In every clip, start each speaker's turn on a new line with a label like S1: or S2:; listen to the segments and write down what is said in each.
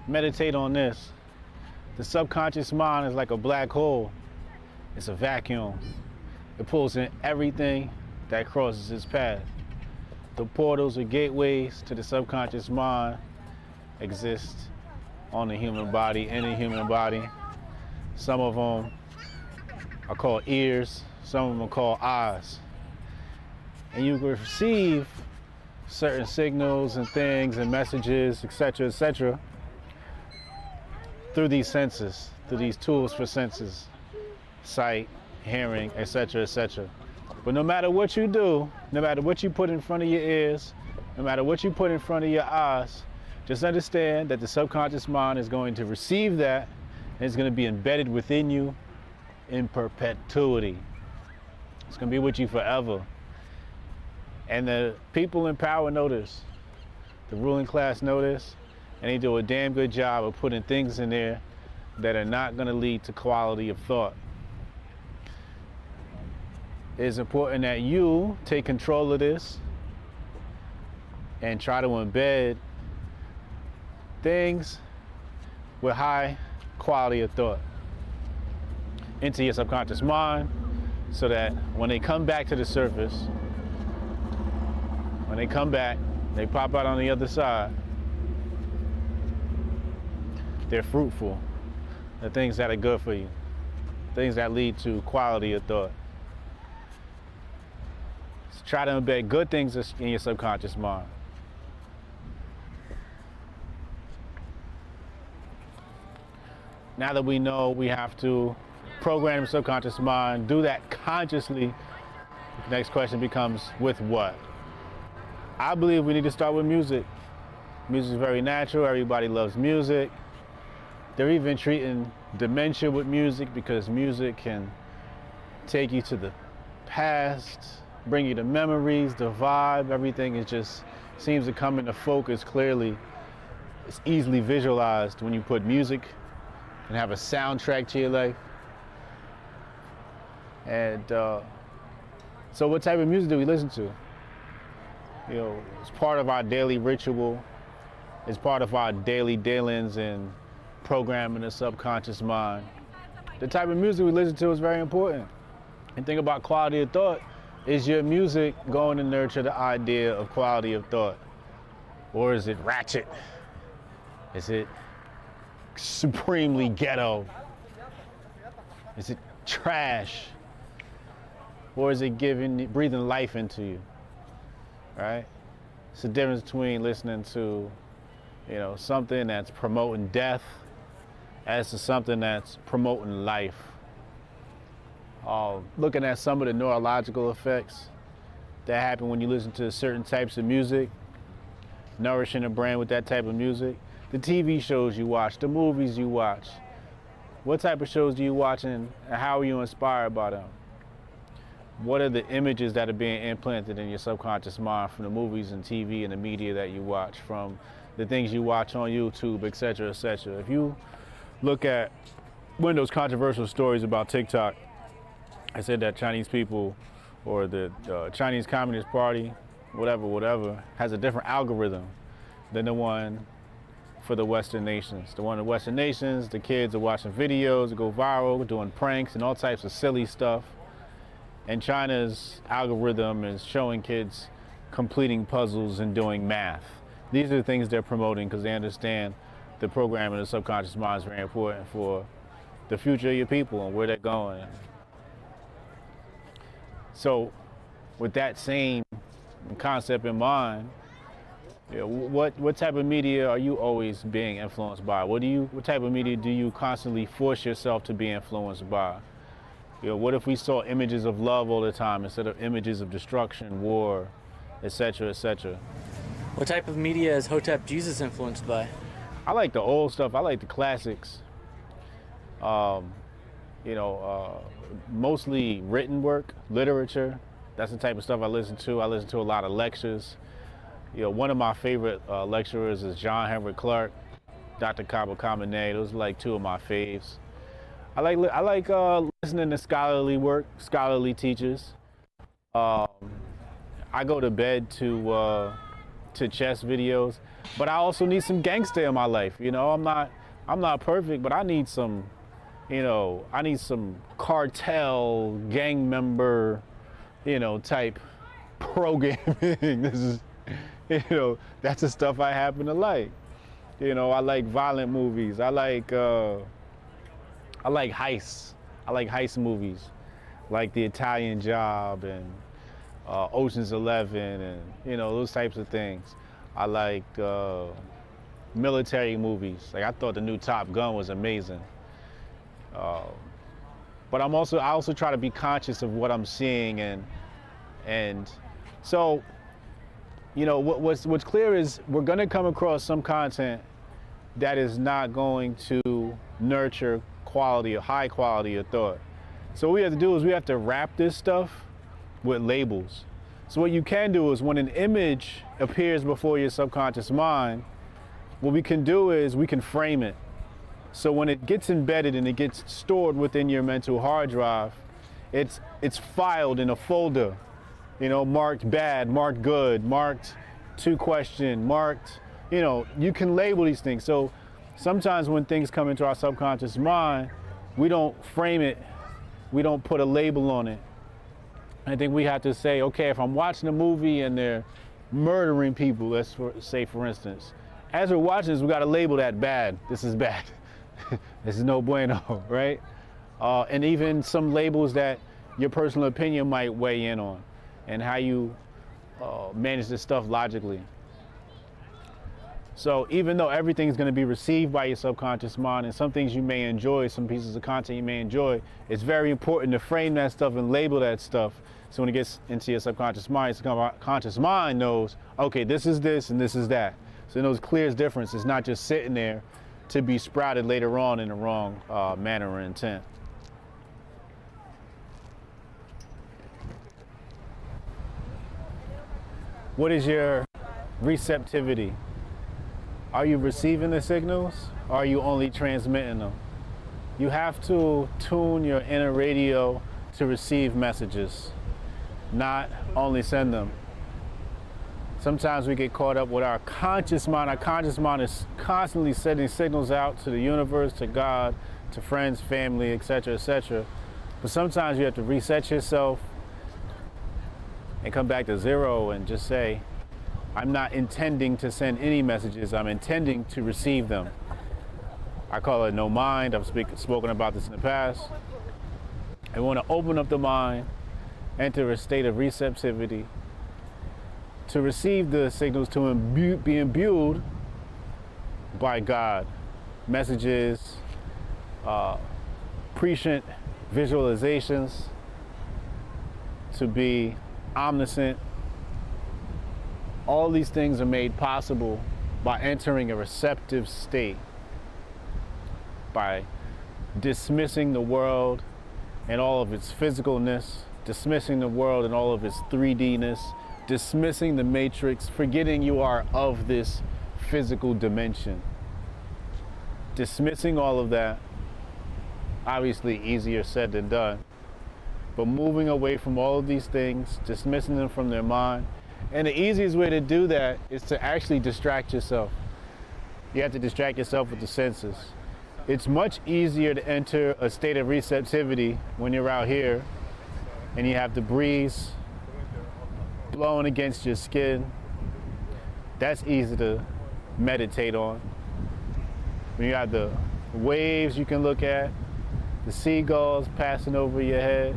S1: meditate on this. The subconscious mind is like a black hole. It's a vacuum. It pulls in everything that crosses its path. The portals or gateways to the subconscious mind exist on the human body, in the human body. Some of them are called ears, some of them are called eyes. And you can receive certain signals and things and messages, etc., through these senses, through these tools for senses, sight, hearing, etc. But no matter what you do, no matter what you put in front of your ears, no matter what you put in front of your eyes, just understand that the subconscious mind is going to receive that and it's going to be embedded within you in perpetuity. It's going to be with you forever. And the people in power know this. The ruling class know this, and they do a damn good job of putting things in there that are not going to lead to quality of thought. It's important that you take control of this and try to embed things with high quality of thought into your subconscious mind, so that when they come back to the surface, when they come back, they pop out on the other side, they're fruitful. The things that are good for you, things that lead to quality of thought. So try to embed good things in your subconscious mind. Now that we know we have to program the subconscious mind, do that consciously, the next question becomes, with what? I believe we need to start with music. Music is very natural. Everybody loves music. They're even treating dementia with music, because music can take you to the past, bring you to memories, the vibe. Everything is just seems to come into focus clearly. It's easily visualized when you put music and have a soundtrack to your life. And so what type of music do we listen to? You know, it's part of our daily ritual. It's part of our daily dealings in programming the subconscious mind. The type of music we listen to is very important. And think about quality of thought. Is your music going to nurture the idea of quality of thought? Or is it ratchet? Is it supremely ghetto? Is it trash? Or is it breathing life into you? Right? It's the difference between listening to, something that's promoting death as to something that's promoting life. Looking at some of the neurological effects that happen when you listen to certain types of music, nourishing the brain with that type of music. The TV shows you watch, the movies you watch. What type of shows do you watch, and how are you inspired by them? What are the images that are being implanted in your subconscious mind from the movies and TV and the media that you watch, from the things you watch on YouTube, etc., etc. If you look at one of those controversial stories about TikTok, I said that Chinese people, or the Chinese Communist Party, whatever, has a different algorithm than the one for the Western nations. The one in the Western nations, the kids are watching videos that go viral, doing pranks and all types of silly stuff. And China's algorithm is showing kids completing puzzles and doing math. These are the things they're promoting because they understand the programming of the subconscious mind is very important for the future of your people and where they're going. So with that same concept in mind, what type of media are you always being influenced by? What type of media do you constantly force yourself to be influenced by? What if we saw images of love all the time instead of images of destruction, war, etc., etc.?
S2: What type of media is Hotep Jesus influenced by?
S1: I like the old stuff. I like the classics. Mostly written work, literature. That's the type of stuff I listen to. I listen to a lot of lectures. One of my favorite lecturers is John Henry Clark, Dr. Kaba Kamene. Those are like two of my faves. I like listening to scholarly work, scholarly teachers. I go to bed to to chess videos, but I also need some gangster in my life. You know, I'm not perfect, but I need some, you know, I need some cartel gang member, you know, type programming. This is, you know, that's the stuff I happen to like. You know, I like violent movies. I like heists. I like heist movies, like The Italian Job and Ocean's 11 and, you know, those types of things. I like military movies. Like, I thought the new Top Gun was amazing. But I also try to be conscious of what I'm seeing, and so, you know, what's clear is we're going to come across some content that is not going to nurture quality or high quality of thought. So what we have to do is we have to wrap this stuff with labels. So what you can do is when an image appears before your subconscious mind, what we can do is we can frame it. So when it gets embedded and it gets stored within your mental hard drive, it's filed in a folder, you know, marked bad, marked good, marked to question, marked, you know, you can label these things. So sometimes when things come into our subconscious mind, we don't frame it, we don't put a label on it. I think we have to say, okay, if I'm watching a movie and they're murdering people, let's say for instance, as we're watching this, we got to label that bad. This is bad. This is no bueno, right? And even some labels that your personal opinion might weigh in on and how you manage this stuff logically. So even though everything's going to be received by your subconscious mind, and some things you may enjoy, some pieces of content you may enjoy, it's very important to frame that stuff and label that stuff. So when it gets into your subconscious mind, your subconscious mind knows, okay, this is this and this is that. So it knows clear difference. It's not just sitting there to be sprouted later on in the wrong manner or intent. What is your receptivity? Are you receiving the signals, or are you only transmitting them? You have to tune your inner radio to receive messages, not only send them. Sometimes we get caught up with our conscious mind. Our conscious mind is constantly sending signals out to the universe, to God, to friends, family, etc., etc. But sometimes you have to reset yourself and come back to zero and just say, I'm not intending to send any messages, I'm intending to receive them. I call it no mind. I've spoken about this in the past. I want to open up the mind, enter a state of receptivity, to receive the signals, to be imbued by God. Messages, prescient visualizations, to be omniscient. All these things are made possible by entering a receptive state, by dismissing the world and all of its physicalness, dismissing the world and all of its 3D-ness, dismissing the matrix, forgetting you are of this physical dimension. Dismissing all of that, obviously easier said than done, but moving away from all of these things, dismissing them from their mind. And the easiest way to do that is to actually distract yourself. You have to distract yourself with the senses. It's much easier to enter a state of receptivity when you're out here and you have the breeze blowing against your skin. That's easy to meditate on. When you have the waves you can look at, the seagulls passing over your head,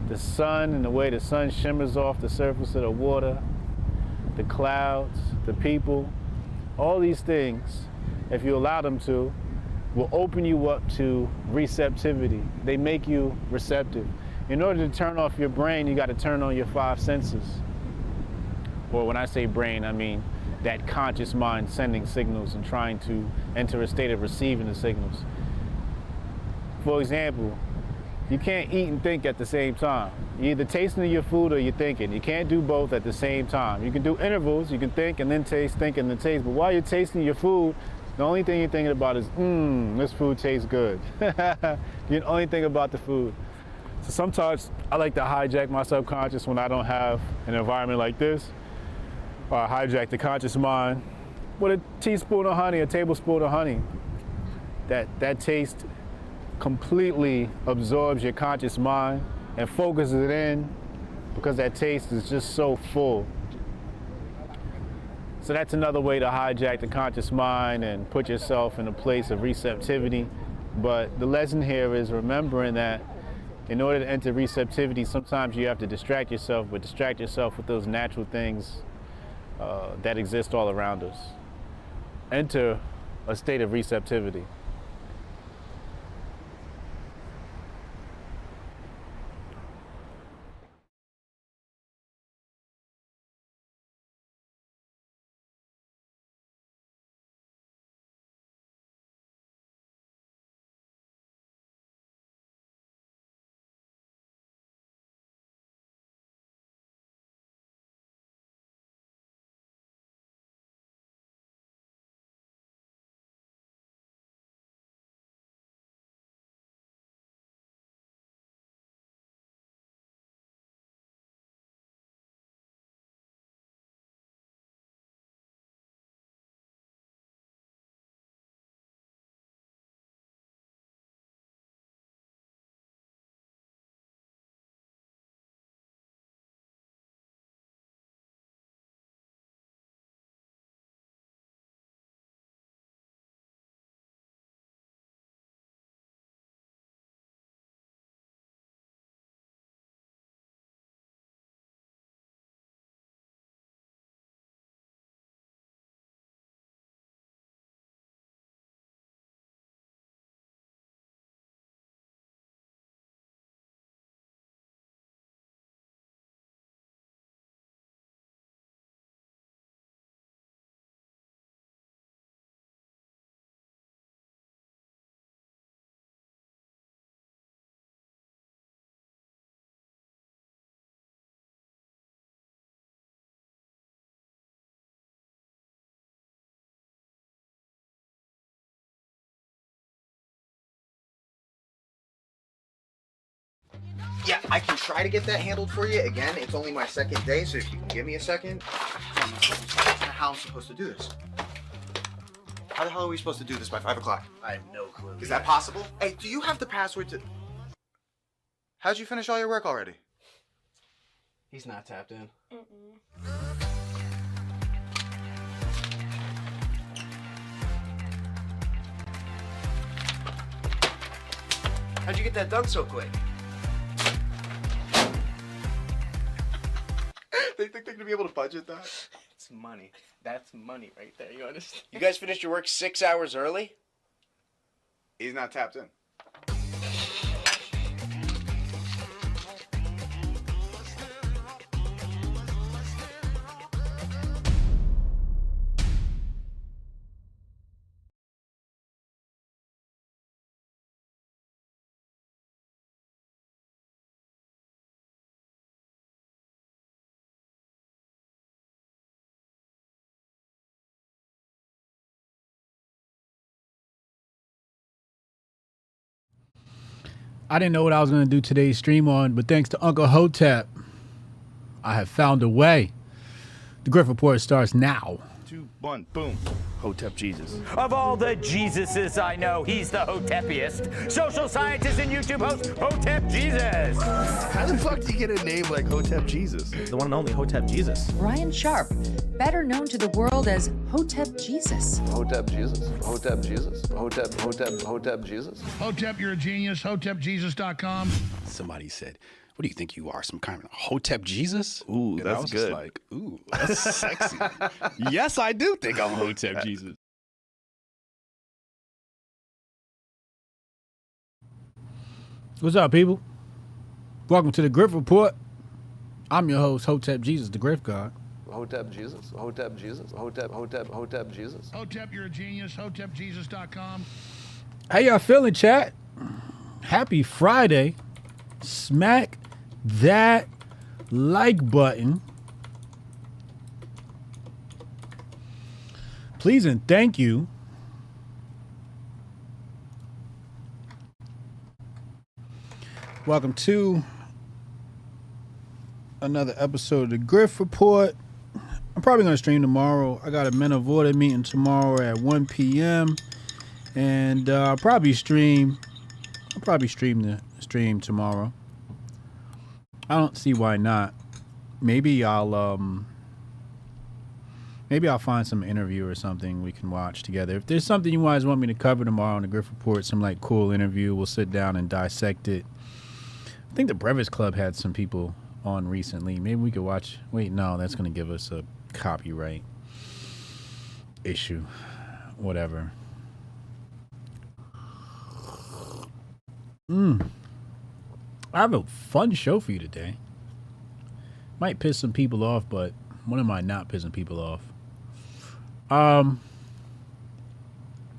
S1: the sun and the way the sun shimmers off the surface of the water, the clouds, the people, all these things, if you allow them to, will open you up to receptivity. They make you receptive. In order to turn off your brain, you got to turn on your 5 senses. Or when I say brain, I mean that conscious mind sending signals and trying to enter a state of receiving the signals. For example, you can't eat and think at the same time. You're either tasting your food or you're thinking. You can't do both at the same time. You can do intervals. You can think and then taste, think and then taste. But while you're tasting your food, the only thing you're thinking about is, this food tastes good. You only think about the food. So sometimes I like to hijack my subconscious when I don't have an environment like this. or hijack the conscious mind with a teaspoon of honey, a tablespoon of honey. That taste completely absorbs your conscious mind and focuses it in because that taste is just so full. So that's another way to hijack the conscious mind and put yourself in a place of receptivity. But the lesson here is remembering that in order to enter receptivity, sometimes you have to distract yourself, but distract yourself with those natural things that exist all around us. Enter a state of receptivity.
S3: Yeah, I can try to get that handled for you. Again, it's only my second day, so if you can give me a second. How I'm supposed to do this? How the hell are we supposed to do this by 5 o'clock?
S4: I have no clue.
S3: Is that possible? Hey, do you have the password to... How'd you finish all your work already?
S4: He's not tapped in. How'd you get that done so quick?
S3: They think they're gonna be able to budget that?
S4: It's money. That's money right there, you understand?
S5: You guys finished your work 6 hours early?
S3: He's not tapped in.
S1: I didn't know what I was going to do today's stream on, but thanks to Uncle Hotep, I have found a way. The Grift Report starts now.
S6: 2, 1, boom. Hotep Jesus.
S7: Of all the Jesuses I know, he's the Hotepiest. Social scientist and YouTube host, Hotep Jesus.
S6: How the fuck do you get a name like Hotep Jesus?
S8: The one and only Hotep Jesus.
S9: Ryan Sharp, better known to the world as Hotep Jesus.
S10: Hotep Jesus. Hotep Jesus. Hotep Jesus.
S11: Hotep, you're a genius. HotepJesus.com.
S12: Somebody said, what do you think you are, some kind of Hotep Jesus?
S6: Ooh,
S12: and
S6: that's
S12: I was
S6: good.
S12: Just like, ooh, that's sexy. Yes, I do think I'm Hotep Jesus.
S1: What's up, people? Welcome to the Grift Report. I'm your host, Hotep Jesus, the Grift God.
S10: Hotep Jesus. Hotep Jesus. Hotep Jesus.
S11: Hotep, you're a genius. HotepJesus.com.
S1: How y'all feeling, chat? Happy Friday. Smack that like button. Please and thank you. Welcome to another episode of the Grift Report. I'm probably going to stream tomorrow. I got a Men of Order meeting tomorrow at 1 p.m. And I'll probably stream the stream tomorrow. I don't see why not. Maybe I'll find some interview or something we can watch together. If there's something you guys want me to cover tomorrow on the Grift Report, some like cool interview, we'll sit down and dissect it. I think the Breakfast Club had some people on recently. Maybe we could watch. Wait, no, that's going to give us a copyright issue. Whatever. I have a fun show for you today. Might piss some people off, but when am I not pissing people off?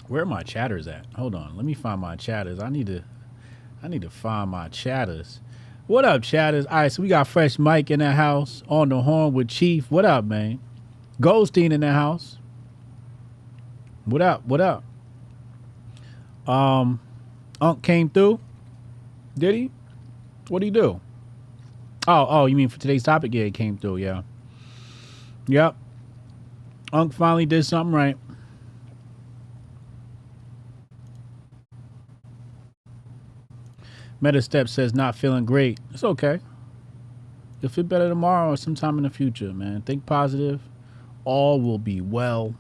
S1: Where are my chatters at? Hold on, let me find my chatters. I need to find my chatters. What up, chatters? All right, so we got Fresh Mike in the house, on the horn with Chief. What up, man? Goldstein in the house. What up? What up? Unc came through. Did he? What'd he do? Oh, you mean for today's topic? Yeah, he came through, yeah. Yep. Unc finally did something right. Metastep says not feeling great. It's okay. You'll feel better tomorrow or sometime in the future, man. Think positive. All will be well.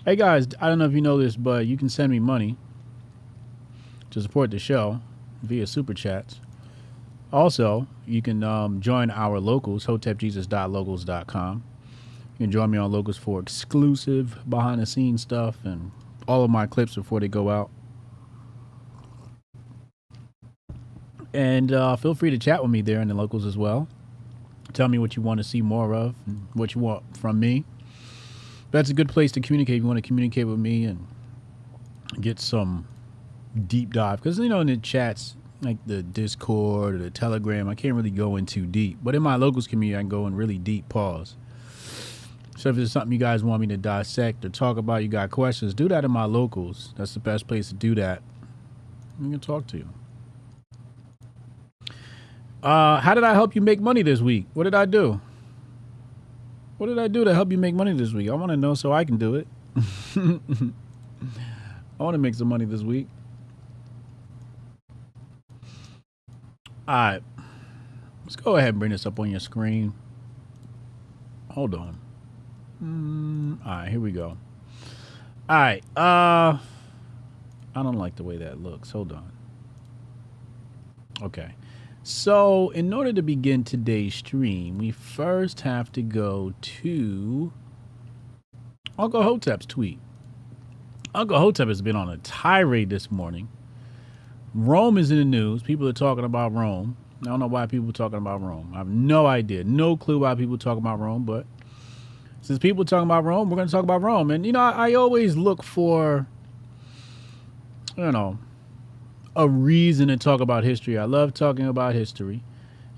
S1: Hey, guys, I don't know if you know this, but you can send me money to support the show via Super Chats. Also, you can join our locals, hotepjesus.locals.com. You can join me on Locals for exclusive behind-the-scenes stuff and all of my clips before they go out. And feel free to chat with me there in the Locals as well. Tell me what you want to see more of and what you want from me. That's a good place to communicate if you want to communicate with me and get some deep dive. Because, you know, in the chats, like the Discord or the Telegram, I can't really go in too deep. But in my Locals community, I can go in really deep. Pause. So if there's something you guys want me to dissect or talk about, you got questions, do that in my Locals. That's the best place to do that. I'm going to talk to you. How did I help you make money this week? What did I do? What did I do to help you make money this week? I want to know so I can do it. I want to make some money this week. All right. Let's go ahead and bring this up on your screen. Hold on. All right, here we go. All right. I don't like the way that looks. Hold on. Okay. So, in order to begin today's stream, we first have to go to Uncle Hotep's tweet. Uncle Hotep has been on a tirade this morning. Rome is in the news. People are talking about Rome. I don't know why people are talking about Rome. I have no idea. No clue why people are talking about Rome. But since people are talking about Rome, we're going to talk about Rome. And, you know, I always look for, you know, a reason to talk about history. I love talking about history.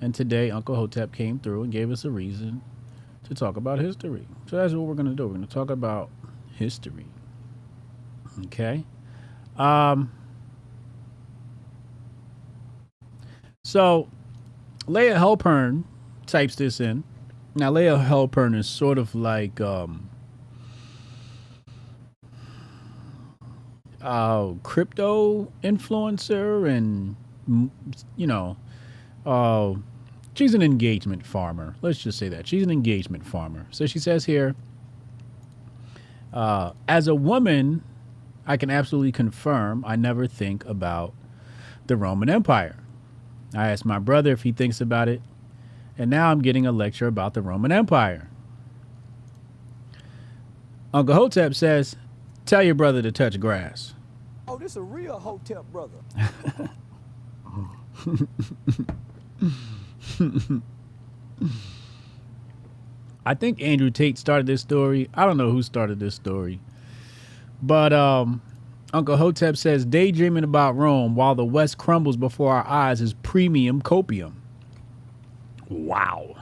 S1: And today, Uncle Hotep came through and gave us a reason to talk about history. So that's what we're going to do. We're going to talk about history. Okay. So Leah Halpern types this in. Now, Leah Halpern is sort of like crypto influencer, and you know, she's an engagement farmer. Let's just say that she's an engagement farmer. So she says here, as a woman, I can absolutely confirm I never think about the Roman Empire. I asked my brother if he thinks about it, and now I'm getting a lecture about the Roman Empire. Uncle Hotep says, tell your brother to touch grass.
S8: Oh, this a real Hotep brother.
S1: I think Andrew Tate started this story. I don't know who started this story. But Uncle Hotep says, daydreaming about Rome while the West crumbles before our eyes is premium copium. Wow.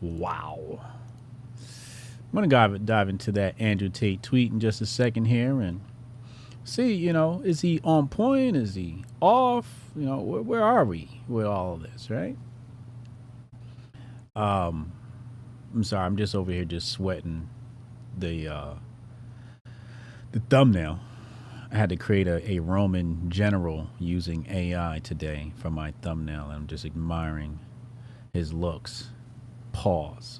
S1: Wow. I'm going to dive into that Andrew Tate tweet in just a second here and see, you know, is he on point? Is he off? You know, where are we with all of this, right? I'm sorry, I'm just over here just sweating the thumbnail. I had to create a Roman general using AI today for my thumbnail. And I'm just admiring his looks. Pause.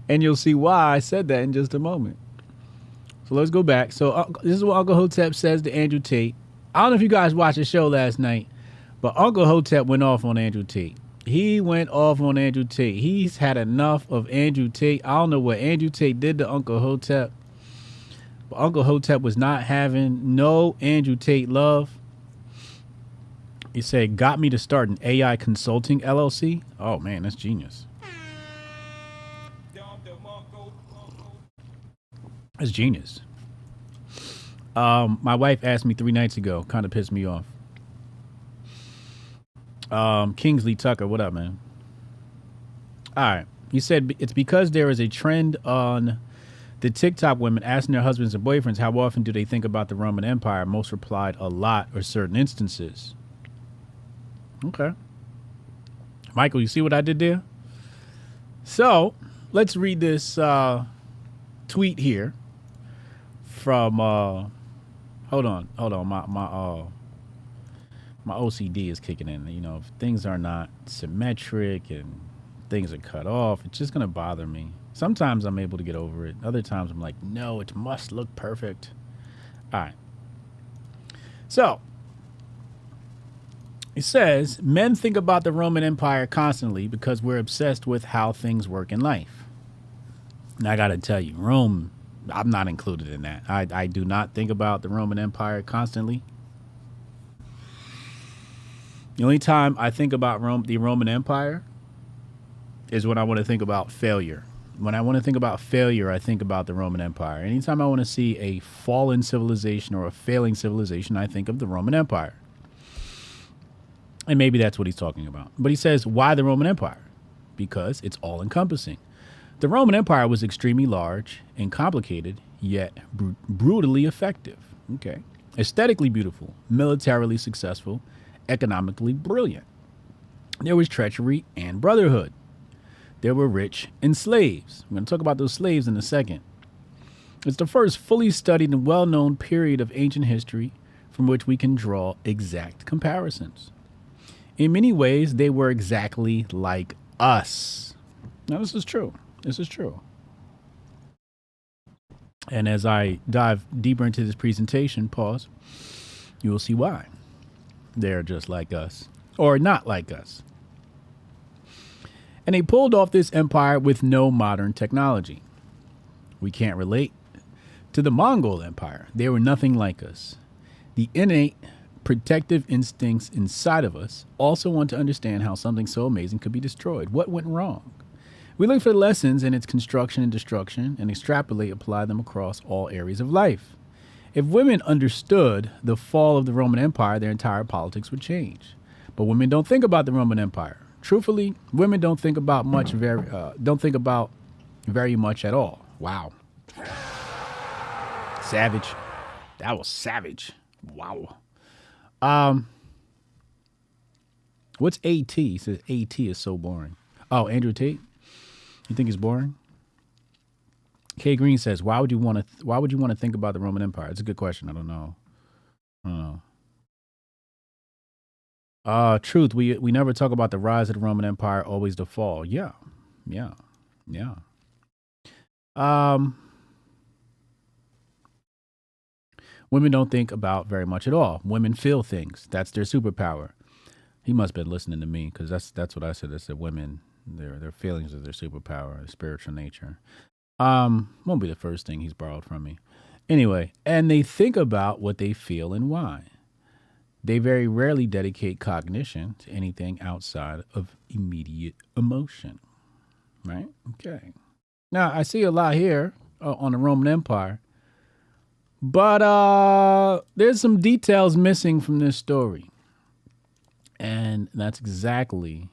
S1: And you'll see why I said that in just a moment. So let's go back. So this is what Uncle Hotep says to Andrew Tate. I don't know if you guys watched the show last night, but Uncle Hotep went off on Andrew Tate. He went off on Andrew Tate. He's had enough of Andrew Tate. I don't know what Andrew Tate did to Uncle Hotep, but Uncle Hotep was not having no Andrew Tate love. He said, got me to start an AI consulting LLC. Oh, man, that's genius. That's genius. My wife asked me 3 nights ago, kind of pissed me off. Kingsley Tucker, what up, man? All right. He said it's because there is a trend on the TikTok women asking their husbands and boyfriends how often do they think about the Roman Empire. Most replied a lot or certain instances. Okay. Michael, you see what I did there? So let's read this tweet here from hold on. My OCD is kicking in. You know, if things are not symmetric and things are cut off, it's just gonna bother me. Sometimes I'm able to get over it. Other times I'm like, no, it must look perfect. All right. So it says, men think about the Roman Empire constantly because we're obsessed with how things work in life. And I got to tell you, Rome, I'm not included in that. I do not think about the Roman Empire constantly. The only time I think about the Roman Empire is when I want to think about failure. When I want to think about failure, I think about the Roman Empire. Anytime I want to see a fallen civilization or a failing civilization, I think of the Roman Empire. And maybe that's what he's talking about. But he says, why the Roman Empire? Because it's all encompassing. The Roman Empire was extremely large and complicated, yet brutally effective. Okay. Aesthetically beautiful, militarily successful, economically brilliant. There was treachery and brotherhood. There were rich and slaves. I'm going to talk about those slaves in a second. It's the first fully studied and well-known period of ancient history from which we can draw exact comparisons. In many ways, they were exactly like us. Now, this is true. This is true. And as I dive deeper into this presentation, pause, you will see why. They're just like us, or not like us. And they pulled off this empire with no modern technology. We can't relate to the Mongol Empire. They were nothing like us. The innate protective instincts inside of us also want to understand how something so amazing could be destroyed. What went wrong? We look for lessons in its construction and destruction and extrapolate, apply them across all areas of life. If women understood the fall of the Roman Empire, their entire politics would change. But women don't think about the Roman Empire. Truthfully, women don't think about very much at all. Wow. Savage. That was savage. Wow. What's AT? He says AT is so boring. Oh, Andrew Tate? You think it's boring? K Green says, why would you want to think about the Roman Empire? It's a good question. I don't know. Truth, we never talk about the rise of the Roman Empire, always the fall. Yeah. Women don't think about very much at all. Women feel things. That's their superpower. He must have been listening to me because that's what I said. I said women, their feelings are their superpower, their spiritual nature. Won't be the first thing he's borrowed from me. Anyway, and they think about what they feel and why. They very rarely dedicate cognition to anything outside of immediate emotion. Right? Okay. Now, I see a lot here on the Roman Empire, but there's some details missing from this story. And that's exactly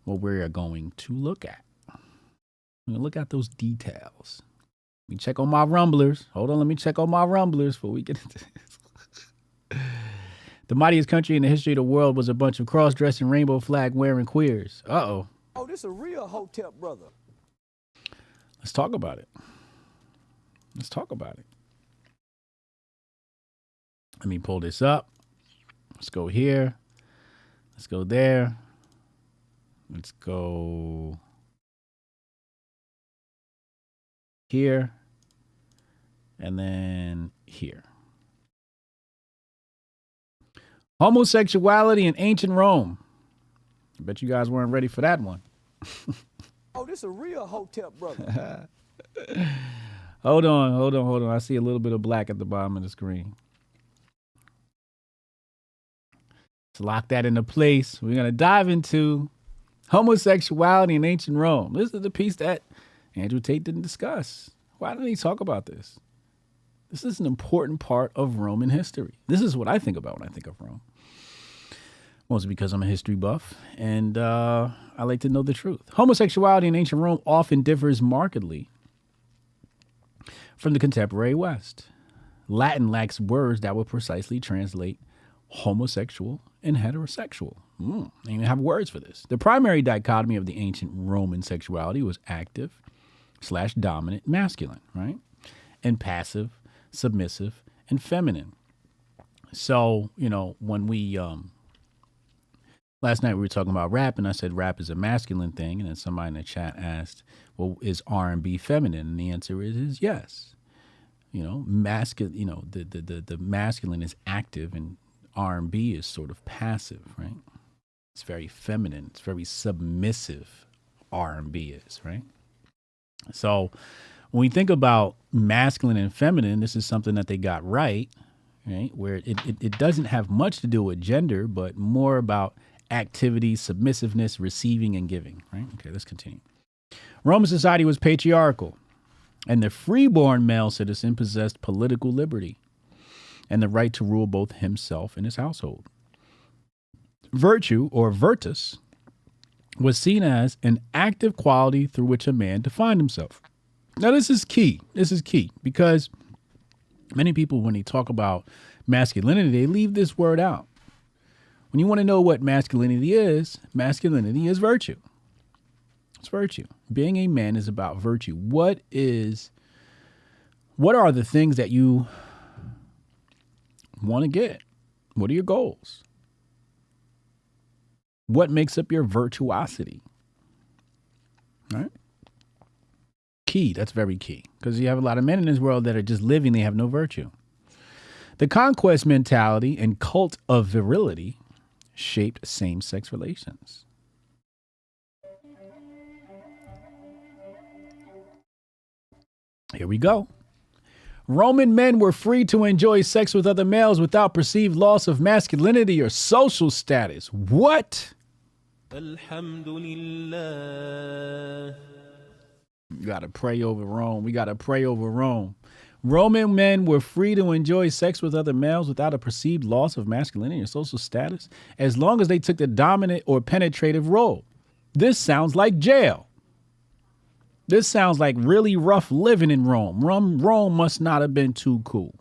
S1: what we're going to look at. We're going to look at those details. Let me check on my rumblers. Hold on, let me check on my rumblers before we get into this. The mightiest country in the history of the world was a bunch of cross-dressing, rainbow flag wearing queers. Uh-oh.
S8: this a real Hotep brother.
S1: Let's talk about it. Let's talk about it. Let me pull this up. Let's go here. Let's go there. Let's go here. And then here. Homosexuality in ancient Rome. I bet you guys weren't ready for that one.
S8: Oh, this a real Hotep brother.
S1: Hold on. I see a little bit of black at the bottom of the screen. Let's lock that into place. We're going to dive into homosexuality in ancient Rome. This is the piece that Andrew Tate didn't discuss. Why didn't he talk about this? This is an important part of Roman history. This is what I think about when I think of Rome. Mostly because I'm a history buff and I like to know the truth. Homosexuality in ancient Rome often differs markedly from the contemporary West. Latin lacks words that would precisely translate homosexual and heterosexual. They even have words for this. The primary dichotomy of the ancient Roman sexuality was active/dominant masculine, right? And passive, submissive, and feminine. So, when we last night we were talking about rap, and I said rap is a masculine thing, and then somebody in the chat asked, well, is R&B feminine? And the answer is yes. Masculine, the masculine is active and R&B is sort of passive, right? It's very feminine. It's very submissive, R&B is, right? So when we think about masculine and feminine, this is something that they got right? Where it doesn't have much to do with gender, but more about activity, submissiveness, receiving, and giving, right? Okay, let's continue. Roman society was patriarchal, and the freeborn male citizen possessed political liberty and the right to rule both himself and his household. Virtue, or virtus, was seen as an active quality through which a man defined himself. Now, this is key. This is key because many people, when they talk about masculinity, they leave this word out. When you want to know what masculinity is virtue. It's virtue. Being a man is about virtue. What are the things that you want to get? What are your goals? What makes up your virtuosity? Right? Key. That's very key. Because you have a lot of men in this world that are just living, they have no virtue. The conquest mentality and cult of virility shaped same-sex relations. Here we go. Roman men were free to enjoy sex with other males without perceived loss of masculinity or social status. What? Alhamdulillah. You gotta pray over Rome. We gotta pray over Rome. Roman men were free to enjoy sex with other males without a perceived loss of masculinity or social status, as long as they took the dominant or penetrative role. This sounds like jail. This sounds like really rough living in Rome. Rome must not have been too cool.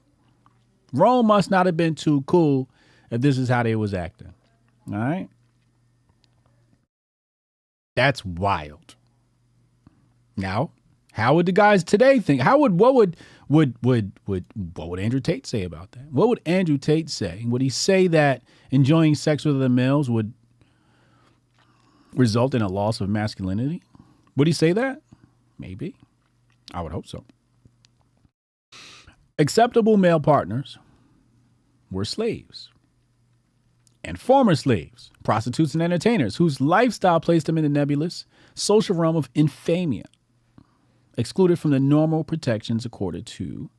S1: Rome must not have been too cool if this is how they was acting. All right? That's wild. Now, how would the guys today think? What would Andrew Tate say about that? What would Andrew Tate say? Would he say that enjoying sex with other males would result in a loss of masculinity? Would he say that? Maybe. I would hope so. Acceptable male partners were slaves and former slaves, prostitutes and entertainers whose lifestyle placed them in the nebulous social realm of infamia, excluded from the normal protections accorded to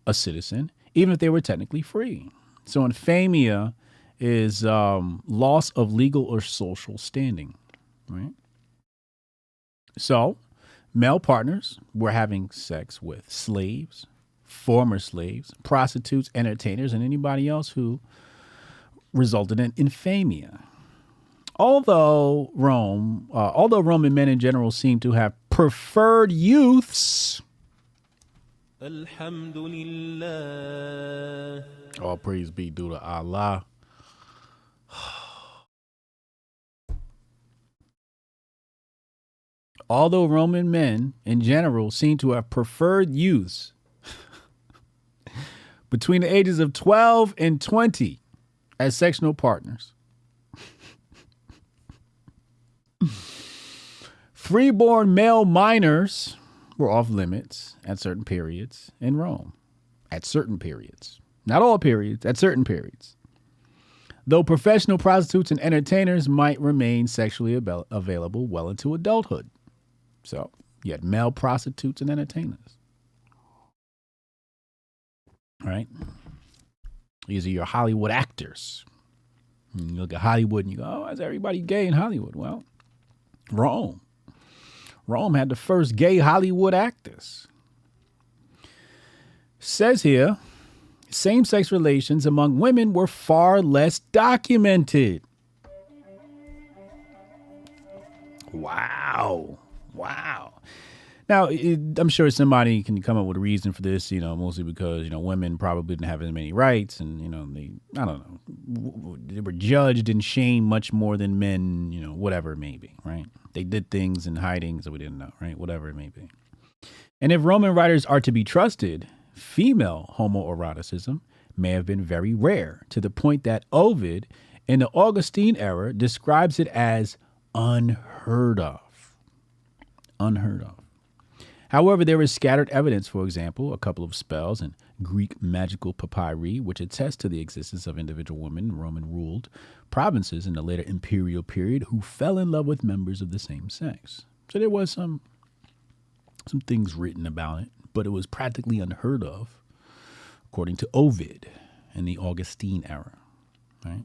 S1: a citizen, even if they were technically free. So infamia is loss of legal or social standing, right? So male partners were having sex with slaves, former slaves, prostitutes, entertainers, and anybody else who resulted in infamia. Although Roman men in general seem to have preferred youths. Alhamdulillah. All praise be due to Allah. although Roman men in general seem to have preferred youths between the ages of 12 and 20 as sexual partners. Freeborn male minors were off limits at certain periods in Rome. At certain periods. Not all periods, at certain periods. Though professional prostitutes and entertainers might remain sexually available well into adulthood. So you had male prostitutes and entertainers. All right. These are your Hollywood actors. And you look at Hollywood and you go, oh, is everybody gay in Hollywood? Well, Rome. Rome had the first gay Hollywood actors. Says here, same-sex relations among women were far less documented. Wow. Now, I'm sure somebody can come up with a reason for this, mostly because, women probably didn't have as many rights and, they were judged and shamed much more than men, whatever it may be, right? They did things in hiding so we didn't know, right? Whatever it may be. And if Roman writers are to be trusted, female homoeroticism may have been very rare, to the point that Ovid in the Augustine era describes it as unheard of. Unheard of. However, there is scattered evidence, for example, a couple of spells in Greek magical papyri, which attest to the existence of individual women in Roman-ruled provinces in the later imperial period who fell in love with members of the same sex. So there was some things written about it, but it was practically unheard of, according to Ovid in the Augustine era. Right?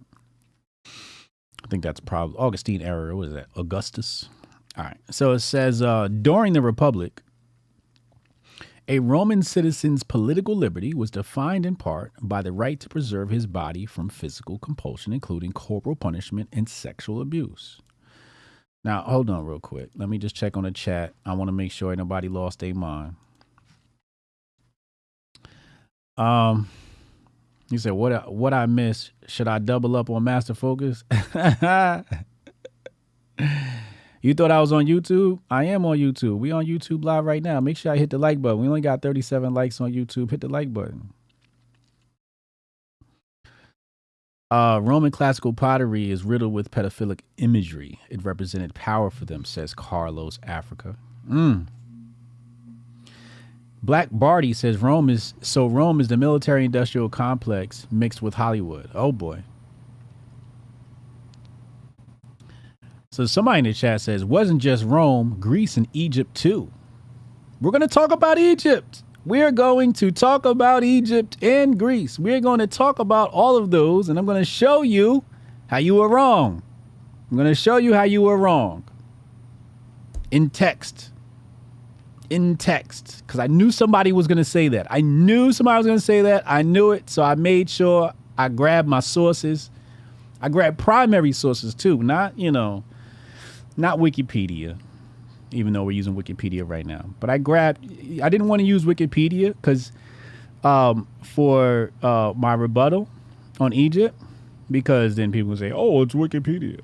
S1: I think that's probably Augustine era. What is that? Augustus. All right. So it says during the Republic, a Roman citizen's political liberty was defined in part by the right to preserve his body from physical compulsion, including corporal punishment and sexual abuse. Now, hold on real quick. Let me just check on the chat. I want to make sure ain't nobody lost their mind. You said, what I missed? Should I double up on Master Focus? You thought I was on YouTube? I am on YouTube. We on YouTube live right now. Make sure I hit the like button. We only got 37 likes on YouTube. Hit the like button. Roman classical pottery is riddled with pedophilic imagery. It represented power for them, says Carlos Africa. Black Barty says Rome is the military industrial complex mixed with Hollywood. Oh boy. So somebody in the chat says, wasn't just Rome, Greece and Egypt too. We're going to talk about Egypt. We're going to talk about Egypt and Greece. We're going to talk about all of those, and I'm going to show you how you were wrong. I'm going to show you how you were wrong. In text. Because I knew somebody was going to say that. I knew it, so I made sure I grabbed my sources. I grabbed primary sources too, not Wikipedia, even though we're using Wikipedia right now. But I didn't want to use Wikipedia because for my rebuttal on Egypt, because then people would say, oh, it's Wikipedia.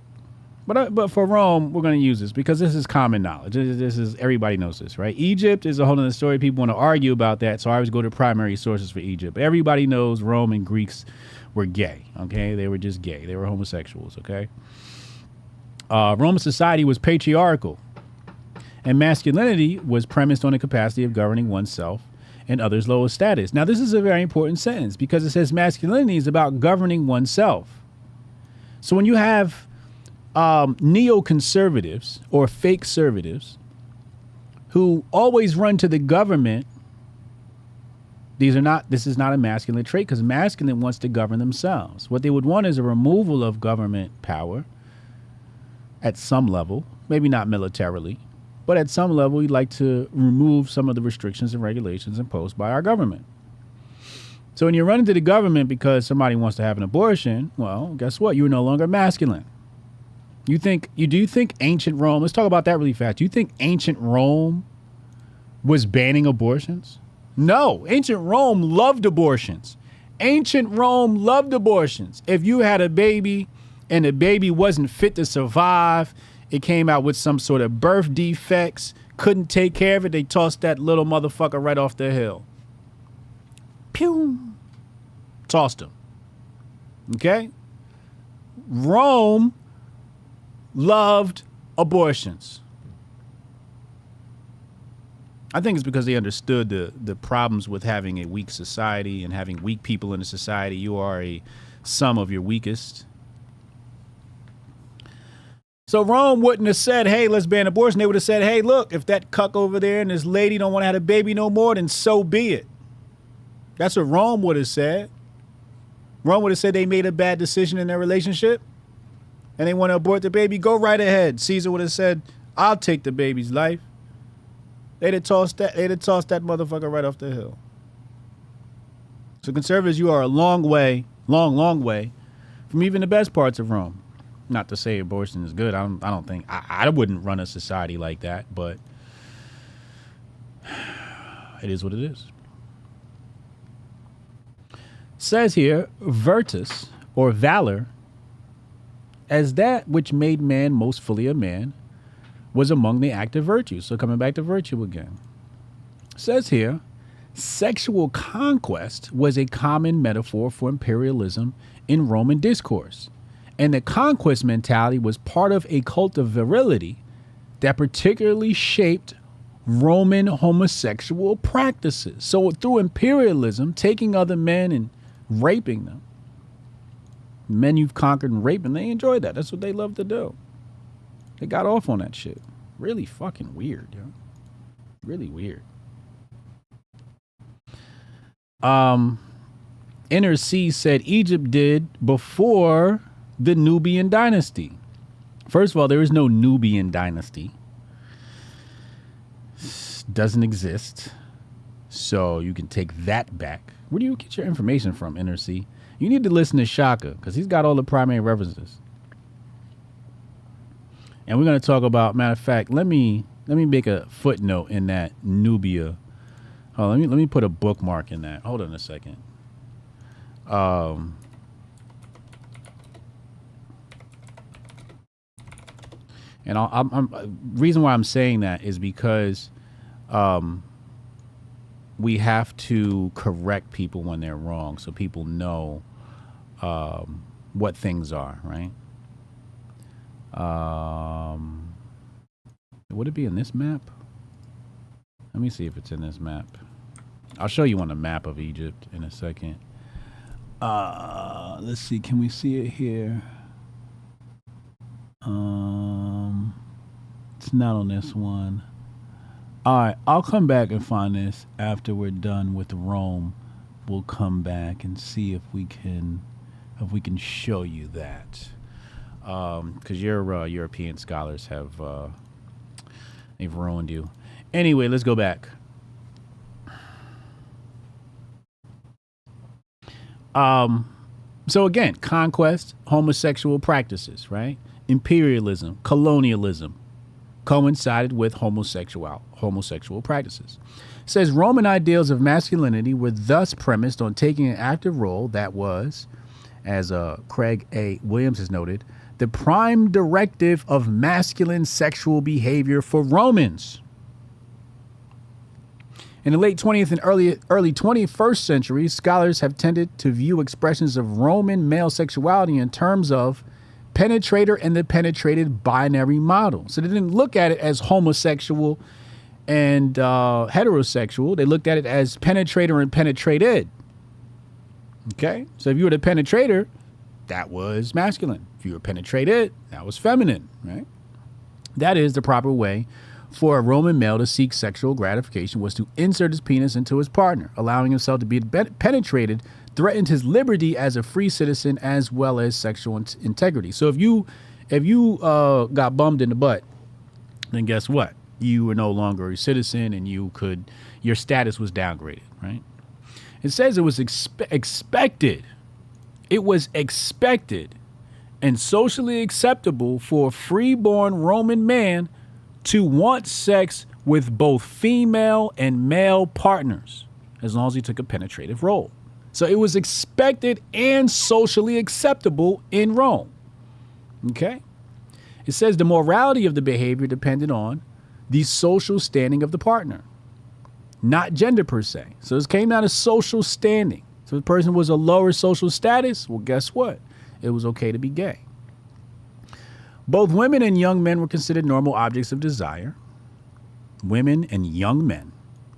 S1: But for Rome, we're going to use this because this is common knowledge. This is everybody knows this, right? Egypt is a whole other story. People want to argue about that, so I always go to primary sources for Egypt. Everybody knows Rome and Greeks were gay, okay? They were just gay. They were homosexuals, okay? Roman society was patriarchal, and masculinity was premised on the capacity of governing oneself and others' lower status. Now, this is a very important sentence because it says masculinity is about governing oneself. So when you have neoconservatives or fake conservatives who always run to the government, this is not a masculine trait because masculine wants to govern themselves. What they would want is a removal of government power at some level, maybe not militarily, but at some level, you'd like to remove some of the restrictions and regulations imposed by our government. So when you run into the government because somebody wants to have an abortion, well, guess what? You're no longer masculine. Do you think ancient Rome, let's talk about that really fast. Do you think ancient Rome was banning abortions? No, ancient Rome loved abortions. Ancient Rome loved abortions. If you had a baby and the baby wasn't fit to survive, it came out with some sort of birth defects, couldn't take care of it, they tossed that little motherfucker right off the hill. Pew! Tossed him. Okay? Rome loved abortions. I think it's because they understood the problems with having a weak society and having weak people in a society. You are a sum of your weakest. So Rome wouldn't have said, hey, let's ban abortion. They would have said, hey, look, if that cuck over there and this lady don't want to have a baby no more, then so be it. That's what Rome would have said. Rome would have said they made a bad decision in their relationship and they want to abort the baby. Go right ahead. Caesar would have said, I'll take the baby's life. They'd have tossed that motherfucker right off the hill. So conservatives, you are a long way from even the best parts of Rome. Not to say abortion is good. I don't think I wouldn't run a society like that, but it is what it is. Says here, virtus or valor, as that which made man most fully a man, was among the active virtues. So coming back to virtue again. Says here, sexual conquest was a common metaphor for imperialism in Roman discourse. And the conquest mentality was part of a cult of virility that particularly shaped Roman homosexual practices. So through imperialism, taking other men and raping them, men you've conquered and raping, they enjoy that. That's what they love to do. They got off on that shit. Really fucking weird, yo. Really weird. Inner C said Egypt did before the Nubian dynasty. First of all, there is no Nubian dynasty. Doesn't exist. So you can take that back. Where do you get your information from, Inner C? You need to listen to Shaka because he's got all the primary references. And we're going to talk about, matter of fact, let me make a footnote in that Nubia. Oh, let me put a bookmark in that. Hold on a second. And reason why I'm saying that is because we have to correct people when they're wrong, so people know what things are, right? Would it be in this map? Let me see if it's in this map. I'll show you on the map of Egypt in a second. Let's see. Can we see it here? It's not on this one. All right, I'll come back and find this after we're done with Rome. We'll come back and see if we can show you that. Because your European scholars have they've ruined you. Anyway, let's go back. So again, conquest, homosexual practices, right? Imperialism, colonialism coincided with homosexual practices. It says Roman ideals of masculinity were thus premised on taking an active role that was, as Craig A. Williams has noted, the prime directive of masculine sexual behavior for Romans. In the late 20th and early 21st centuries, scholars have tended to view expressions of Roman male sexuality in terms of penetrator and the penetrated binary model. So they didn't look at it as homosexual and heterosexual. They looked at it as penetrator and penetrated. Okay? So if you were the penetrator, that was masculine. If you were penetrated, that was feminine, right? That is the proper way for a Roman male to seek sexual gratification, was to insert his penis into his partner. Allowing himself to be penetrated threatened his liberty as a free citizen as well as sexual integrity. So if you got bummed in the butt, then guess what? You were no longer a citizen and your status was downgraded, right? It says it was expected. It was expected and socially acceptable for a freeborn Roman man to want sex with both female and male partners, as long as he took a penetrative role. So it was expected and socially acceptable in Rome. Okay?
S13: It says the morality of the behavior depended on the social standing of the partner, not gender per se. So this came down to social standing. So if the person was a lower social status, well, guess what? It was okay to be gay. Both women and young men were considered normal objects of desire. Women and young men.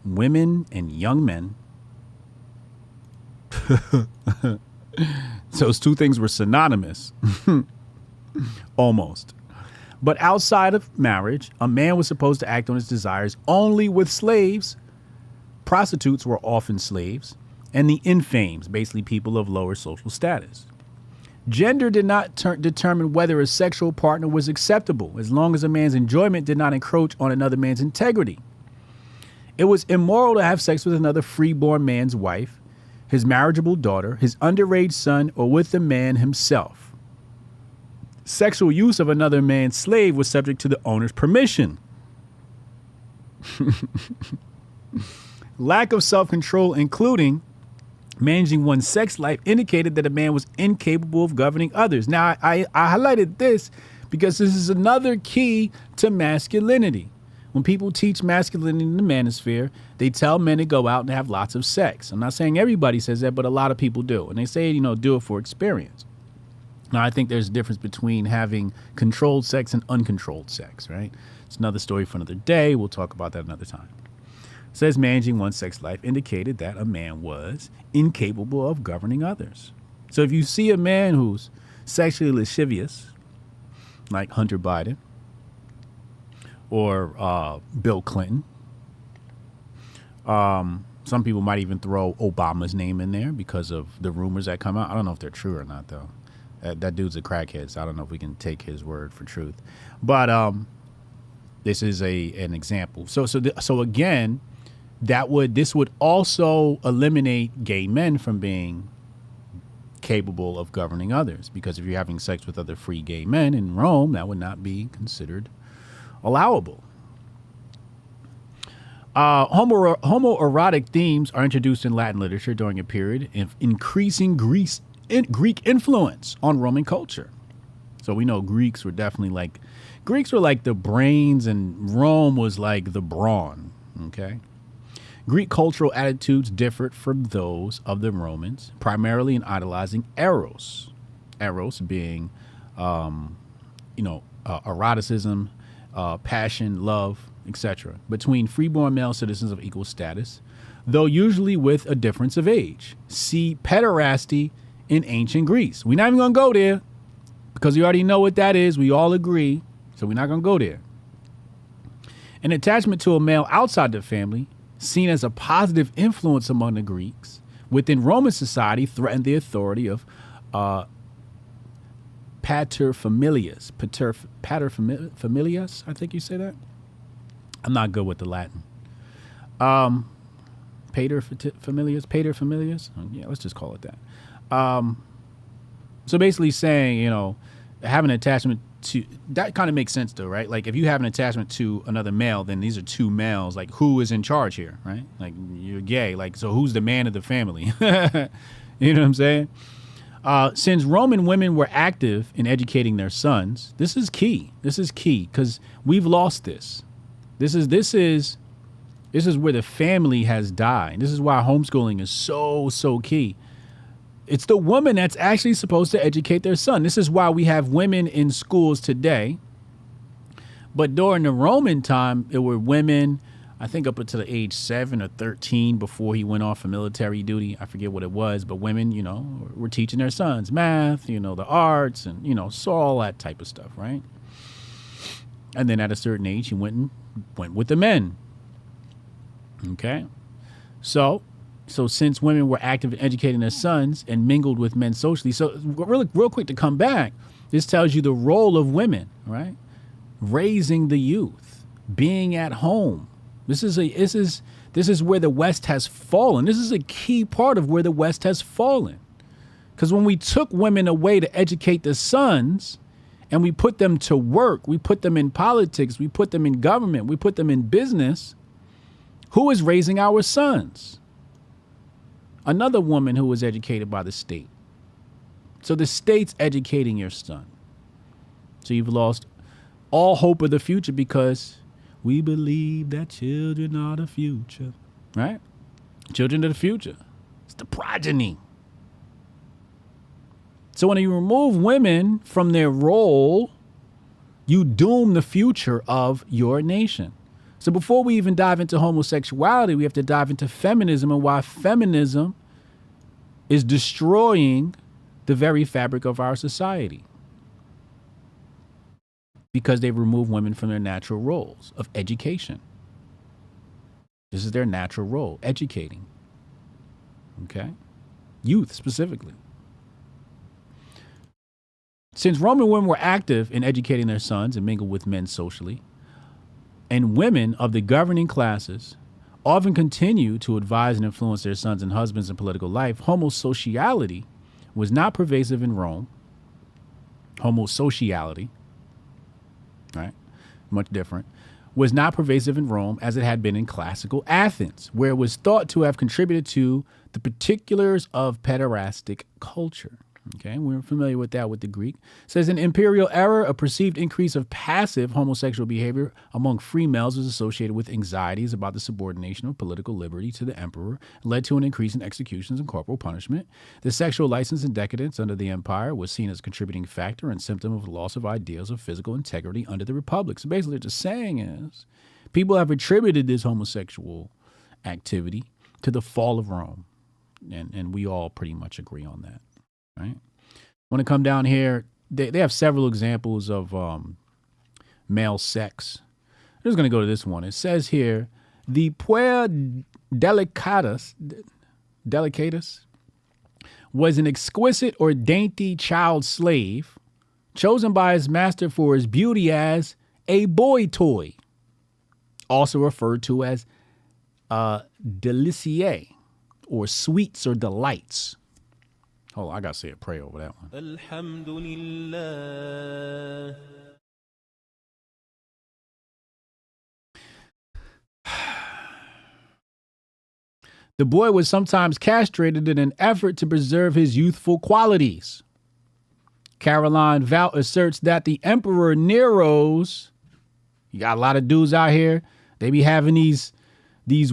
S13: Women and young men. So those two things were synonymous. Almost. But outside of marriage, a man was supposed to act on his desires only with slaves. Prostitutes were often slaves. And the infames, basically people of lower social status. Gender did not determine whether a sexual partner was acceptable, as long as a man's enjoyment did not encroach on another man's integrity. It was immoral to have sex with another freeborn man's wife, his marriageable daughter, his underage son, or with the man himself. Sexual use of another man's slave was subject to the owner's permission. Lack of self-control, including managing one's sex life, indicated that a man was incapable of governing others. Now, I highlighted this because this is another key to masculinity. When people teach masculinity in the manosphere, they tell men to go out and have lots of sex. I'm not saying everybody says that, but a lot of people do. And they say, do it for experience. Now, I think there's a difference between having controlled sex and uncontrolled sex, right? It's another story for another day. We'll talk about that another time. It says managing one's sex life indicated that a man was incapable of governing others. So if you see a man who's sexually lascivious, like Hunter Biden or Bill Clinton, some people might even throw Obama's name in there because of the rumors that come out. I don't know if they're true or not, though. That dude's a crackhead, so I don't know if we can take his word for truth. But this is an example. So again, this would also eliminate gay men from being capable of governing others, because if you're having sex with other free gay men in Rome, that would not be considered allowable. Homoerotic themes are introduced in Latin literature during a period of increasing Greek influence on Roman culture. So we know Greeks were like the brains and Rome was like the brawn. Okay. Greek cultural attitudes differed from those of the Romans, primarily in idolizing Eros. Eros being, eroticism, passion, love, etc. between freeborn male citizens of equal status, though usually with a difference of age. See pederasty in ancient Greece. We're not even going to go there because we already know what that is. We all agree. So we're not going to go there. An attachment to a male outside the family, seen as a positive influence among the Greeks, within Roman society threatened the authority of paterfamilias. Paterfamilias, I think you say that. I'm not good with the Latin. Paterfamilias. Yeah, let's just call it that. So basically saying, having an attachment to, that kind of makes sense though, right? Like if you have an attachment to another male, then these are two males. Like who is in charge here, right? Like you're gay. Like, so who's the man of the family? You know what I'm saying? Since Roman women were active in educating their sons, this is key. This is key because we've lost this. This is where the family has died. This is why homeschooling is so key. It's the woman that's actually supposed to educate their son. This is why we have women in schools today. But during the Roman time, it were women, I think up until the age 7 or 13 before he went off for military duty. I forget what it was, but women, were teaching their sons math, the arts and, so all that type of stuff, right? And then at a certain age, he went with the men. Okay. So since women were active in educating their sons and mingled with men socially, so real quick to come back, this tells you the role of women, right? Raising the youth, being at home. This is where the West has fallen. This is a key part of where the West has fallen. Because when we took women away to educate the sons and we put them to work, we put them in politics, we put them in government, we put them in business, who is raising our sons? Another woman who was educated by the state. So the state's educating your son. So you've lost all hope of the future because we believe that children are the future, right? Children of the future. It's the progeny. So when you remove women from their role, you doom the future of your nation. So before we even dive into homosexuality, we have to dive into feminism and why feminism is destroying the very fabric of our society. Because they remove women from their natural roles of education. This is their natural role, educating. Okay? Youth specifically. Since Roman women were active in educating their sons and mingled with men socially, and women of the governing classes often continue to advise and influence their sons and husbands in political life, homosexuality was not pervasive in Rome. Homosexuality, right? Much different. Was not pervasive in Rome as it had been in classical Athens, where it was thought to have contributed to the particulars of pederastic culture. Okay, we're familiar with that with the Greek. It says in imperial era, a perceived increase of passive homosexual behavior among free males was associated with anxieties about the subordination of political liberty to the emperor, led to an increase in executions and corporal punishment. The sexual license and decadence under the empire was seen as a contributing factor and symptom of the loss of ideals of physical integrity under the republic. So basically what they're saying is people have attributed this homosexual activity to the fall of Rome. And we all pretty much agree on that. Right. When it come down here, they have several examples of male sex. I'm just going to go to this one. It says here, the puer delicatus was an exquisite or dainty child slave chosen by his master for his beauty as a boy toy, also referred to as deliciae or sweets or delights. Hold on, I got to say a prayer over that one. Alhamdulillah. The boy was sometimes castrated in an effort to preserve his youthful qualities. Caroline Vout asserts that the Emperor Nero's, you got a lot of dudes out here, they be having these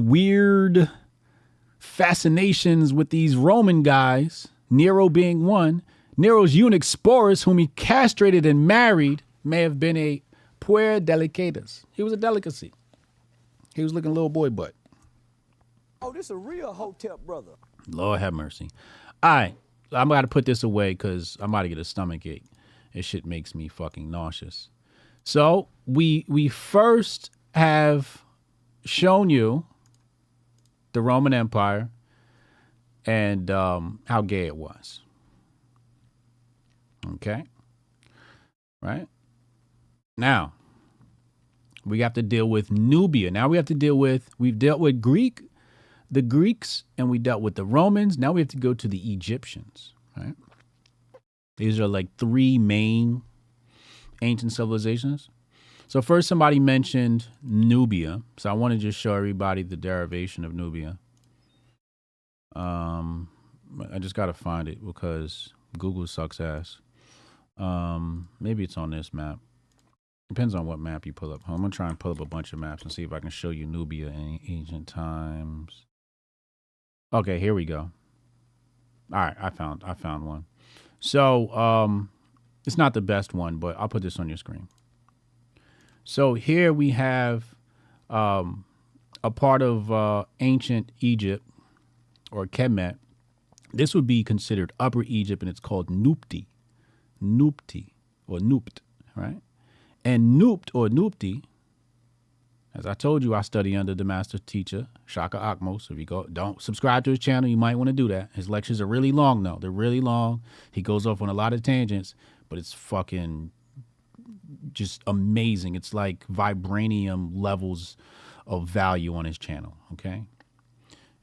S13: weird fascinations with these Roman guys. Nero being one. Nero's eunuch Sporus, whom he castrated and married, may have been a puer delicatus. He was a delicacy. He was looking little boy butt.
S8: Oh, this a real Hotep brother.
S13: Lord have mercy. All right, I'm going to put this away because I'm about to get a stomach ache. This shit makes me fucking nauseous. So we first have shown you the Roman Empire and how gay it was. Okay? Right? Now, we have to deal with Nubia. Now we've dealt with the Greeks, and we dealt with the Romans. Now we have to go to the Egyptians, right? These are like three main ancient civilizations. So first somebody mentioned Nubia. So I want to just show everybody the derivation of Nubia. I just got to find it because Google sucks ass. Maybe it's on this map. Depends on what map you pull up. I'm going to try and pull up a bunch of maps and see if I can show you Nubia in ancient times. Okay, here we go. All right, I found one. So, it's not the best one, but I'll put this on your screen. So here we have a part of ancient Egypt, or Kemet. This would be considered Upper Egypt, and it's called Nupti, or Nupt, right? And Nupt, or Nupti, as I told you, I study under the master teacher, Shaka Akmos. If you don't subscribe to his channel, you might want to do that. His lectures are really long, though. They're really long. He goes off on a lot of tangents, but it's fucking just amazing. It's like vibranium levels of value on his channel, okay?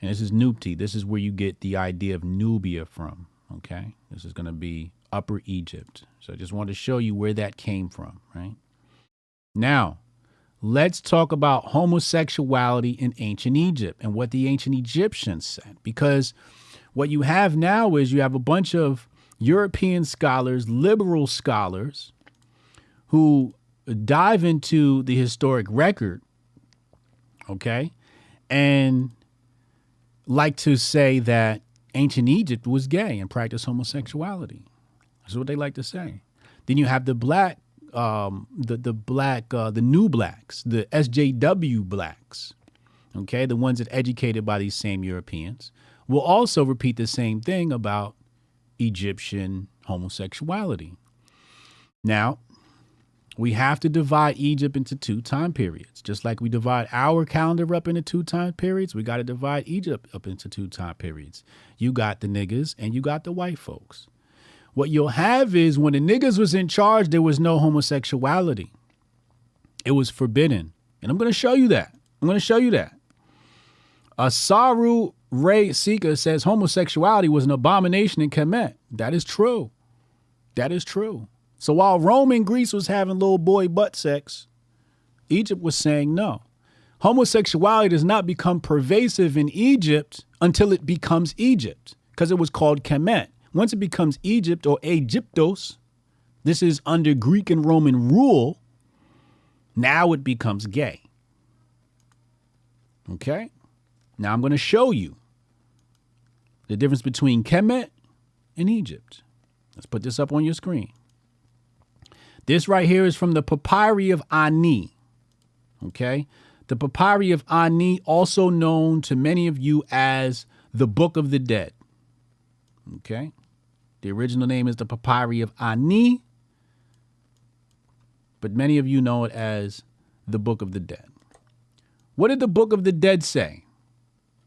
S13: And this is Nupti. This is where you get the idea of Nubia from, okay? This is going to be Upper Egypt. So I just wanted to show you where that came from, right? Now, let's talk about homosexuality in ancient Egypt and what the ancient Egyptians said. Because what you have now is you have a bunch of European scholars, liberal scholars, who dive into the historic record, okay, and like to say that ancient Egypt was gay and practiced homosexuality. That's what they like to say. Then you have the black, the new blacks, the SJW blacks, okay, the ones that educated by these same Europeans, will also repeat the same thing about Egyptian homosexuality. Now, we have to divide Egypt into 2 time periods. Just like we divide our calendar up into 2 time periods, we got to divide Egypt up into 2 time periods. You got the niggas and you got the white folks. What you'll have is when the niggas was in charge, there was no homosexuality. It was forbidden. And I'm going to show you that. Saru Ray Sika says homosexuality was an abomination in Kemet. That is true. So while Rome and Greece was having little boy butt sex, Egypt was saying no. Homosexuality does not become pervasive in Egypt until it becomes Egypt, because it was called Kemet. Once it becomes Egypt or Egyptos, this is under Greek and Roman rule, now it becomes gay. Okay? Now I'm going to show you the difference between Kemet and Egypt. Let's put this up on your screen. This right here is from the Papyri of Ani. Okay? The Papyri of Ani, also known to many of you as the Book of the Dead. Okay? The original name is the Papyri of Ani, but many of you know it as the Book of the Dead. What did the Book of the Dead say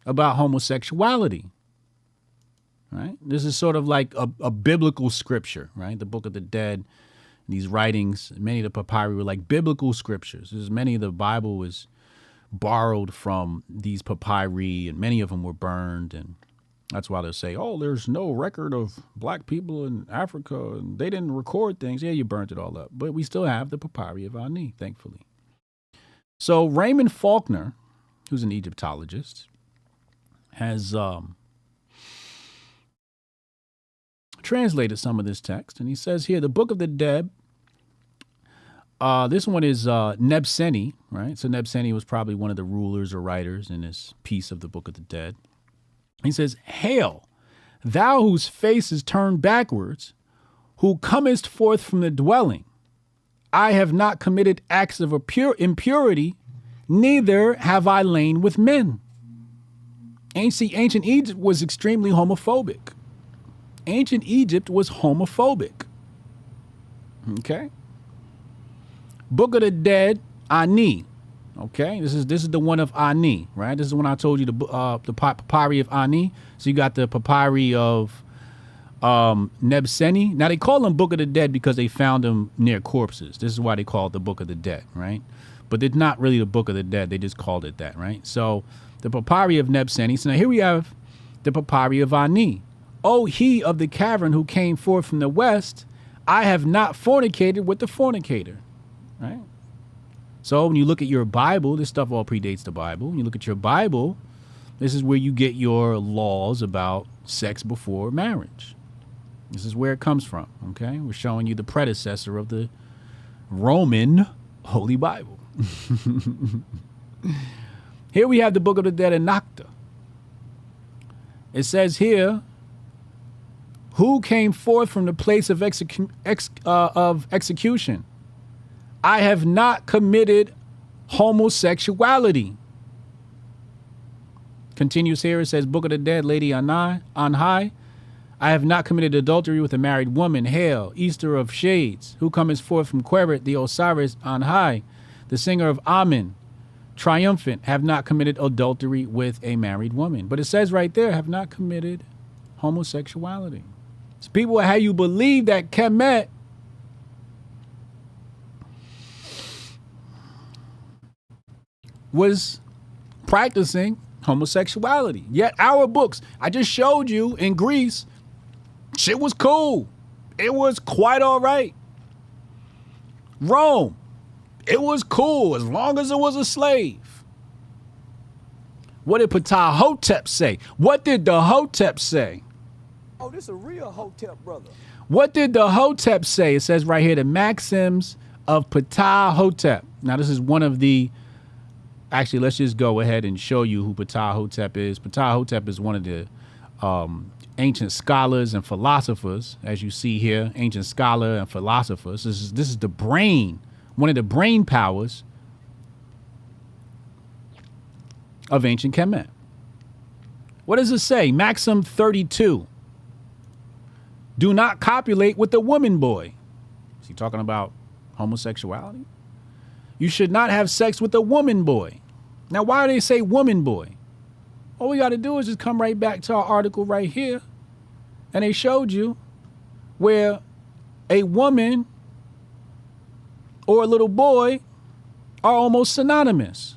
S13: about homosexuality? Right? This is sort of like a biblical scripture, right? The Book of the Dead, these writings, many of the papyri were like biblical scriptures. Many of the Bible was borrowed from these papyri, and many of them were burned, and that's why they'll say, oh, there's no record of black people in Africa, and they didn't record things. Yeah, you burnt it all up. But we still have the Papyri of Ani, thankfully. So Raymond Faulkner, who's an Egyptologist, has translated some of this text. And he says here, the Book of the Dead, this one is Nebseni, right? So Nebseni was probably one of the rulers or writers in this piece of the Book of the Dead. He says, hail, thou whose face is turned backwards, who comest forth from the dwelling. I have not committed acts of impurity, neither have I lain with men. Ancient Egypt was extremely homophobic. Ancient Egypt was homophobic. Okay? Book of the Dead, Ani. Okay, this is the one of Ani, right? This is when I told you the papyri of Ani. So you got the papyri of Nebseni. Now they call them Book of the Dead because they found them near corpses. This is why they call it the Book of the Dead, right? But it's not really the Book of the Dead. They just called it that, right? So the papyri of Nebseni. So now here we have the papyri of Ani. O he of the cavern who came forth from the west, I have not fornicated with the fornicator, right? So when you look at your Bible, this stuff all predates the Bible. When you look at your Bible, this is where you get your laws about sex before marriage. This is where it comes from, okay? We're showing you the predecessor of the Roman Holy Bible. Here we have the Book of the Dead in Nocta. It says here, who came forth from the place of execution? I have not committed homosexuality. Continues here, it says, Book of the Dead, Lady on high. I have not committed adultery with a married woman. Hail, Easter of Shades. Who comes forth from Queret, the Osiris on high? The singer of Amen, triumphant, have not committed adultery with a married woman. But it says right there, have not committed homosexuality. So people have you believe that Kemet was practicing homosexuality. Yet our books, I just showed you in Greece, shit was cool. It was quite all right. Rome, it was cool as long as it was a slave. What did Ptah-hotep say? What did the Hotep say?
S8: Oh, this a real Hotep brother.
S13: What did the Hotep say? It says right here, the maxims of Ptah Hotep. Now, this is one of the, actually, let's just go ahead and show you who Ptah Hotep is. Ptah Hotep is one of the ancient scholars and philosophers, as you see here, ancient scholar and philosophers. This is the brain, one of the brain powers of ancient Kemet. What does it say? Maxim 32. Do not copulate with the woman boy. Is he talking about homosexuality? You should not have sex with a woman boy. Now, why do they say woman boy? All we got to do is just come right back to our article right here. And they showed you where a woman or a little boy are almost synonymous.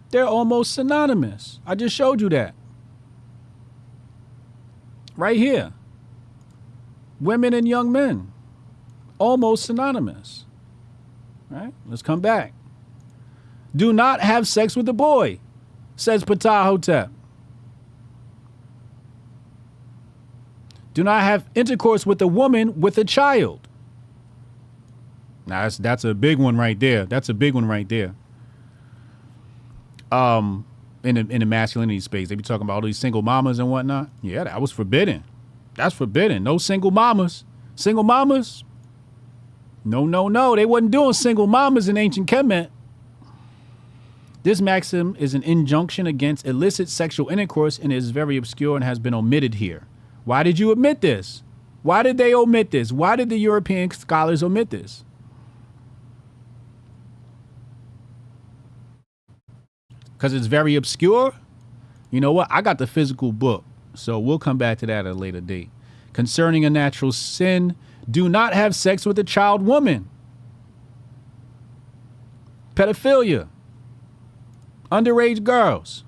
S13: They're almost synonymous. I just showed you that. Right here. Women and young men. Almost synonymous. Right? Let's come back. Do not have sex with a boy, says Ptah Hotep. Do not have intercourse with a woman with a child. Now that's a big one right there. That's a big one right there. In the masculinity space, they be talking about all these single mamas and whatnot. Yeah, that was forbidden. That's forbidden. No single mamas. Single mamas? No. They wasn't doing single mamas in ancient Kemet. This maxim is an injunction against illicit sexual intercourse and is very obscure and has been omitted here. Why did you omit this? Why did they omit this? Why did the European scholars omit this? Because it's very obscure? You know what? I got the physical book, so we'll come back to that at a later date. Concerning a natural sin, do not have sex with a child woman. Pedophilia. Underage girls.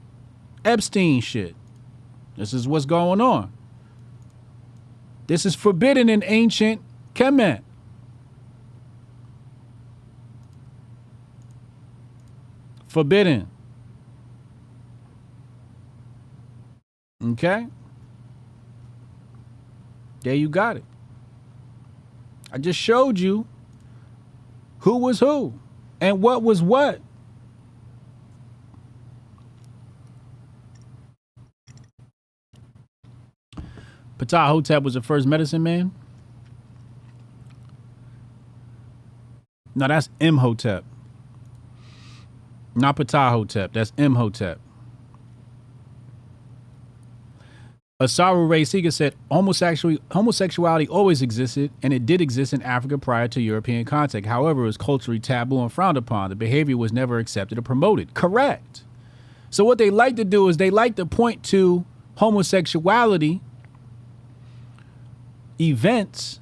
S13: Epstein shit. This is what's going on. This is forbidden in ancient Kemet. Forbidden. Okay? There you got it. I just showed you who was who and what was what. Ptah Hotep was the first medicine man. No, that's Imhotep. Not Ptah Hotep. That's Imhotep. Asaru Ray Seeger said homosexuality always existed, and it did exist in Africa prior to European contact. However, it was culturally taboo and frowned upon. The behavior was never accepted or promoted. Correct. So what they like to do is they like to point to homosexuality events,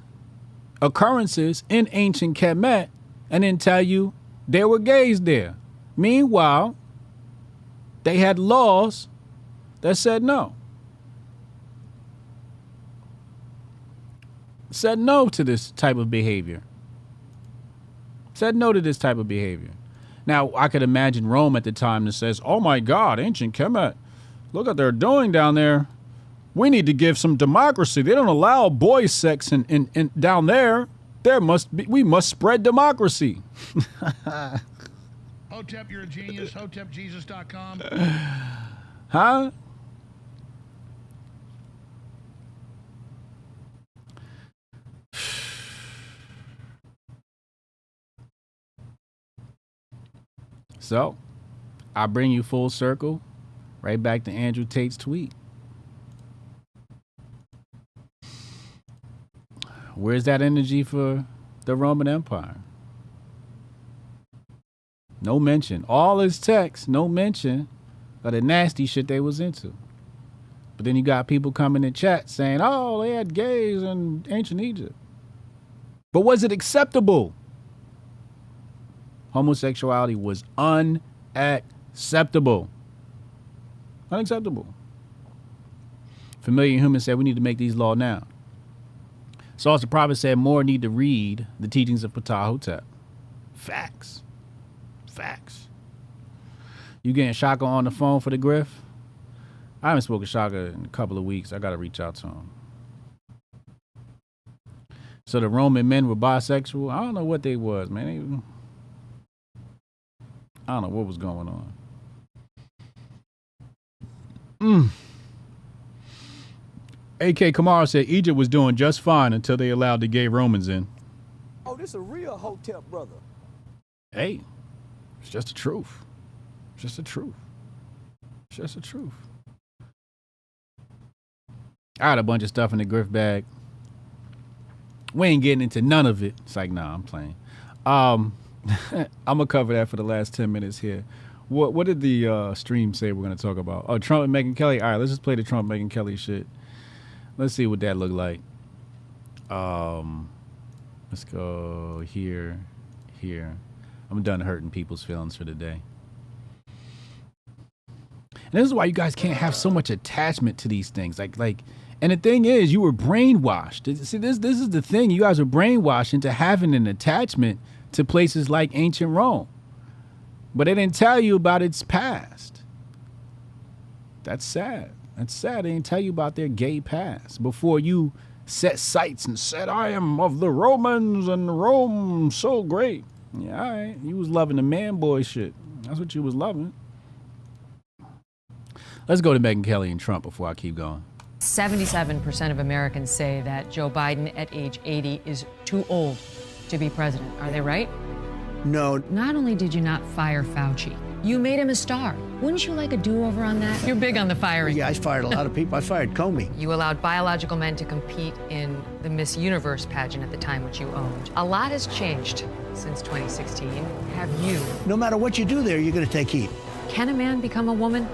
S13: occurrences in ancient Kemet, and then tell you there were gays there. Meanwhile, they had laws that said no. Said no to this type of behavior. Said no to this type of behavior. Now, I could imagine Rome at the time that says, oh my God, ancient Kemet, look what they're doing down there. We need to give some democracy. They don't allow boy sex in down there. We must spread democracy.
S11: Hotep, you're a genius. HotepJesus.com.
S13: Huh? So, I bring you full circle right back to Andrew Tate's tweet. Where's that energy for the Roman Empire? No mention. All his text, no mention of the nasty shit they was into. But then you got people coming in chat saying, oh, they had gays in ancient Egypt. But was it acceptable? Homosexuality was unacceptable. Unacceptable. Familiar Human said we need to make these laws now. Saul's the prophet said more need to read the teachings of Ptah Hotep. Facts. Facts. You getting Shaka on the phone for the Grift? I haven't spoken to Shaka in a couple of weeks. I got to reach out to him. So the Roman men were bisexual. I don't know what they was, man. I don't know what was going on. AK Kamara said Egypt was doing just fine until they allowed the gay Romans in.
S8: Oh, this a real Hotep brother.
S13: Hey, it's just the truth. It's just the truth. It's just the truth. I had a bunch of stuff in the Grift bag. We ain't getting into none of it. It's like, nah, I'm playing. I'm gonna cover that for the last 10 minutes here. What did the stream say we're gonna talk about? Oh, Trump and Megyn Kelly. All right, let's just play the Trump Megyn Kelly shit. Let's see what that looked like. Let's go here. I'm done hurting people's feelings for the day. And this is why you guys can't have so much attachment to these things. Like, and the thing is, you were brainwashed. See, this is the thing. You guys were brainwashed into having an attachment to places like ancient Rome. But they didn't tell you about its past. That's sad. That's sad. They didn't tell you about their gay past before you set sights and said, I am of the Romans and Rome so great. Yeah, all right. You was loving the man boy shit. That's what you was loving. Let's go to Megyn Kelly and Trump before I keep going.
S9: 77% of Americans say that Joe Biden at age 80 is too old to be president. Are they right?
S8: No.
S9: Not only did you not fire Fauci, you made him a star. Wouldn't you like a do-over on that? You're big on the firing.
S8: Yeah, I fired a lot of people. I fired Comey.
S9: You allowed biological men to compete in the Miss Universe pageant at the time, which you owned. A lot has changed since 2016. Have you?
S8: No matter what you do there, you're going to take heat.
S9: Can a man become a woman?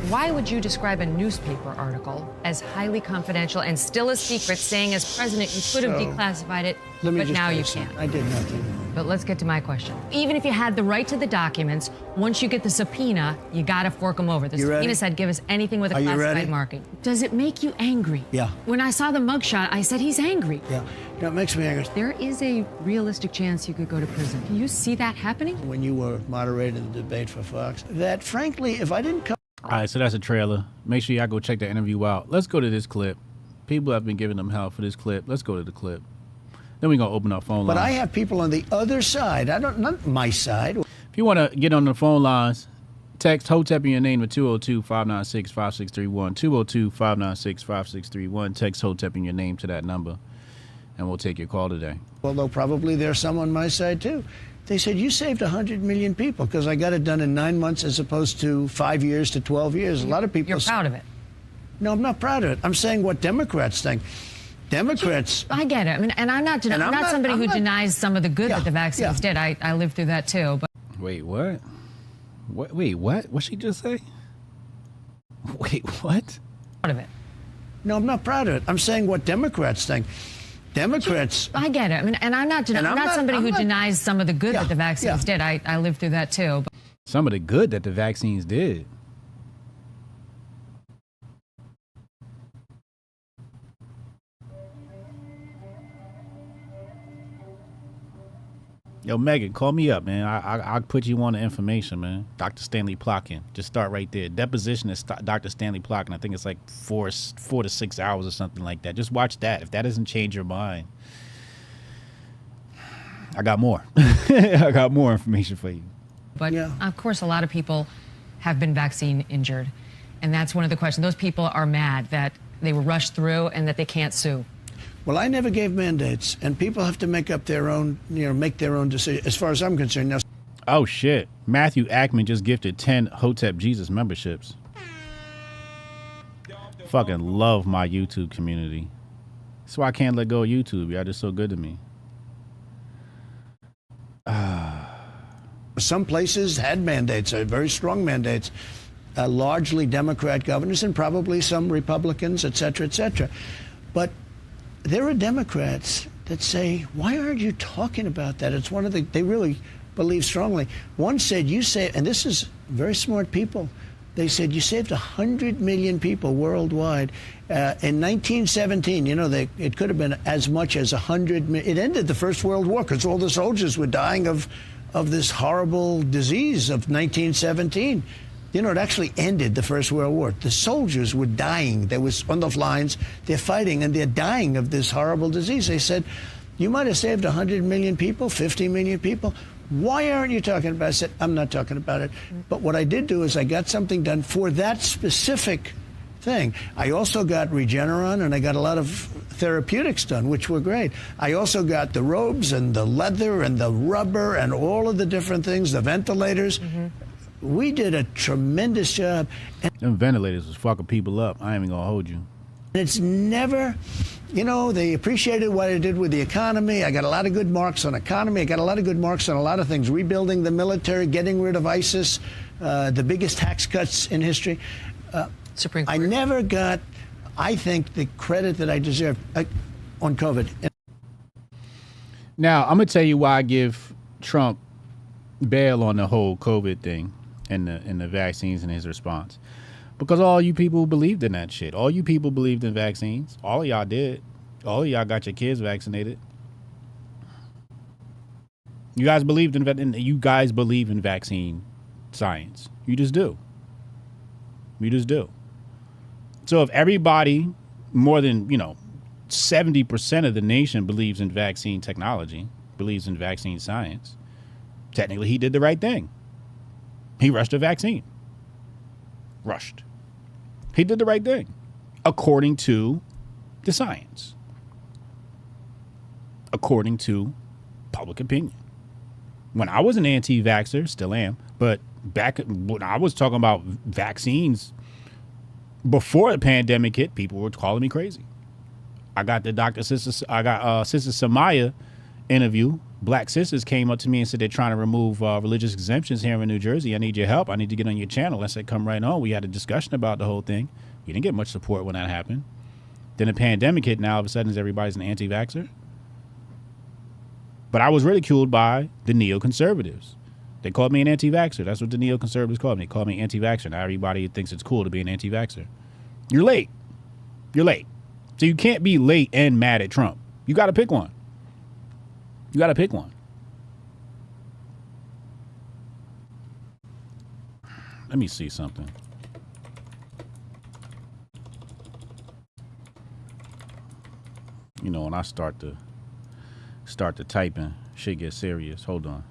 S9: Why would you describe a newspaper article as highly confidential and still a secret, saying as president you could have declassified it, but now you can't?
S8: I did nothing.
S9: But let's get to my question. Even if you had the right to the documents, once you get the subpoena, you gotta fork them over. The subpoena said give us anything with a classified marking. Does it make you angry?
S8: Yeah.
S9: When I saw the mugshot, I said he's angry.
S8: Yeah, that makes me angry.
S9: There is a realistic chance you could go to prison. Can you see that happening?
S8: When you were moderating the debate for Fox, that frankly, if I didn't come...
S13: All right, so that's a trailer. Make sure y'all go check that interview out. Let's go to this clip. People have been giving them hell for this clip. Let's go to the clip. Then we're going to open up phone lines.
S8: But I have people on the other side. Not my side.
S13: If you want to get on the phone lines, text Hotep in your name to 202-596-5631. 202-596-5631. Text Hotep in your name to that number, and we'll take your call today.
S8: Although probably there's some on my side, too. They said, you saved 100 million people because I got it done in 9 months as opposed to 5 years to 12 years. A lot of people...
S9: You're proud of it.
S8: No, I'm not proud of it. I'm saying what Democrats think. Democrats...
S9: I get it. I mean, and I'm not somebody who denies some of the good that the vaccines did. I lived through that, too. But
S13: Wait, what? Wait, what? What'd she just say? Wait, what?
S9: Proud of it.
S8: No, I'm not proud of it. I'm saying what Democrats think. Democrats...
S9: I get it. I mean, and I'm not somebody who denies some of the good that the vaccines did. I lived through that, too. But
S13: Some of the good that the vaccines did. Yo, Megyn, call me up, man. I'll put you on the information, man. Dr. Stanley Plotkin. Just start right there. Deposition is Dr. Stanley Plotkin. I think it's like 4 to 6 hours or something like that. Just watch that. If that doesn't change your mind, I got more. I got more information for you.
S9: But of course, a lot of people have been vaccine injured. And that's one of the questions. Those people are mad that they were rushed through and that they can't sue.
S8: Well, I never gave mandates, and people have to make up their own, make their own decision, as far as I'm concerned. Now,
S13: oh, shit. Matthew Ackman just gifted 10 Hotep Jesus memberships. Fucking love my YouTube community. That's why I can't let go of YouTube. Y'all just so good to me.
S8: some places had mandates, very strong mandates, largely Democrat governors and probably some Republicans, et cetera, but there are Democrats that say, why aren't you talking about that? It's one of the, they really believe strongly. One said, you say, and this is very smart people, they said, you saved 100 million people worldwide. In 1917, you know, it could have been as much as 100 million. It ended the First World War because all the soldiers were dying of this horrible disease of 1917. You know, it actually ended the First World War. The soldiers were dying. They was on the lines, they're fighting, and they're dying of this horrible disease. They said, you might have saved 100 million people, 50 million people. Why aren't you talking about it? I said, I'm not talking about it. But what I did do is I got something done for that specific thing. I also got Regeneron, and I got a lot of therapeutics done, which were great. I also got the robes and the leather and the rubber and all of the different things, the ventilators. We did a tremendous job.
S13: Them ventilators was fucking people up. I ain't even gonna hold you.
S8: It's never, you know, they appreciated what I did with the economy. I got a lot of good marks on economy. I got a lot of good marks on a lot of things. Rebuilding the military, getting rid of ISIS, the biggest tax cuts in history.
S9: Supreme Court.
S8: I never got, I think, the credit that I deserve on COVID.
S13: Now, I'm going to tell you why I give Trump bail on the whole COVID thing and the vaccines and his response. Because all you people believed in that shit. All you people believed in vaccines. All of y'all did. All of y'all got your kids vaccinated. You guys believe in vaccine science. You just do. You just do. So if everybody, more than, 70% of the nation believes in vaccine technology, believes in vaccine science, technically he did the right thing. He rushed a vaccine. Rushed. He did the right thing, according to the science, according to public opinion. When I was an anti-vaxxer, still am, but back when I was talking about vaccines before the pandemic hit, people were calling me crazy. I got Sister Samaya interview. Black sisters came up to me and said they're trying to remove religious exemptions here in New Jersey. I need your help. I need to get on your channel. I said, come right on. We had a discussion about the whole thing. We didn't get much support when that happened. Then the pandemic hit. Now all of a sudden everybody's an anti-vaxxer. But I was ridiculed by the neoconservatives. They called me an anti-vaxxer. That's what the neoconservatives called me. They called me anti-vaxxer. Now everybody thinks it's cool to be an anti-vaxxer. You're late. You're late. So you can't be late and mad at Trump. You got to pick one. You got to pick one. Let me see something. When I start to typing, shit gets serious. Hold on.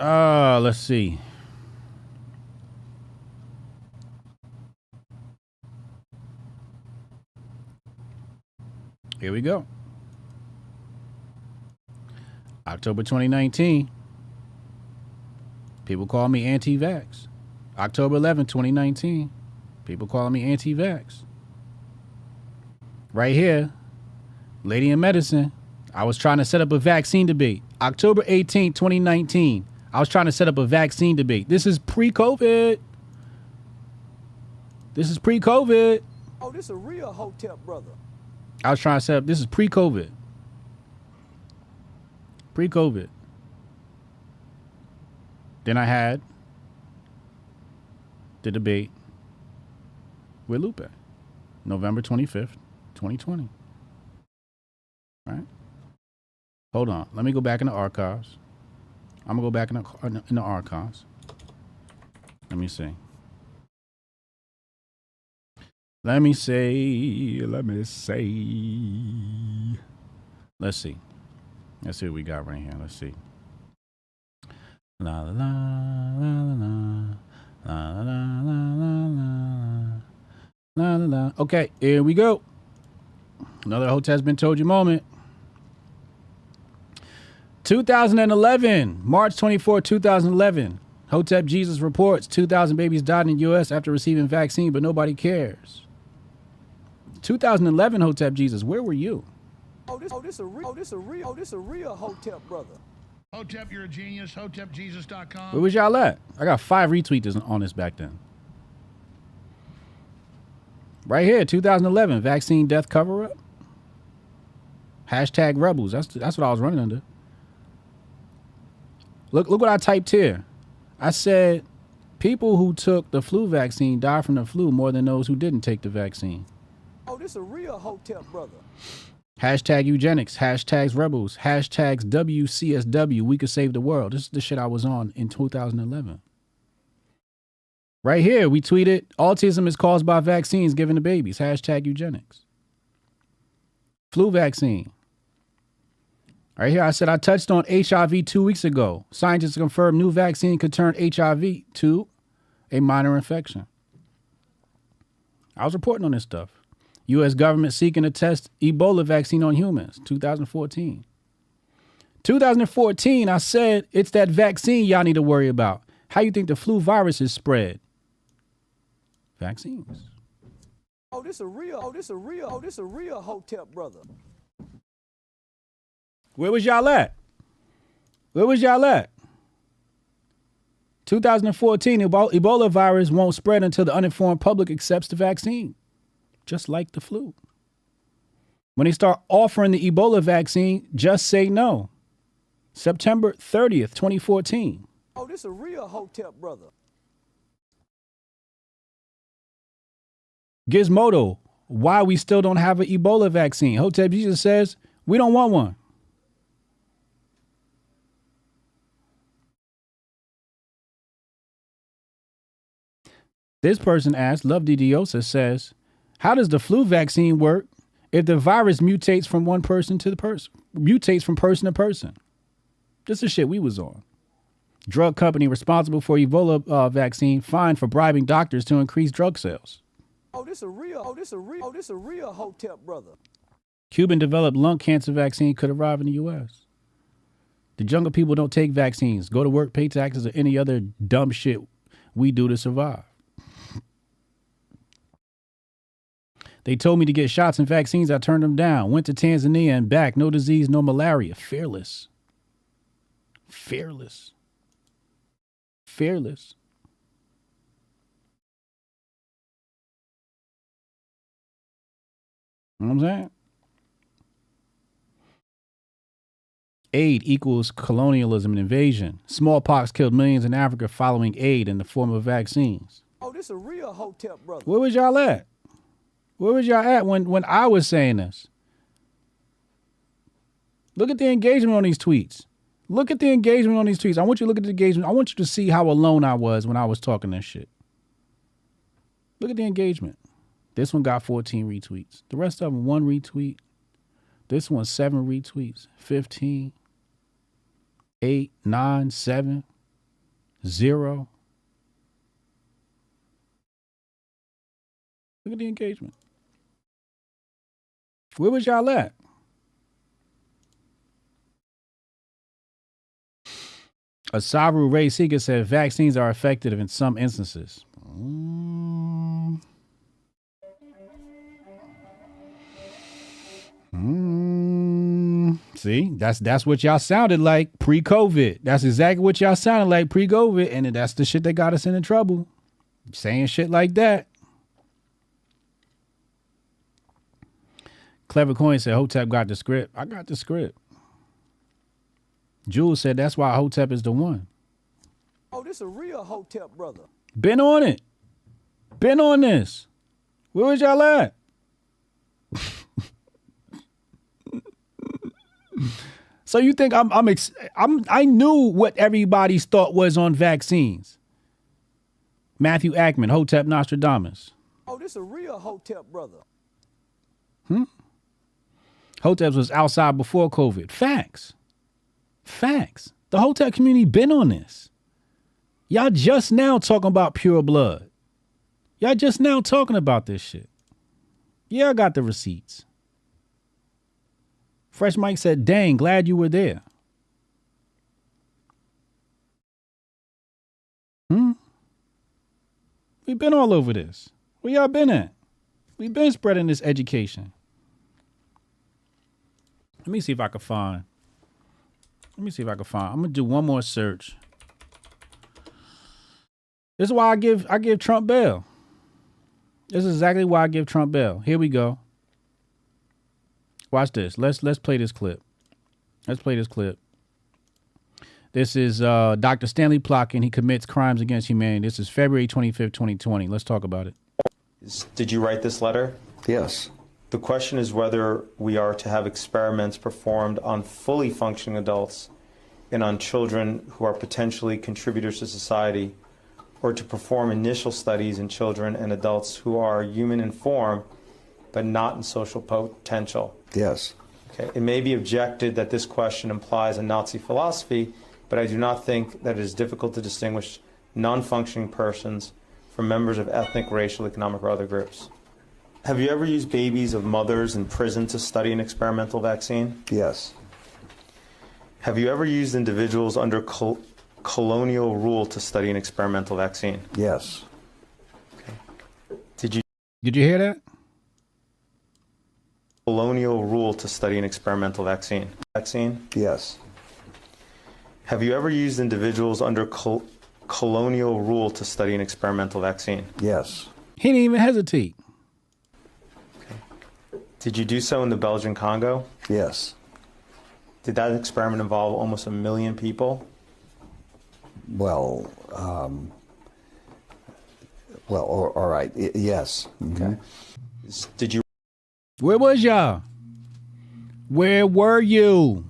S13: Let's see. Here we go. October 2019. People call me anti-vax. October 11, 2019. People calling me anti-vax. Right here, Lady in Medicine. I was trying to set up a vaccine debate. October 18, 2019. I was trying to set up a vaccine debate. This is pre-COVID. This is pre-COVID.
S14: Oh, this a real Hotep brother.
S13: I was trying to set up, this is pre-COVID. Pre-COVID. Then I had the debate with Lupe. November 25th, 2020. All right. Hold on. Let me go back in the archives. I'm going to go back in the archives. Let me see. Let me see. Let's see. Let's see what we got right here. Let's see. La la la la la la la la la la la. Okay, here we go. Another Hotep's Been Told You moment. 2011, March 24, 2011. Hotep Jesus reports 2,000 babies died in the U.S. after receiving vaccine, but nobody cares. 2011, Hotep Jesus, where were you?
S14: This a real Hotep brother.
S11: Hotep, you're a genius. HotepJesus.com.
S13: Where was y'all at? I got 5 retweets on this back then. Right here, 2011, vaccine death cover-up. Hashtag rebels. That's what I was running under. Look what I typed here. I said, people who took the flu vaccine died from the flu more than those who didn't take the vaccine.
S14: Oh, this a real Hotep brother.
S13: Hashtag eugenics, hashtags rebels, hashtags WCSW, we could save the world. This is the shit I was on in 2011. Right here, we tweeted, autism is caused by vaccines given to babies, hashtag eugenics. Flu vaccine. Right here, I said I touched on HIV 2 weeks ago. Scientists confirmed new vaccine could turn HIV to a minor infection. I was reporting on this stuff. U.S. government seeking to test Ebola vaccine on humans, 2014. 2014, I said it's that vaccine y'all need to worry about. How you think the flu virus is spread? Vaccines.
S14: This a real Hotep brother.
S13: Where was y'all at? Where was y'all at? 2014, Ebola virus won't spread until the uninformed public accepts the vaccine. Just like the flu. When they start offering the Ebola vaccine, just say no. September 30th, 2014.
S14: This a real Hotep brother.
S13: Gizmodo, why we still don't have an Ebola vaccine? Hotep Jesus says, we don't want one. This person asked, Love Didiosa says, how does the flu vaccine work if the virus mutates from one person to the person, mutates from person to person? This is shit we was on. Drug company responsible for Ebola vaccine fined for bribing doctors to increase drug sales.
S14: This a real Hotep brother.
S13: Cuban developed lung cancer vaccine could arrive in the U.S. The jungle people don't take vaccines, go to work, pay taxes, or any other dumb shit we do to survive. They told me to get shots and vaccines. I turned them down. Went to Tanzania and back. No disease, no malaria. Fearless. Fearless. Fearless. You know what I'm saying? Aid equals colonialism and invasion. Smallpox killed millions in Africa following aid in the form of vaccines.
S14: This a real Hotep brother.
S13: Where was y'all at? Where was y'all at when I was saying this? Look at the engagement on these tweets. Look at the engagement on these tweets. I want you to look at the engagement. I want you to see how alone I was when I was talking this shit. Look at the engagement. This one got 14 retweets. The rest of them, 1 retweet. This one, 7 retweets. 15. 8, 9, 7. 0. Look at the engagement. Where was y'all at? Asaru Ray Seeker said vaccines are effective in some instances. See, that's what y'all sounded like pre-COVID. That's exactly what y'all sounded like pre-COVID, and that's the shit that got us into trouble. Saying shit like that. Clever Coin said Hotep got the script. I got the script. Jules said that's why Hotep is the one.
S14: This a real Hotep brother.
S13: Been on it. Been on this. Where was y'all at? So you think I knew what everybody's thought was on vaccines. Matthew Ackman, Hotep Nostradamus.
S14: This a real Hotep brother.
S13: Hotep was outside before COVID. Facts. Facts. The Hotep community been on this. Y'all just now talking about pure blood. Y'all just now talking about this shit. Yeah, I got the receipts. Fresh Mike said, dang, glad you were there. We've been all over this. Where y'all been at? We've been spreading this education. Let me see if I can find. I'm going to do one more search. This is why I give Trump bail. This is exactly why I give Trump bail. Here we go. Watch this. Let's play this clip. This is Dr. Stanley Plotkin. He commits crimes against humanity. This is February 25th, 2020. Let's talk about it.
S15: Did you write this letter?
S16: Yes.
S15: The question is whether we are to have experiments performed on fully functioning adults and on children who are potentially contributors to society, or to perform initial studies in children and adults who are human in form but not in social potential.
S16: Yes.
S15: Okay. It may be objected that this question implies a Nazi philosophy, but I do not think that it is difficult to distinguish non-functioning persons from members of ethnic, racial, economic, or other groups. Have you ever used babies of mothers in prison to study an experimental vaccine?
S16: Yes.
S15: Have you ever used individuals under colonial rule to study an experimental vaccine?
S16: Yes.
S15: Okay.
S13: Did you hear that?
S15: Colonial rule to study an experimental vaccine.
S16: Yes.
S15: Have you ever used individuals under colonial rule to study an experimental vaccine?
S16: Yes.
S13: He didn't even hesitate.
S15: Did you do so in the Belgian Congo?
S16: Yes.
S15: Did that experiment involve almost 1 million people?
S16: Well, all right. Yes.
S15: Okay. Did you?
S13: Where was y'all? Where were you?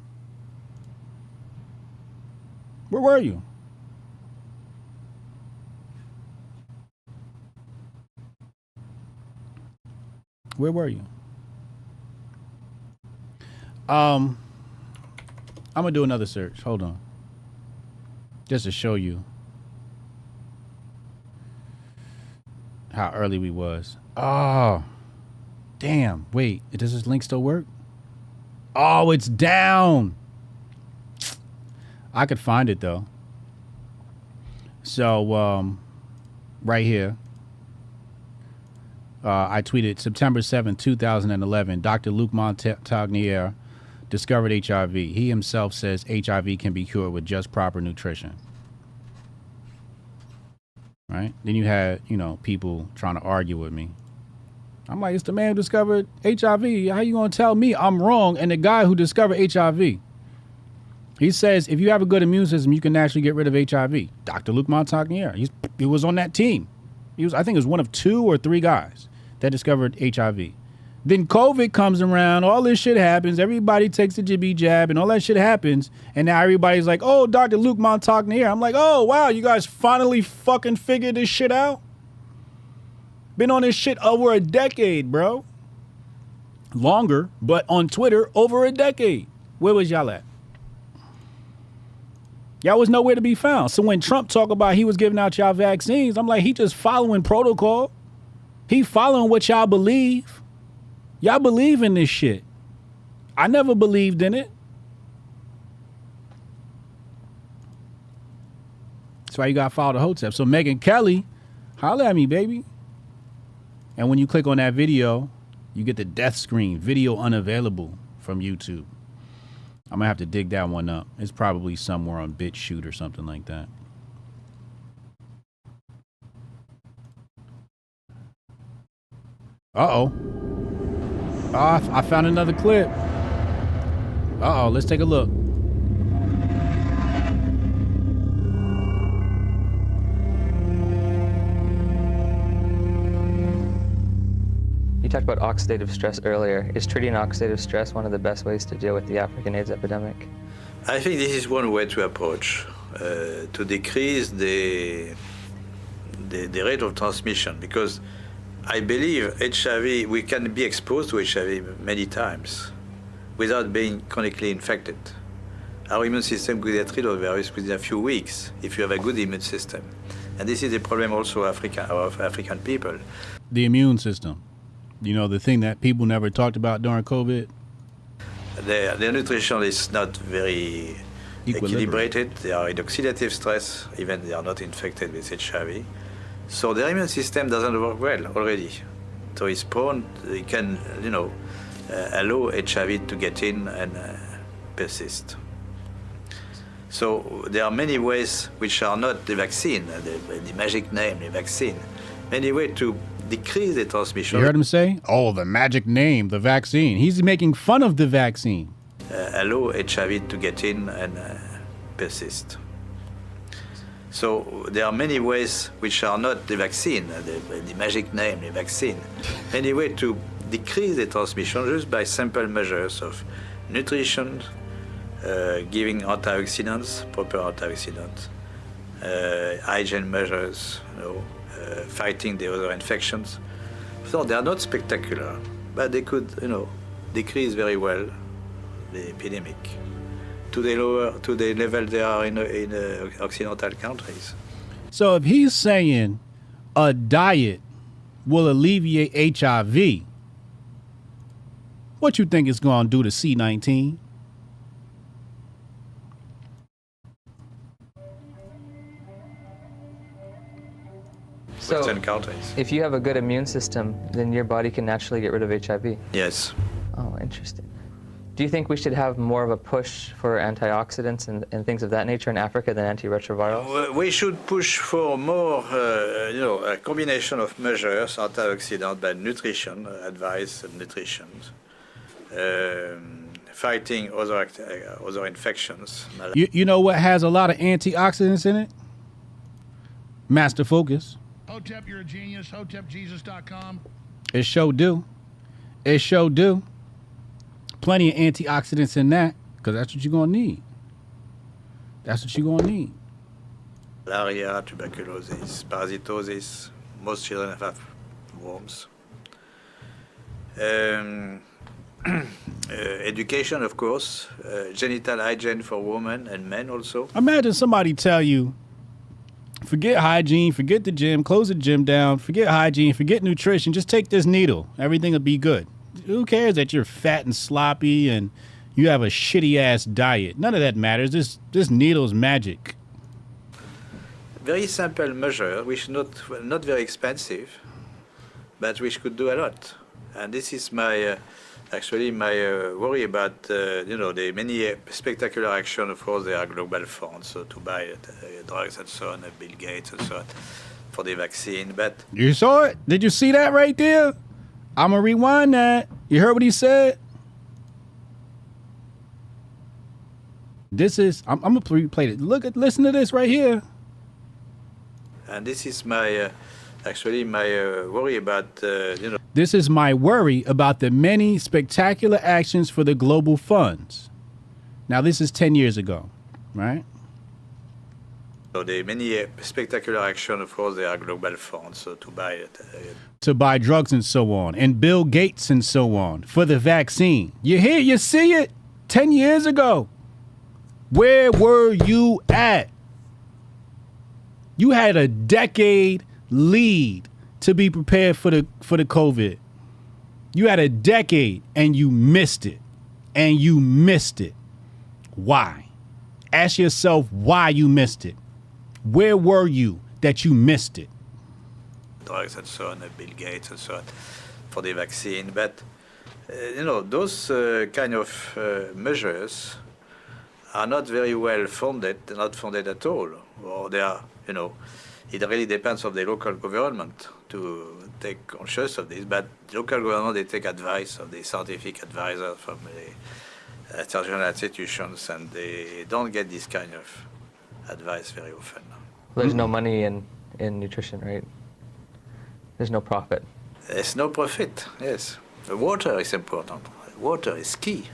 S13: Where were you? Where were you? I'm gonna do another search. Hold on. Just to show you how early we was. Oh, damn. Wait, does this link still work? Oh, it's down. I could find it though. So, right here. I tweeted September 7th, 2011. Dr. Luc Montagnier discovered HIV. He himself says HIV can be cured with just proper nutrition. Right? Then you had, people trying to argue with me. I'm like, it's the man who discovered HIV. How you going to tell me I'm wrong? And the guy who discovered HIV, he says, if you have a good immune system, you can naturally get rid of HIV. Dr. Luc Montagnier, he was on that team. I think it was one of 2 or 3 guys that discovered HIV. Then COVID comes around, all this shit happens, everybody takes the jibby jab and all that shit happens, and now everybody's like, oh, Dr. Luc Montagnier. I'm like, oh, wow, you guys finally fucking figured this shit out? Been on this shit over a decade, bro. Longer, but on Twitter, over a decade. Where was y'all at? Y'all was nowhere to be found. So when Trump talked about he was giving out y'all vaccines, I'm like, he just following protocol. He following what y'all believe. Y'all believe in this shit. I never believed in it. That's why you got to follow the Hotep. So Megyn Kelly, holla at me, baby. And when you click on that video, you get the death screen, video unavailable from YouTube. I'm going to have to dig that one up. It's probably somewhere on BitChute or something like that. Uh-oh. Oh, I found another clip. Uh-oh, let's take a look.
S17: You talked about oxidative stress earlier. Is treating oxidative stress one of the best ways to deal with the African AIDS epidemic?
S18: I think this is one way to approach, to decrease the rate of transmission, because I believe HIV, we can be exposed to HIV many times without being chronically infected. Our immune system could get rid of the virus within a few weeks if you have a good immune system. And this is a problem also of African people.
S13: The immune system. The thing that people never talked about during COVID?
S18: Their nutrition is not very equilibrated. They are in oxidative stress, even they are not infected with HIV. So their immune system doesn't work well already. So it's prone, it can, allow HIV to get in and persist. So there are many ways which are not the vaccine, the magic name, the vaccine. Many ways to decrease the transmission.
S13: You heard him say, oh, the magic name, the vaccine. He's making fun of the vaccine.
S18: Allow HIV to get in and persist. So there are many ways which are not the vaccine, the magic name, the vaccine. Many ways to decrease the transmission just by simple measures of nutrition, giving antioxidants, proper antioxidants, hygiene measures, fighting the other infections. So they are not spectacular, but they could, decrease very well the epidemic to the level they are in Occidental countries.
S13: So if he's saying a diet will alleviate HIV, what you think it's going to do to C-19?
S17: So,
S18: Western countries.
S17: if you have a good immune system, then your body can naturally get rid of HIV.
S18: Yes.
S17: Oh, interesting. Do you think we should have more of a push for antioxidants and things of that nature in Africa than antiretrovirals?
S18: We should push for more, a combination of measures, antioxidant, but nutrition, advice and nutrition, fighting other infections.
S13: You know what has a lot of antioxidants in it? Master Focus.
S11: Hotep, you're a genius. HotepJesus.com.
S13: It sure do. It sure do. Plenty of antioxidants in that, because that's what you're going to need. That's what you're going to need.
S18: Malaria, tuberculosis, parasitosis. Most children have worms. Education, of course. Genital hygiene for women and men also.
S13: Imagine somebody tell you, forget hygiene, forget the gym, close the gym down, forget hygiene, forget nutrition, just take this needle. Everything will be good. Who cares that you're fat and sloppy and you have a shitty ass diet? None of that matters. This needle's magic.
S18: Very simple measure, which not very expensive, but which could do a lot. And this is my worry about the many spectacular action. Of course, there are global funds so to buy drugs and so on, Bill Gates and so on, for the vaccine. But
S13: you saw it? Did you see that right there? I'm gonna rewind that. You heard what he said? This is I'm gonna replay it. Listen to this right here.
S18: And this is my worry about
S13: This is my worry about the many spectacular actions for the global funds. Now this is 10 years ago, right?
S18: So the many spectacular action. Of course, there are global funds so to
S13: buy drugs and so on, and Bill Gates and so on for the vaccine. You hear? You see it? 10 years ago. Where were you at? You had a decade lead to be prepared for the COVID. You had a decade and you missed it. And you missed it. Why? Ask yourself why you missed it. Where were you that you missed it?
S18: Drugs and so on, Bill Gates and so on, for the vaccine. But, those kind of measures are not very well funded, not funded at all. Or they are, it really depends on the local government to take conscious of this. But the local government, they take advice of the scientific advisors from the international institutions, and they don't get this kind of advice very often.
S17: There's no money in nutrition, right? There's no profit.
S18: There's no profit, yes. The water is important. Water is key.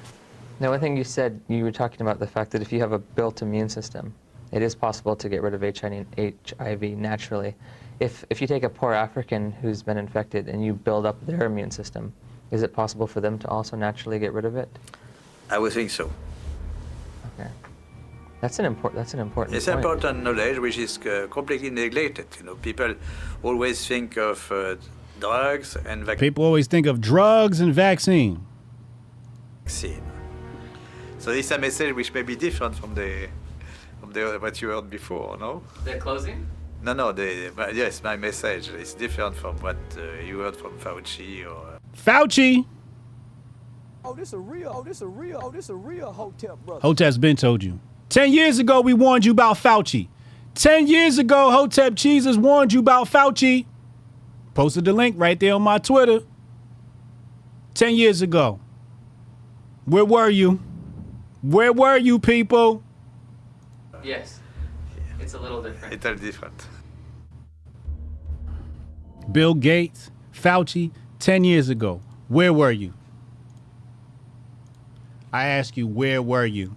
S17: Now, one thing you said, you were talking about the fact that if you have a built immune system, it is possible to get rid of HIV naturally. If you take a poor African who's been infected and you build up their immune system, is it possible for them to also naturally get rid of it?
S18: I would think so.
S17: Okay. That's an important
S18: It's
S17: point.
S18: important knowledge which is completely neglected. People always think of drugs and vaccine.
S13: People always think of drugs and vaccine.
S18: So this is a message which may be different from the what you heard before, no?
S17: The closing?
S18: No. Yes, my message is different from what you heard from Fauci or.
S13: Fauci.
S14: This a real Hotep brother.
S13: Hotep's been told you. 10 years ago, we warned you about Fauci. 10 years ago, Hotep Jesus warned you about Fauci. Posted the link right there on my Twitter. 10 years ago. Where were you? Where were you, people?
S17: Yes. It's a little different.
S18: It's a little different.
S13: Bill Gates, Fauci, 10 years ago. Where were you? I ask you, where were you?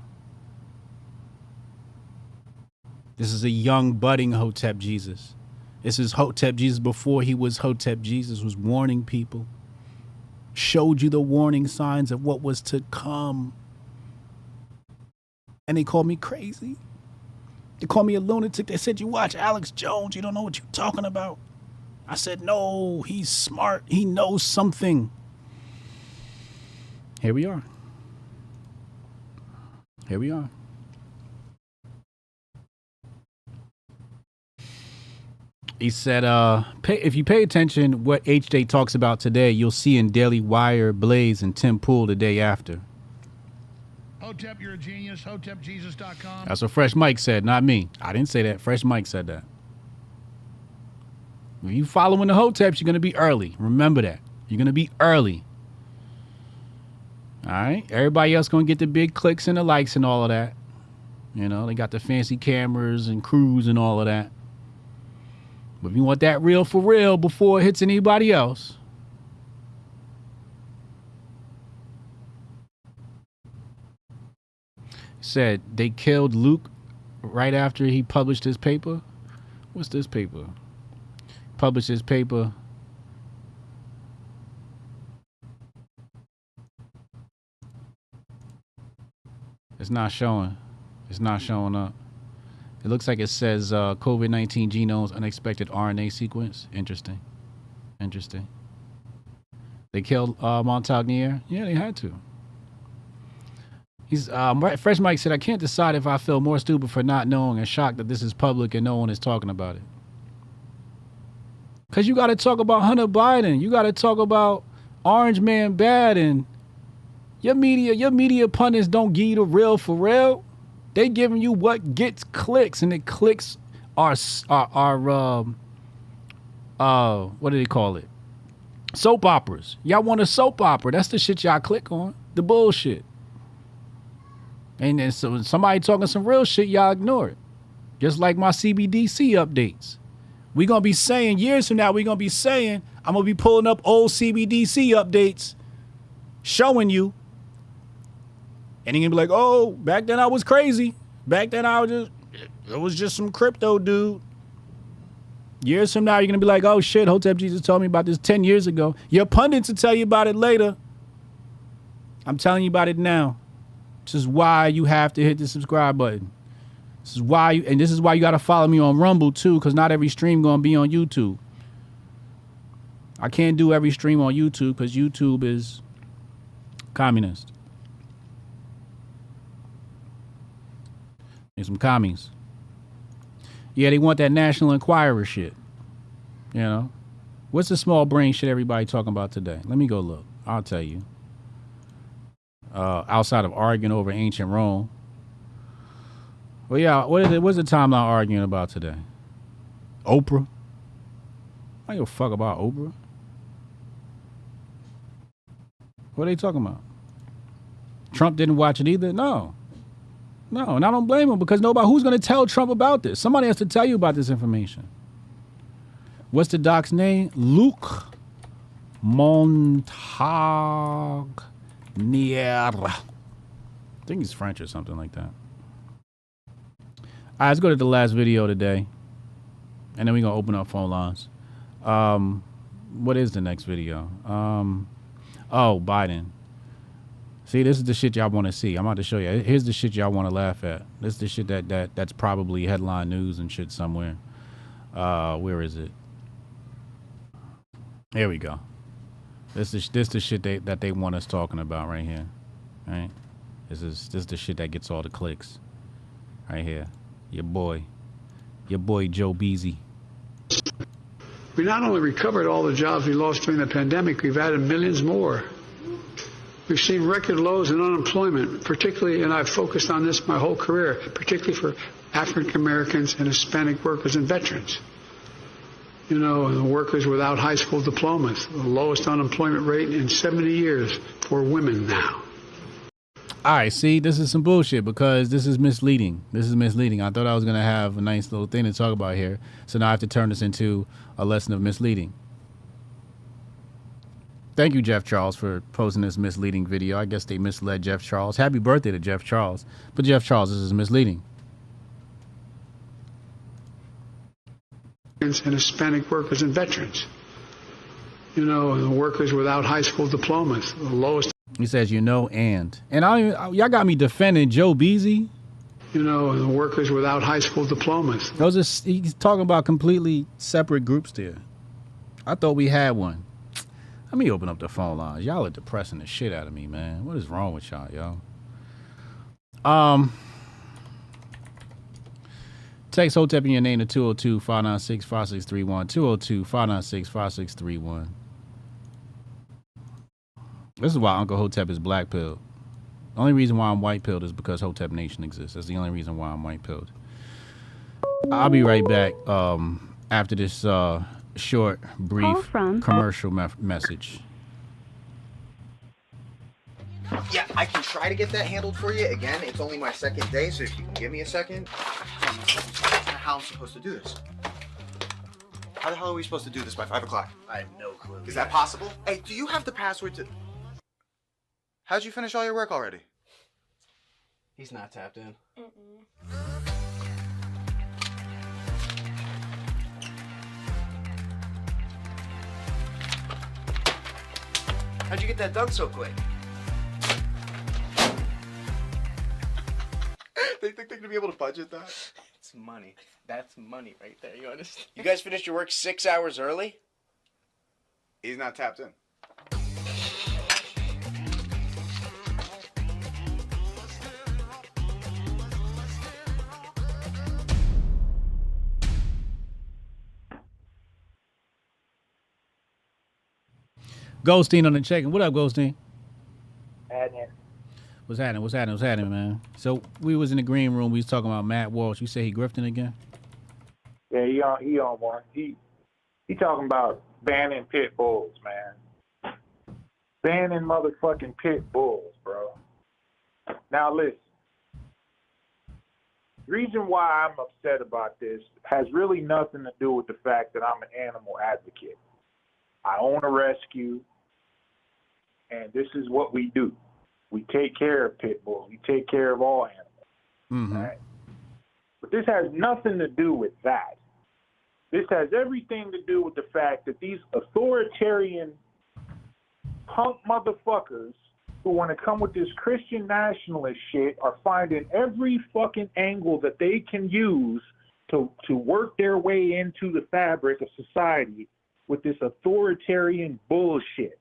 S13: This is a young, budding Hotep Jesus. This is Hotep Jesus before he was Hotep Jesus, was warning people. Showed you the warning signs of what was to come. And they called me crazy. They called me a lunatic. They said, you watch Alex Jones, you don't know what you're talking about. I said, no, he's smart. He knows something. Here we are. Here we are. He said, if you pay attention what HJ talks about today, you'll see in Daily Wire, Blaze, and Tim Pool the day after.
S11: Hotep, you're a genius. HotepJesus.com.
S13: That's what Fresh Mike said, not me. I didn't say that. Fresh Mike said that. If you following the Hoteps, you're going to be early. Remember that. You're going to be early. All right? Everybody else going to get the big clicks and the likes and all of that. You know, they got the fancy cameras and crews and all of that. But if you want that real for real before it hits anybody else, said they killed Luke right after he published his paper. What's this paper? Published his paper. It's not showing. It's not showing up. It looks like it says COVID-19 genome's unexpected RNA sequence. Interesting. Interesting. They killed Montagnier? Yeah, they had to. He's Fresh Mike said, I can't decide if I feel more stupid for not knowing and shocked that this is public and no one is talking about it. Because you got to talk about Hunter Biden. You got to talk about Orange Man Bad, and your media pundits don't give you the real for real. They giving you what gets clicks, and the clicks are what do they call it? Soap operas. Y'all want a soap opera. That's the shit y'all click on. The bullshit. And then so when somebody talking some real shit, y'all ignore it. Just like my CBDC updates. We're going to be saying, years from now, we're going to be saying, I'm going to be pulling up old CBDC updates, showing you. And you're going to be like, oh, back then I was crazy. Back then it was just some crypto dude. Years from now, you're going to be like, oh shit, Hotep Jesus told me about this 10 years ago. Your pundits will tell you about it later. I'm telling you about it now. This is why you have to hit the subscribe button. This is why you got to follow me on Rumble too, because not every stream going to be on YouTube. I can't do every stream on YouTube because YouTube is communist. There's some commies. Yeah, they want that National Enquirer shit. You know? What's the small brain shit everybody talking about today? Let me go look. I'll tell you. Outside of arguing over ancient Rome. Well, yeah, what's the timeline arguing about today? Oprah? I don't give a fuck about Oprah. What are they talking about? Trump didn't watch it either? No. No, and I don't blame him because who's going to tell Trump about this? Somebody has to tell you about this information. What's the doc's name? Luc Montagnier. I think he's French or something like that. All right, let's go to the last video today. And then we're going to open up phone lines. What is the next video? Oh, Biden. See, this is the shit y'all want to see. I'm about to show you. Here's the shit y'all want to laugh at. This is the shit that's probably headline news and shit somewhere. Where is it? Here we go. This is the shit that they want us talking about right here. Right? This is the shit that gets all the clicks. Right here. Your boy Joe Beasy.
S19: We not only recovered all the jobs we lost during the pandemic, we've added millions more. We've seen record lows in unemployment, particularly, and I've focused on this my whole career, particularly for African Americans and Hispanic workers and veterans. You know, and the workers without high school diplomas, the lowest unemployment rate in 70 years for women now.
S13: All right, see, this is some bullshit because this is misleading. This is misleading. I thought I was going to have a nice little thing to talk about here. So now I have to turn this into a lesson of misleading. Thank you, Jeff Charles, for posting this misleading video. I guess they misled Jeff Charles. Happy birthday to Jeff Charles. But Jeff Charles, this is misleading.
S19: And Hispanic workers and veterans. You know, and the workers without high school diplomas, the lowest.
S13: He says, and y'all got me defending Joe Beasy.
S19: You know, and the workers without high school diplomas.
S13: He's talking about completely separate groups there. I thought we had one. Let me open up the phone lines. Y'all are depressing the shit out of me, man. What is wrong with y'all? Text Hotep in your name to 202-596-5631. 202-596-5631. This is why Uncle Hotep is black pilled. The only reason why I'm white pilled is because Hotep Nation exists. That's the only reason why I'm white pilled. I'll be right back after this short, brief commercial message.
S3: Yeah, I can try to get that handled for you. Again, it's only my second day, so if you can give me a second. How I'm supposed to do this? How the hell are we supposed to do this by 5 o'clock?
S4: I have no clue.
S3: Is that possible? Hey, do you have the password to... How'd you finish all your work already?
S4: He's not tapped in.
S3: How'd you get that done so quick? They think they're gonna be able to budget that?
S4: It's money. That's money right there. You understand?
S5: You guys finished your work 6 hours early?
S3: He's not tapped in.
S13: Goldstein on the check-in. What up, Goldstein?
S20: Happening.
S13: What's happening, man? So we was in the green room. We was talking about Matt Walsh. You say he grifting again?
S20: Yeah, he on one. He talking about banning pit bulls, man. Banning motherfucking pit bulls, bro. Now listen. The reason why I'm upset about this has really nothing to do with the fact that I'm an animal advocate. I own a rescue, and this is what we do. We take care of pit bulls. We take care of all animals.
S13: Mm-hmm.
S20: Right? But this has nothing to do with that. This has everything to do with the fact that these authoritarian punk motherfuckers who want to come with this Christian nationalist shit are finding every fucking angle that they can use to work their way into the fabric of society with this authoritarian bullshit.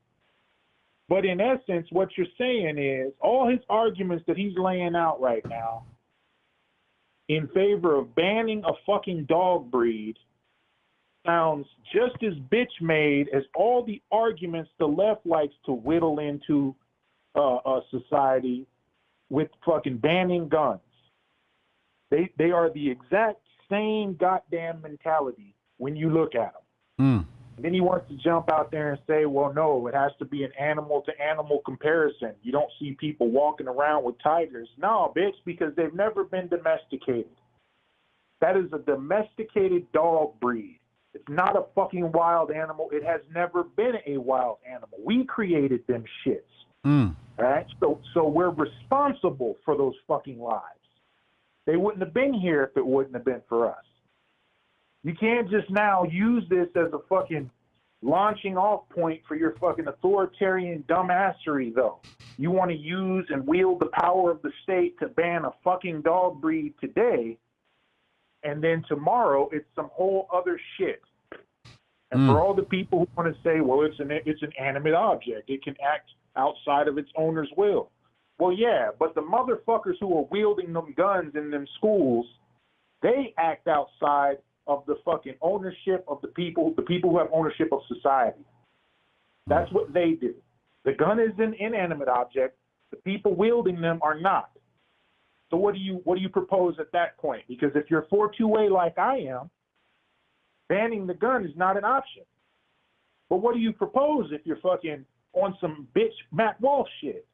S20: But in essence, what you're saying is all his arguments that he's laying out right now in favor of banning a fucking dog breed sounds just as bitch-made as all the arguments the left likes to whittle into a society with fucking banning guns. They are the exact same goddamn mentality when you look at them. Then he wants to jump out there and say, well, no, it has to be an animal-to-animal comparison. You don't see people walking around with tigers. No, bitch, because they've never been domesticated. That is a domesticated dog breed. It's not a fucking wild animal. It has never been a wild animal. We created them shits. All right? So we're responsible for those fucking lives. They wouldn't have been here if it wouldn't have been for us. You can't just now use this as a fucking launching off point for your fucking authoritarian dumbassery, though. You want to use and wield the power of the state to ban a fucking dog breed today, and then tomorrow it's some whole other shit. And for all the people who want to say, well, it's an animate object, it can act outside of its owner's will. Well, yeah, but the motherfuckers who are wielding them guns in them schools, they act outside of the fucking ownership of the people who have ownership of society. That's what they do. The gun is an inanimate object. The people wielding them are not. So what do you propose at that point? Because if you're 4-2A like I am, banning the gun is not an option. But what do you propose if you're fucking on some bitch Matt Walsh shit?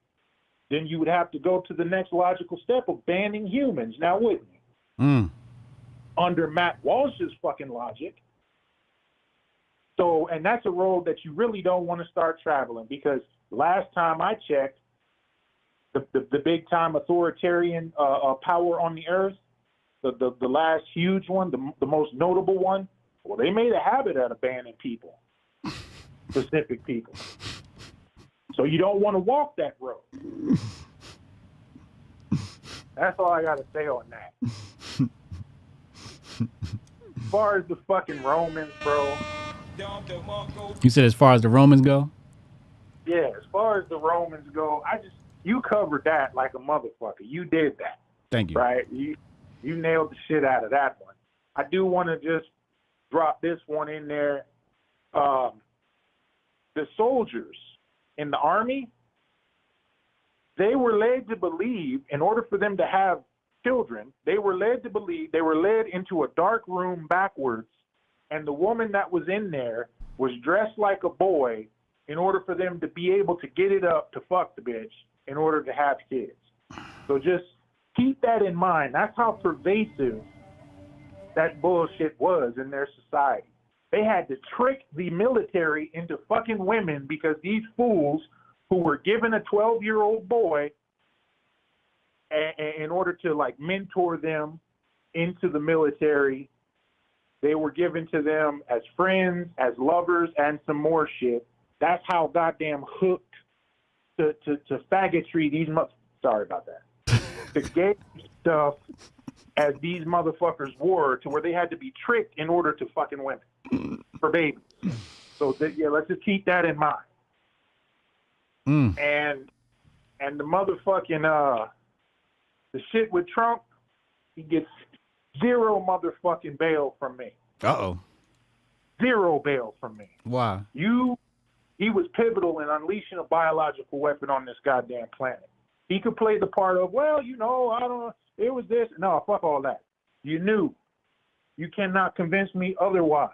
S20: Then you would have to go to the next logical step of banning humans, now wouldn't you? Under Matt Walsh's fucking logic, So, and that's a road that you really don't want to start traveling, because last time I checked, the big time authoritarian power on the earth, the last huge one, the most notable one, well, they made a habit of abandoning people, specific people. So you don't want to walk that road. That's all I got to say on that. As far as the fucking Romans, bro.
S13: You said as far as the Romans go?
S20: Yeah, as far as the Romans go, you covered that like a motherfucker. You did that.
S13: Thank you.
S20: Right? You nailed the shit out of that one. I do want to just drop this one in there. The soldiers in the army, they were led to believe, in order for them to have children, they were led to believe, they were led into a dark room backwards, and the woman that was in there was dressed like a boy in order for them to be able to get it up to fuck the bitch in order to have kids. So just keep that in mind. That's how pervasive that bullshit was in their society. They had to trick the military into fucking women because these fools who were given a 12-year-old boy in order to like mentor them into the military, they were given to them as friends, as lovers, and some more shit. That's how goddamn hooked to faggotry these sorry about that. The gay stuff as these motherfuckers were, to where they had to be tricked in order to fucking women for babies. So yeah, let's just keep that in mind. And the motherfucking the shit with Trump, he gets zero motherfucking bail from me.
S13: Uh-oh.
S20: Zero bail from me.
S13: Why?
S20: He was pivotal in unleashing a biological weapon on this goddamn planet. He could play the part of, well, you know, I don't know, it was this. No, fuck all that. You knew. You cannot convince me otherwise.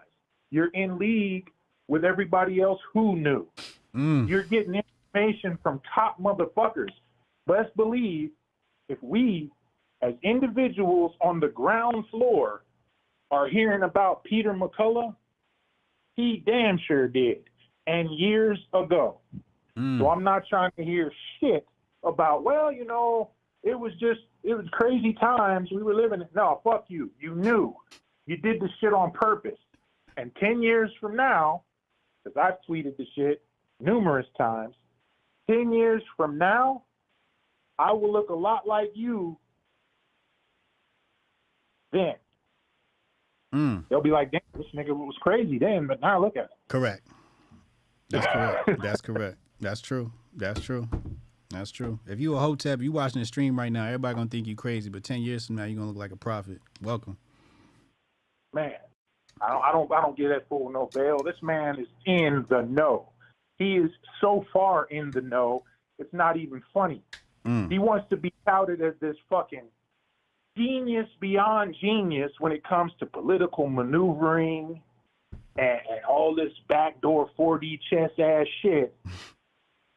S20: You're in league with everybody else who knew. You're getting information from top motherfuckers. Best believe if we, as individuals on the ground floor, are hearing about Peter McCullough, he damn sure did. And years ago. So I'm not trying to hear shit about, well, you know, it was crazy times we were living in. No, fuck you. You knew. You did the shit on purpose. And 10 years from now, because I've tweeted the shit numerous times, 10 years from now, I will look a lot like you then. They'll be like, damn, this nigga was crazy then, but now look at it.
S13: Correct. That's correct. That's correct. That's true. That's true. That's true. If you a Hotep, you watching the stream right now, everybody gonna think you crazy, but 10 years from now, you're gonna look like a prophet. Welcome.
S20: Man, I don't give that fool no bail. This man is in the know. He is so far in the know, it's not even funny. He wants to be touted as this fucking genius beyond genius when it comes to political maneuvering and all this backdoor 4D chess ass shit.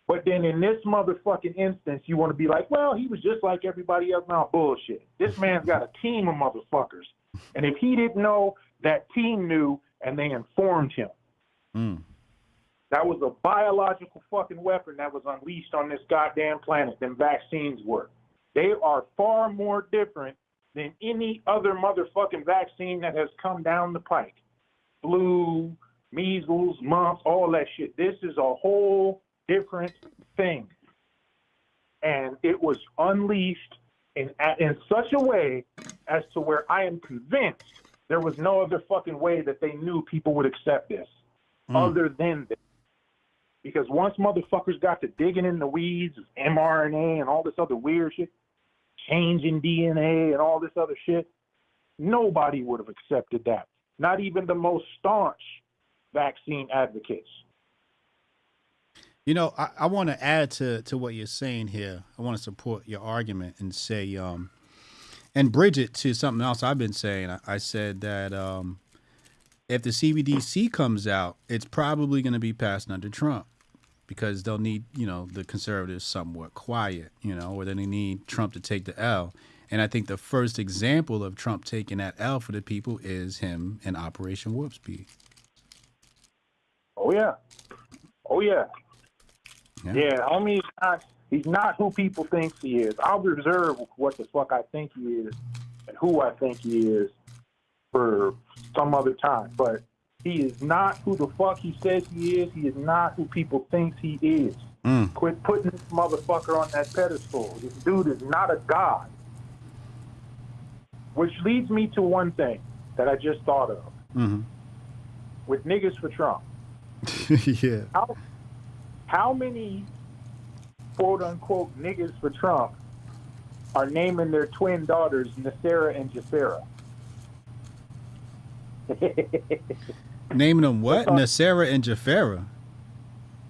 S20: But then in this motherfucking instance, you want to be like, well, he was just like everybody else. Now, bullshit. This man's got a team of motherfuckers. And if he didn't know, that team knew, and they informed him. That was a biological fucking weapon that was unleashed on this goddamn planet than vaccines were. They are far more different than any other motherfucking vaccine that has come down the pike. Flu, measles, mumps, all that shit. This is a whole different thing. And it was unleashed in such a way as to where I am convinced there was no other fucking way that they knew people would accept this other than this. Because once motherfuckers got to digging in the weeds of mRNA and all this other weird shit, changing DNA and all this other shit, nobody would have accepted that. Not even the most staunch vaccine advocates.
S13: You know, I want to add to what you're saying here. I want to support your argument and say, and bridge it to something else I've been saying. I said that if the CBDC comes out, it's probably going to be passed under Trump because they'll need, the conservatives somewhat quiet, or they need Trump to take the L. And I think the first example of Trump taking that L for the people is him in Operation Warp Speed.
S20: Oh yeah. Yeah, homie, he's not who people think he is. I'll reserve what the fuck I think he is and who I think he is for some other time. But he is not who the fuck he says he is. He is not who people think he is. Quit putting this motherfucker on that pedestal. This dude is not a god. Which leads me to one thing that I just thought of. With niggas for Trump.
S13: Yeah.
S20: How many quote unquote niggas for Trump are naming their twin daughters Nasera and Jafera?
S13: Naming them what? Nasera and Jafera.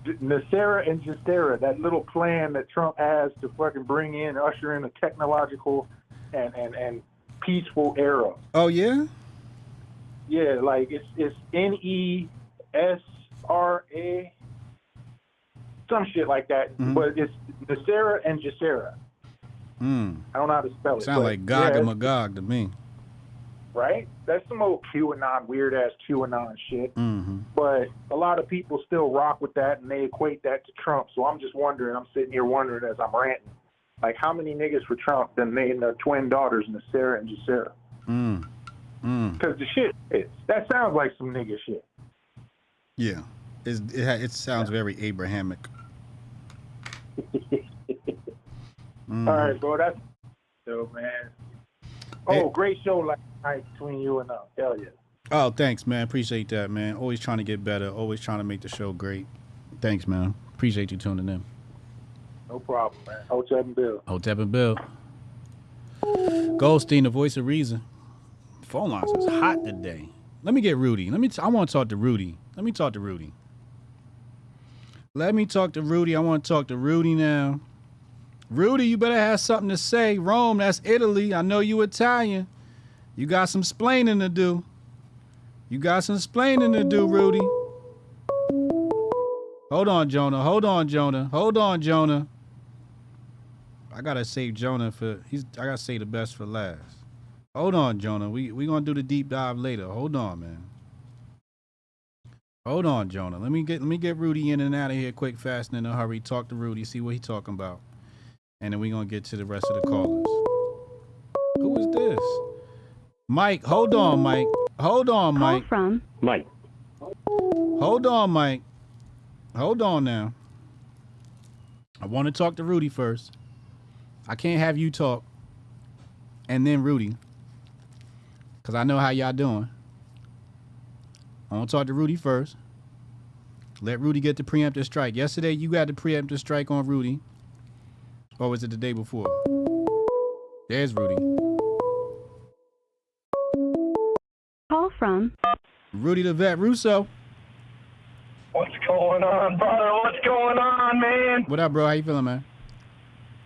S20: Nasera and Jafera, that little plan that Trump has to fucking bring in, usher in a technological and peaceful era.
S13: Oh yeah?
S20: Yeah, like it's NESRA, some shit like that. But it's Nasera and Jafera. I don't know how to spell it.
S13: Sound like Gog and Magog to me.
S20: Right? That's some old QAnon, weird-ass QAnon shit. But a lot of people still rock with that, and they equate that to Trump. So I'm just wondering, I'm sitting here wondering as I'm ranting, like how many niggas for Trump then named their twin daughters Nasera and Jafera? Because the shit is, that sounds like some nigga shit.
S13: Yeah. It sounds very Abrahamic.
S20: All right, bro, that's dope, man. Oh, great show last night between you and hell yeah.
S13: Oh, thanks, man. Appreciate that, man. Always trying to get better. Always trying to make the show great. Thanks, man. Appreciate you tuning in.
S20: No problem, man. Hotep and Bill.
S13: Hotep and Bill. Goldstein, the voice of reason. Phone lines is hot today. Let me get Rudy. I want to talk to Rudy. Let me talk to Rudy. I want to talk to Rudy now. Rudy, you better have something to say. Rome, that's Italy. I know you Italian. You got some splaining to do. Rudy. Hold on, Jonah. I gotta save Jonah I gotta save the best for last. Hold on, Jonah. We gonna do the deep dive later. Hold on, man. Hold on, Jonah. Let me get Rudy in and out of here quick, fast, and in a hurry. Talk to Rudy, see what he talking about. And then we gonna get to the rest of the callers. Who is this? Mike, hold on, Mike. Hold on, Mike.
S21: Call from Mike.
S13: Hold on, Mike. Hold on now. I want to talk to Rudy first. I can't have you talk and then Rudy, because I know how y'all doing. I want to talk to Rudy first. Let Rudy get the preemptive strike. Yesterday, you got the preemptive strike on Rudy. Or was it the day before? There's Rudy.
S21: Call from
S13: Rudy the Vet Russo.
S22: What's going on, brother? What's going on, man?
S13: What up, bro? How you feeling, man?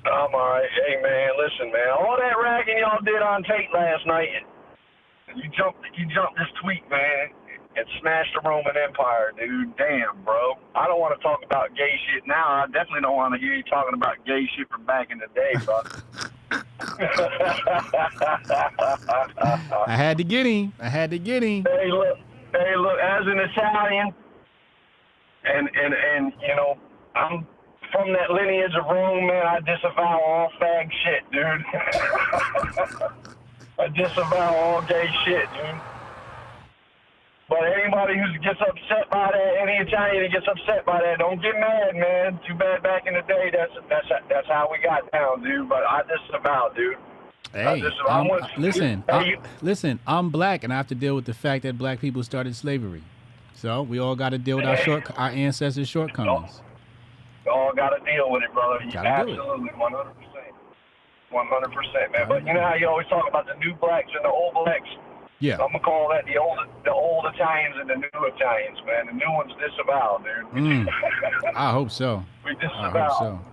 S22: I'm all right. Hey, man, listen, man. All that ragging y'all did on tape last night, you jumped this tweet, man, and smashed the Roman Empire, dude. Damn, bro. I don't want to talk about gay shit now. I definitely don't want to hear you talking about gay shit from back in the day, brother.
S13: I had to get him.
S22: Hey, look, as an Italian, and you know, I'm from that lineage of Rome, man. I disavow all fag shit, dude. I disavow all gay shit, dude. But anybody who gets upset by that, any Italian that gets upset by that, don't get mad, man. Too bad back in the day, that's how we got down, dude. But I disavow, dude.
S13: Hey, listen, I'm black, and I have to deal with the fact that black people started slavery. So we all got to deal with our ancestors' shortcomings.
S22: We all got to deal with it, brother.
S13: Absolutely,
S22: 100%. 100%, man. But you know how you always talk about the new blacks and the old blacks?
S13: Yeah.
S22: So I'm going to call that the old Italians and the new Italians, man. The new ones disavow, dude.
S13: I hope so.
S22: We disavow.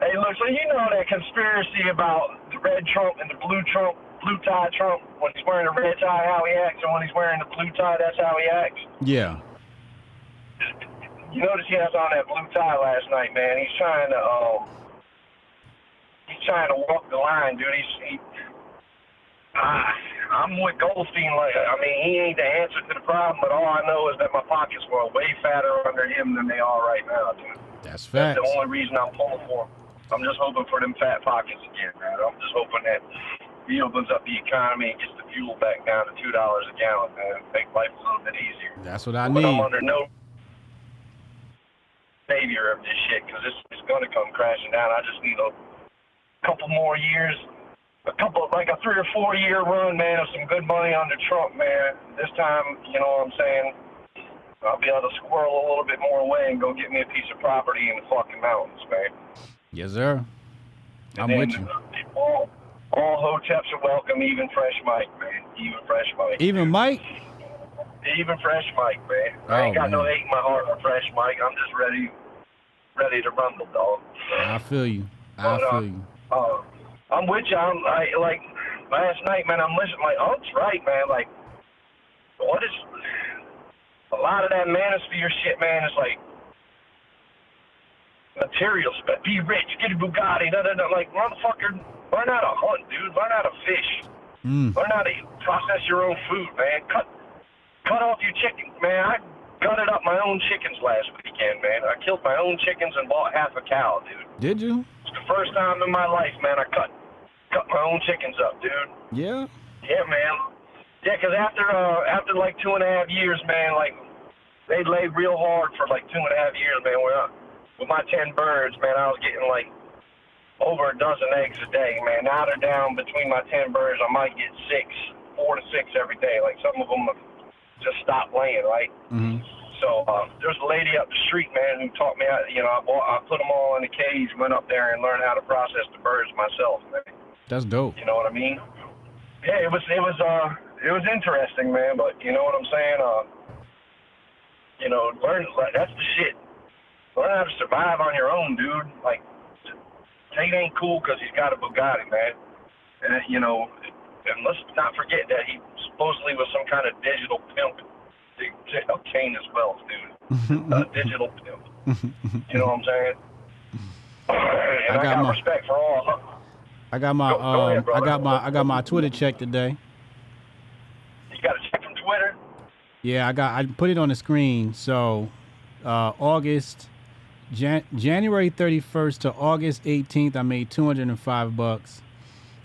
S22: Hey, look, so you know that conspiracy about the red Trump and the blue tie Trump, when he's wearing a red tie, how he acts, and when he's wearing the blue tie, that's how he acts?
S13: Yeah.
S22: You notice he has on that blue tie last night, man. He's trying to walk the line, dude. I'm with Goldstein. Like, I mean, he ain't the answer to the problem, but all I know is that my pockets were way fatter under him than they are right now, dude.
S13: That's facts.
S22: That's the only reason I'm pulling for him. I'm just hoping for them fat pockets again, man. I'm just hoping that he opens up the economy and gets the fuel back down to $2 a gallon, man. Make life a little bit easier.
S13: That's what I
S22: But I'm
S13: need.
S22: under no savior of this shit, because it's going to come crashing down. I just need a couple more years, like a 3 or 4 year run, man, of some good money under Trump, man. This time, you know what I'm saying, I'll be able to squirrel a little bit more away and go get me a piece of property in the fucking mountains, man.
S13: Yes, sir. I'm
S22: And
S13: with
S22: then
S13: you.
S22: All Hoteps are welcome, even Fresh Mike, man. Even Fresh Mike.
S13: Even Mike?
S22: Even Fresh Mike, man. I ain't got no
S13: man.
S22: hate in my heart for Fresh Mike. I'm just ready to rumble, dog.
S13: I feel you. I feel you.
S22: I'm with you. I'm like last night, man. I'm listening. Like, oh, it's right, man. Like, what is a lot of that manosphere shit, man? Is like material stuff. Be rich, get a Bugatti. Like, motherfucker, learn how to hunt, dude. Learn how to fish. Learn how to process your own food, man. Cut off your chickens, man. I gutted up my own chickens last weekend, man. I killed my own chickens and bought half a cow, dude.
S13: Did you?
S22: It's the first time in my life, man, I cut my own chickens up, dude.
S13: Yeah?
S22: Yeah, man. Yeah, 'cause after like 2.5 years, man, like, they laid real hard for like 2.5 years, man. With my 10 birds, man, I was getting like over a dozen eggs a day, man. Now they're down between my 10 birds. I might get 4 to 6 every day. Like, some of them have just stopped laying, right?
S13: Mm-hmm.
S22: So there's a lady up the street, man, who taught me how, you know, I put them all in a cage, went up there and learned how to process the birds myself, man.
S13: That's dope.
S22: You know what I mean? Yeah, it was interesting, man, but you know what I'm saying? You know, that's the shit. Learn how to survive on your own, dude. Like, Tate ain't cool because he's got a Bugatti, man. And, you know, and let's not forget that he supposedly was some kind of digital pimp to obtain his wealth, dude. Digital pimp. You know what I'm saying? And I got respect for all.
S13: I got my I got my Twitter check today.
S22: You got a check from Twitter?
S13: Yeah, I put it on the screen. So January 31st to August 18th, I made $205.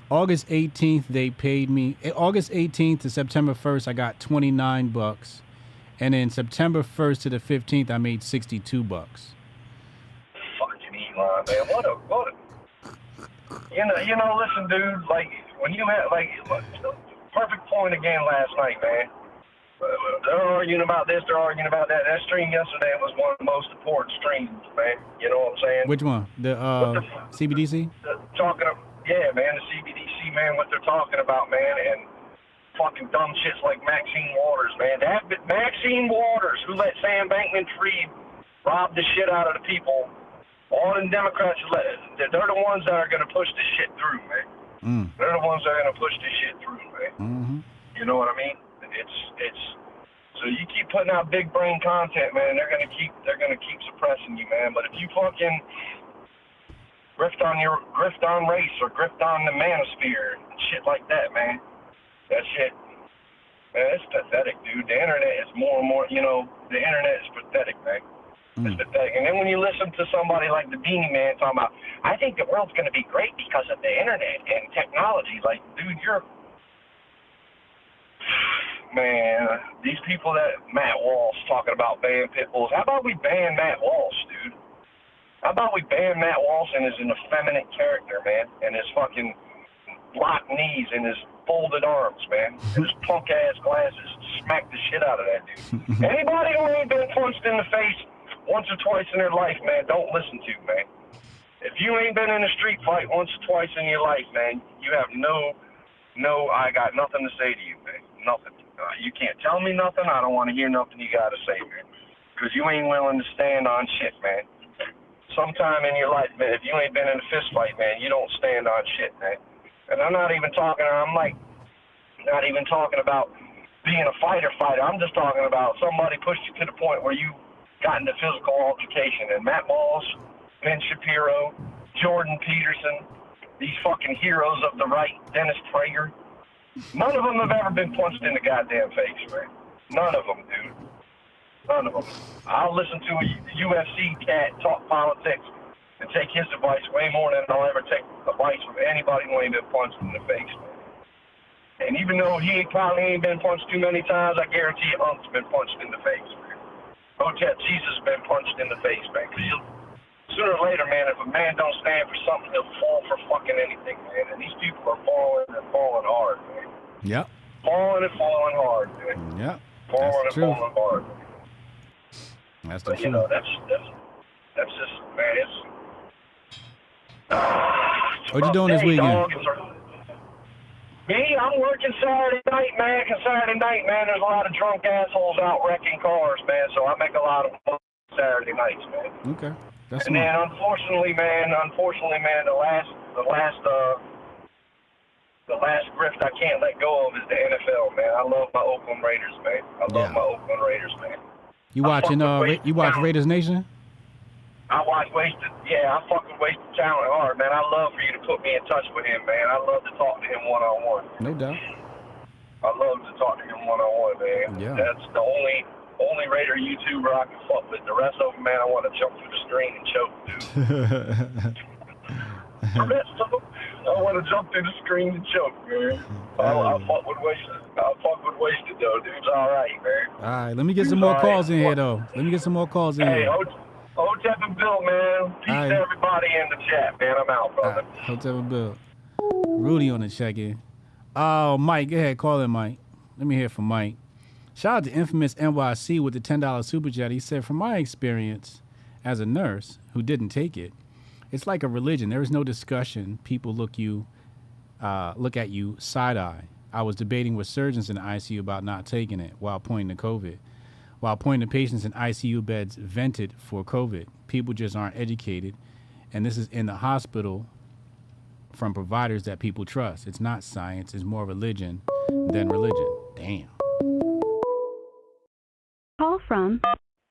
S13: August 18th, they paid me. August 18th to September 1st, I got $29. And then September 1st to the 15th, I made $62.
S22: Fucking Elon, man. What a you know, listen, dude, like, when you had, like, perfect point again last night, man. They're arguing about this, they're arguing about that. That stream yesterday was one of the most important streams, man. You know what I'm saying?
S13: Which one? The CBDC?
S22: Yeah, man, the CBDC, man, what they're talking about, man, and fucking dumb shits like Maxine Waters, man. Maxine Waters, who let Sam Bankman-Fried rob the shit out of the people. All them Democrats, they're the ones that are going to push this shit through, man. They're the ones that are going to push this shit through, man.
S13: Mm-hmm.
S22: You know what I mean? It's so you keep putting out big brain content, man. They're gonna keep suppressing you, man. But if you fucking grift on race or grift on the manosphere and shit like that, man, that shit, man, it's pathetic, dude. The internet is more and more, you know, the internet is pathetic, man. It's pathetic. And then when you listen to somebody like the Beanie Man talking about, I think the world's gonna be great because of the internet and technology, like, dude, man, these people that Matt Walsh talking about banning pit bulls. How about we ban Matt Walsh, dude? How about we ban Matt Walsh and his effeminate character, man, and his fucking locked knees and his folded arms, man, and his punk ass glasses. Smack the shit out of that dude. Anybody who ain't been punched in the face once or twice in their life, man, don't listen to, man. If you ain't been in a street fight once or twice in your life, man, you have no, I got nothing to say to you, man. Nothing. You can't tell me nothing. I don't want to hear nothing you got to say, man. Because you ain't willing to stand on shit, man. Sometime in your life, man, if you ain't been in a fist fight, man, you don't stand on shit, man. And I'm not even talking about being a fighter. I'm just talking about somebody pushed you to the point where you got into physical altercation. And Matt Walsh, Ben Shapiro, Jordan Peterson, these fucking heroes of the right, Dennis Prager, None of them have ever been punched in the goddamn face, man. None of them, dude. None of them. I'll listen to a UFC cat talk politics and take his advice way more than I'll ever take advice from anybody who ain't been punched in the face, man. And even though he probably ain't been punched too many times, I guarantee you Unc's been punched in the face, man. Hotep Jesus has been punched in the face, man. Because sooner or later, man, if a man don't stand for something, he'll fall for fucking anything, man. And these people are falling and falling hard, man.
S13: Yep.
S22: Falling and falling hard, man.
S13: Yep.
S22: Falling
S13: That's
S22: and
S13: true.
S22: falling hard.
S13: That's the
S22: But, you
S13: truth.
S22: know, that's just, man, it's...
S13: What you doing this weekend?
S22: Me, I'm working Saturday night, man. 'Cause Saturday night, man, there's a lot of drunk assholes out wrecking cars, man. So I make a lot of money Saturday nights, man.
S13: Okay. That's
S22: And then, unfortunately, man, the last grift I can't let go of is the NFL, man. I love my Oakland Raiders, man. I love my Oakland Raiders, man.
S13: You watching? You watch Raiders Nation?
S22: I watch I fucking wasted talent hard, man. I love for you to put me in touch with him, man. I love to talk to him one-on-one.
S13: No doubt.
S22: I love to talk to him one-on-one, man.
S13: Yeah.
S22: That's the only Raider YouTuber I can fuck with. The rest of them, man, I want to jump through the screen and choke, dude. The rest of them, I want to jump through the screen and choke, man. I'll fuck with Wasted, though. Dude's all right, man.
S13: All right, let me get some more calls in here, though. Let me get some more calls in
S22: Hey,
S13: here.
S22: Hotep and Bill, man. Peace to everybody in the chat, man. I'm out, brother.
S13: Hotep and Bill. Rudy on the check-in. Oh, Mike, go ahead. Call in, Mike. Let me hear from Mike. Shout out to Infamous NYC with the $10 super chat. He said, from my experience as a nurse who didn't take it, it's like a religion. There is no discussion. People look at you side-eye. I was debating with surgeons in the ICU about not taking it while pointing to COVID. While pointing to patients in ICU beds vented for COVID. People just aren't educated. And this is in the hospital from providers that people trust. It's not science. It's more religion than religion. Damn.
S21: Call from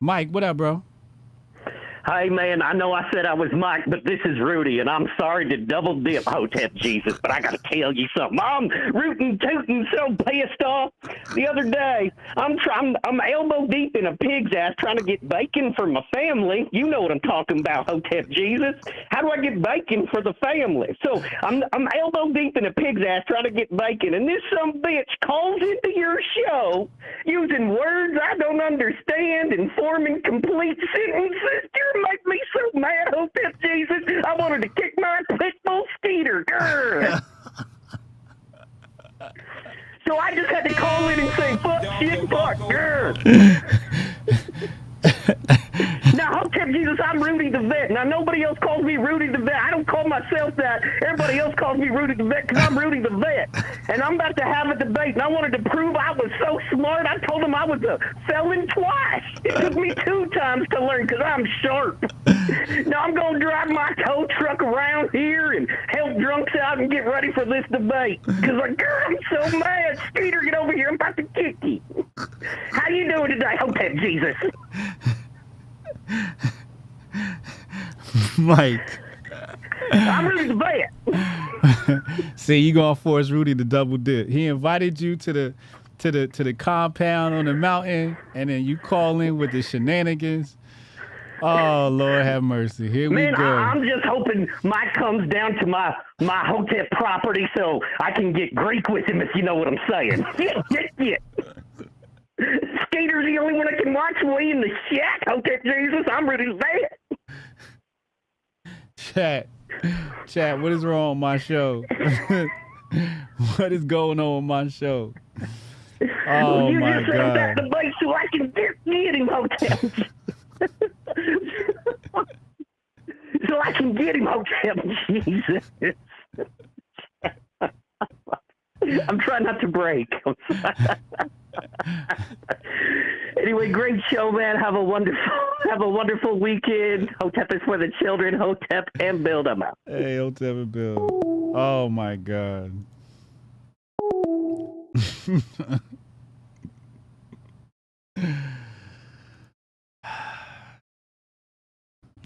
S13: Mike, what up, bro?
S2: Hey, man, I know I said I was Mike, but this is Rudy, and I'm sorry to double dip Hotep Jesus, but I got to tell you something. I'm rootin' tootin' so pissed off. The other day, I'm elbow deep in a pig's ass trying to get bacon for my family. You know what I'm talking about, Hotep Jesus. How do I get bacon for the family? So I'm elbow deep in a pig's ass trying to get bacon, and this some bitch calls into your show using words I don't understand and forming complete sentences. You make me so mad, Hotep Jesus. I wanted to kick my pit bull Skeeter. Grr. So I just had to call in and say, fuck, shit, fuck, grr. Now, Hotep Jesus, I'm Rudy the Vet. Now, nobody else calls me Rudy the Vet. I don't call myself that. Everybody else calls me Rudy the Vet because I'm Rudy the Vet. And I'm about to have a debate, and I wanted to prove I was so smart. I told him I was a felon twice. It took me 2 times to learn because I'm sharp. Now, I'm going to drive my tow truck around here and help drunks out and get ready for this debate. Because, I'm so mad. Skeeter, get over here. I'm about to kick you. How you doing today, Hotep Jesus?
S13: Mike.
S2: I'm Rudy the Vet.
S13: See, you gonna force Rudy to double dip. He invited you to the compound on the mountain, and then you call in with the shenanigans. Oh, Lord have mercy. Here we go.
S2: I'm just hoping Mike comes down to my Hotep property so I can get Greek with him, if you know what I'm saying. Yeah. Skater's the only one that can watch me in the shack, Hotep Jesus. I'm ready to say
S13: Chat, what is wrong with my show? What is going on with my show? Oh,
S2: you
S13: my
S2: just said
S13: God.
S2: that debate so I can get him, Hotep. So I can get him, Hotep Jesus. I'm trying not to break. Anyway, great show, man. Have a wonderful weekend. Hotep is for the children. Hotep and Bill them out.
S13: Hey, Hotep and Bill. Oh my God.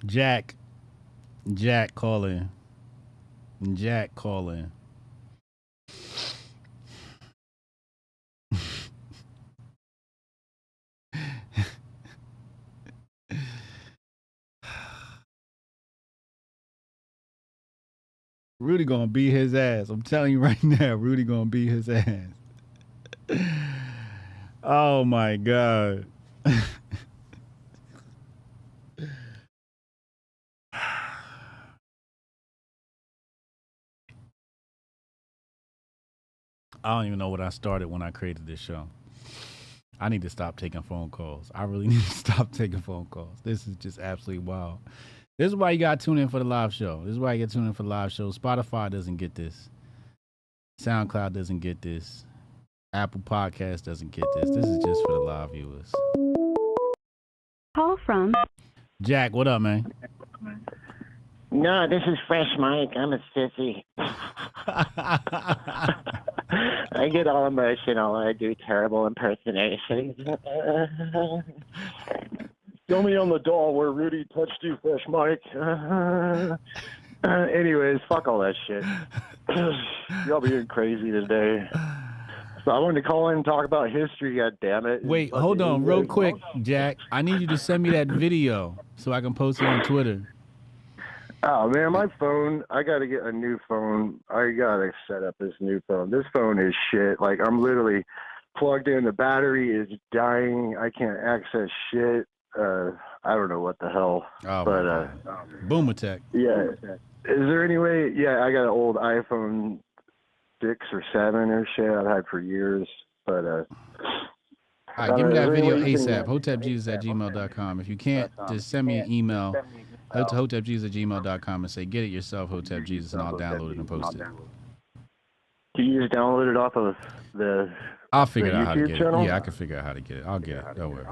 S13: Jack calling. Rudy gonna beat his ass. I'm telling you right now, Rudy gonna beat his ass. Oh my God. I don't even know what I started when I created this show. I need to stop taking phone calls. I really need to stop taking phone calls. This is just absolutely wild. This is why you got to tune in for the live show. This is why you get tuned in for the live show. Spotify doesn't get this. SoundCloud doesn't get this. Apple Podcast doesn't get this. This is just for the live viewers.
S21: Call from
S13: Jack, what up, man?
S6: No, this is Fresh Mike. I'm a sissy. I get all emotional when I do terrible impersonations.
S22: Show me on the doll where Rudy touched you, Fresh Mike. Anyways, fuck all that shit. Y'all being crazy today. So I wanted to call in and talk about history, god damn it.
S13: Wait, hold on real quick, Jack. I need you to send me that video so I can post it on Twitter.
S22: Oh, man, my phone, I got to get a new phone. I got to set up this new phone. This phone is shit. Like, I'm literally plugged in. The battery is dying. I can't access shit. I don't know what the hell.
S13: Oh, but Boom Attack.
S22: Yeah. Is there any way? Yeah, I got an old iPhone 6 or 7 or shit I've had for years. But,
S13: all right, give me that video ASAP. HotepJesus@gmail.com. If you can't, just send me an email to HotepJesus@gmail.com and say, get it yourself, Hotep Jesus, and I'll download it and post it.
S22: Can you just download it off of the
S13: I'll figure out
S22: YouTube
S13: how to get
S22: channel?
S13: it. Yeah, I can figure out how to get it. I'll get it. Don't worry.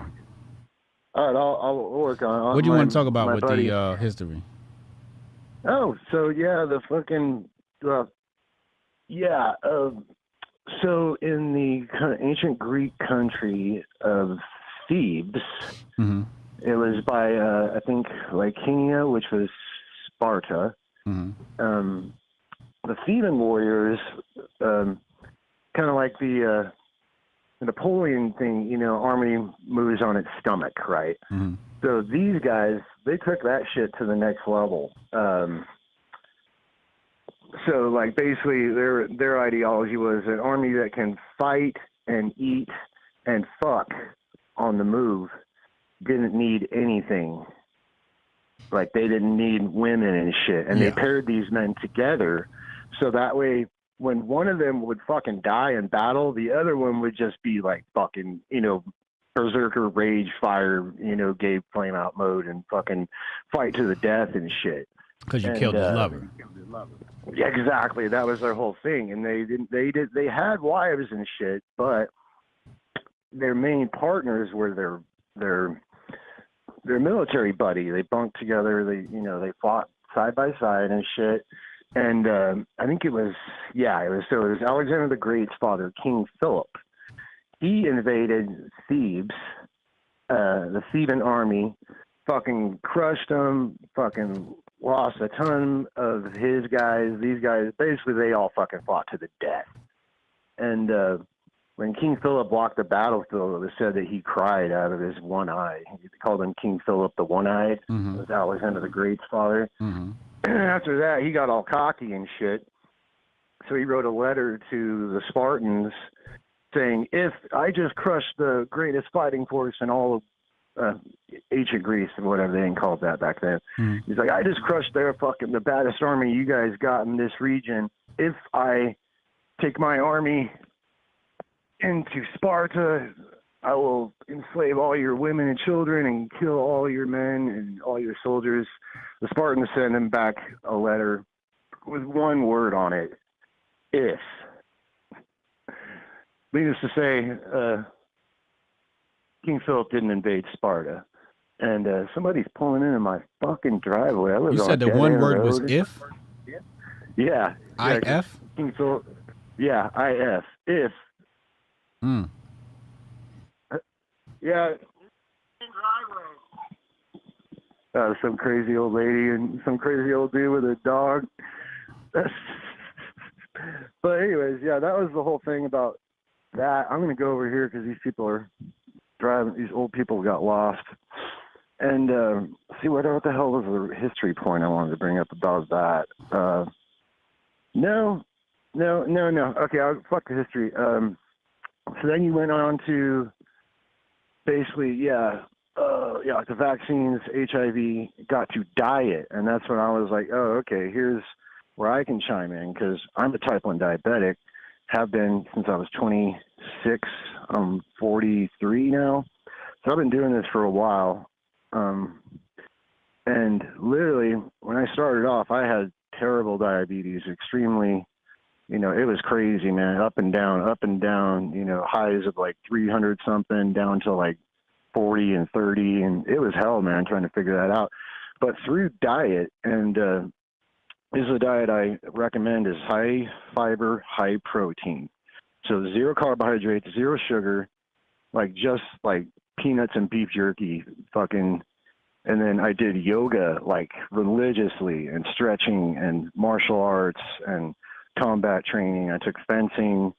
S22: All right, I'll work on it.
S13: What do you want to talk about with
S22: buddy.
S13: the history?
S22: Oh, so yeah, the fucking so in the kind of ancient Greek country of Thebes, it was by I think Lycaonia, which was Sparta. The Theban warriors, kind of like the Napoleon thing, you know, army moves on its stomach, right? So these guys, they took that shit to the next level. So, like, basically, their ideology was an army that can fight and eat and fuck on the move didn't need anything. Like, they didn't need women and shit. And they paired these men together so that way when one of them would fucking die in battle, the other one would just be, like, fucking, you know, berserker rage fire, you know, gay flame out mode and fucking fight to the death and shit.
S13: Because you killed his lover.
S22: Yeah, exactly. That was their whole thing, and they had wives and shit, but their main partners were their military buddy. They bunked together. They fought side by side and shit. And I think it was Alexander the Great's father, King Philip. He invaded Thebes, the Theban army, fucking crushed them, fucking lost a ton of his guys. These guys, basically, they all fucking fought to the death. And when King Philip walked the battlefield, it was said that he cried out of his one eye. They called him King Philip the One-Eyed. It was Alexander the Great's father. After that, he got all cocky and shit. So he wrote a letter to the Spartans saying, if I just crushed the greatest fighting force in all of ancient Greece, or whatever they didn't call it that back then. He's like, I just crushed the baddest army you guys got in this region. If I take my army into Sparta, I will enslave all your women and children and kill all your men and all your soldiers. The Spartans sent him back a letter with one word on it: if. Needless to say, King Philip didn't invade Sparta. And somebody's pulling into my fucking driveway.
S13: You said the one word was if?
S22: Yeah.
S13: I-F?
S22: King Philip. Yeah, I-F. If. Yeah. Some crazy old lady and some crazy old dude with a dog. But anyways, yeah, that was the whole thing about that. I'm going to go over here because these people are driving. These old people got lost. And see, what the hell was the history point I wanted to bring up about that?
S7: No. Okay, fuck the history. So then you went on to basically, the vaccines, HIV, got to diet. And that's when I was like, oh, okay, here's where I can chime in, because I'm a type 1 diabetic, have been since I was 26. I'm 43 now. So I've been doing this for a while. And literally, when I started off, I had terrible diabetes, extremely, it was crazy, man, up and down, highs of like 300 something down to like 40 and 30. And it was hell, man, trying to figure that out. But through diet, and this is a diet I recommend, is high fiber, high protein. So 0 carbohydrates, 0 sugar, just peanuts and beef jerky, fucking. And then I did yoga religiously, and stretching and martial arts and combat training. I took fencing.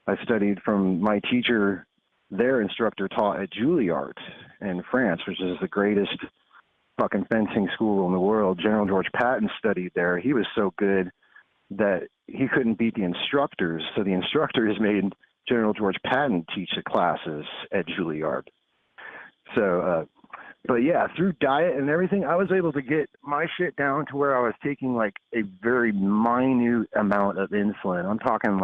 S7: I studied from my teacher. Their instructor taught at Juilliard in France, which is the greatest fucking fencing school in the world. General George Patton studied there. He was so good that he couldn't beat the instructors. So the instructors made General George Patton teach the classes at Juilliard. So, but yeah, through diet and everything, I was able to get my shit down to where I was taking a very minute amount of insulin. I'm talking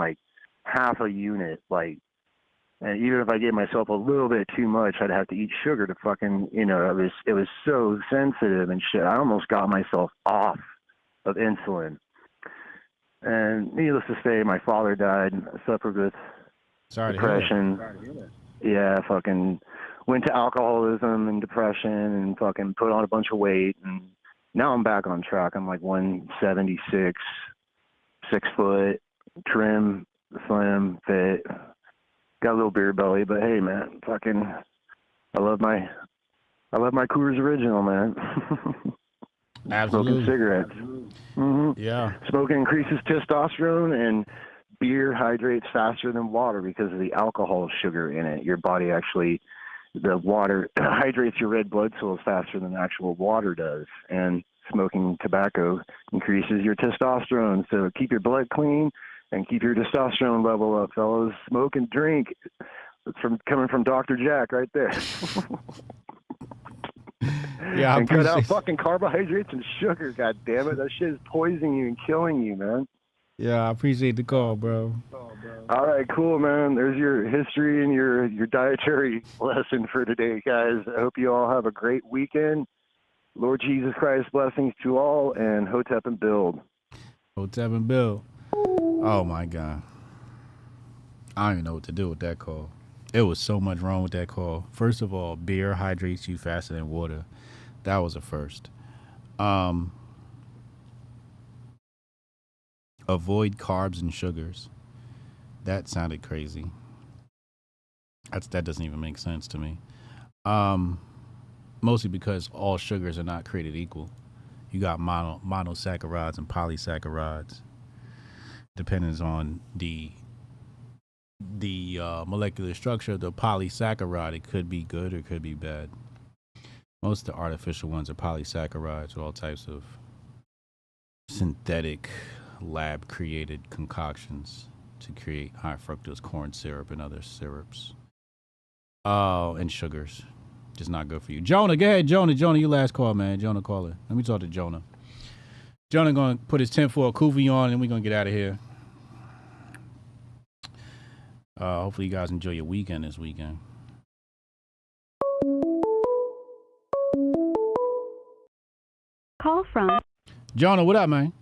S7: half a unit, and even if I gave myself a little bit too much, I'd have to eat sugar to fucking, it was so sensitive and shit. I almost got myself off of insulin. And needless to say, my father died. I suffered with depression. Yeah, fucking went to alcoholism and depression and fucking put on a bunch of weight. And now I'm back on track. I'm 176, 6 foot, trim, slim, fit. Got a little beer belly, but hey, man, fucking, I love my Coors Original, man.
S13: Absolutely.
S7: Smoking cigarettes. Mm-hmm.
S13: Yeah.
S7: Smoking increases testosterone, and beer hydrates faster than water because of the alcohol sugar in it. Your body actually, the water hydrates your red blood cells faster than actual water does. And smoking tobacco increases your testosterone. So keep your blood clean and keep your testosterone level up, fellas. Smoke and drink. It's coming from Dr. Jack right there.
S13: Yeah,
S7: and cut out fucking carbohydrates and sugar, god damn it. That shit is poisoning you and killing you, man.
S13: Yeah, I appreciate the call, bro.
S7: All right, cool, man. There's your history and your dietary lesson for today, guys. I hope you all have a great weekend. Lord Jesus Christ, blessings to all, and Hotep and build.
S13: Hotep and build. Oh my God. I don't even know what to do with that call. It was so much wrong with that call. First of all, beer hydrates you faster than water. That was a first. Avoid carbs and sugars. That sounded crazy. That doesn't even make sense to me. Mostly because all sugars are not created equal. You got monosaccharides and polysaccharides. Depends on the molecular structure of the polysaccharide. It could be good or it could be bad. Most of the artificial ones are polysaccharides with all types of synthetic lab created concoctions to create high fructose corn syrup and other syrups. Oh, and sugars. Just not good for you. Jonah, go ahead, Jonah, you last call, man. Jonah, caller. Let me talk to Jonah. Jonah gonna put his 10-4 kufi on and we're gonna get out of here. Hopefully you guys enjoy your weekend this weekend.
S21: Call from
S13: Jonah, what up, man?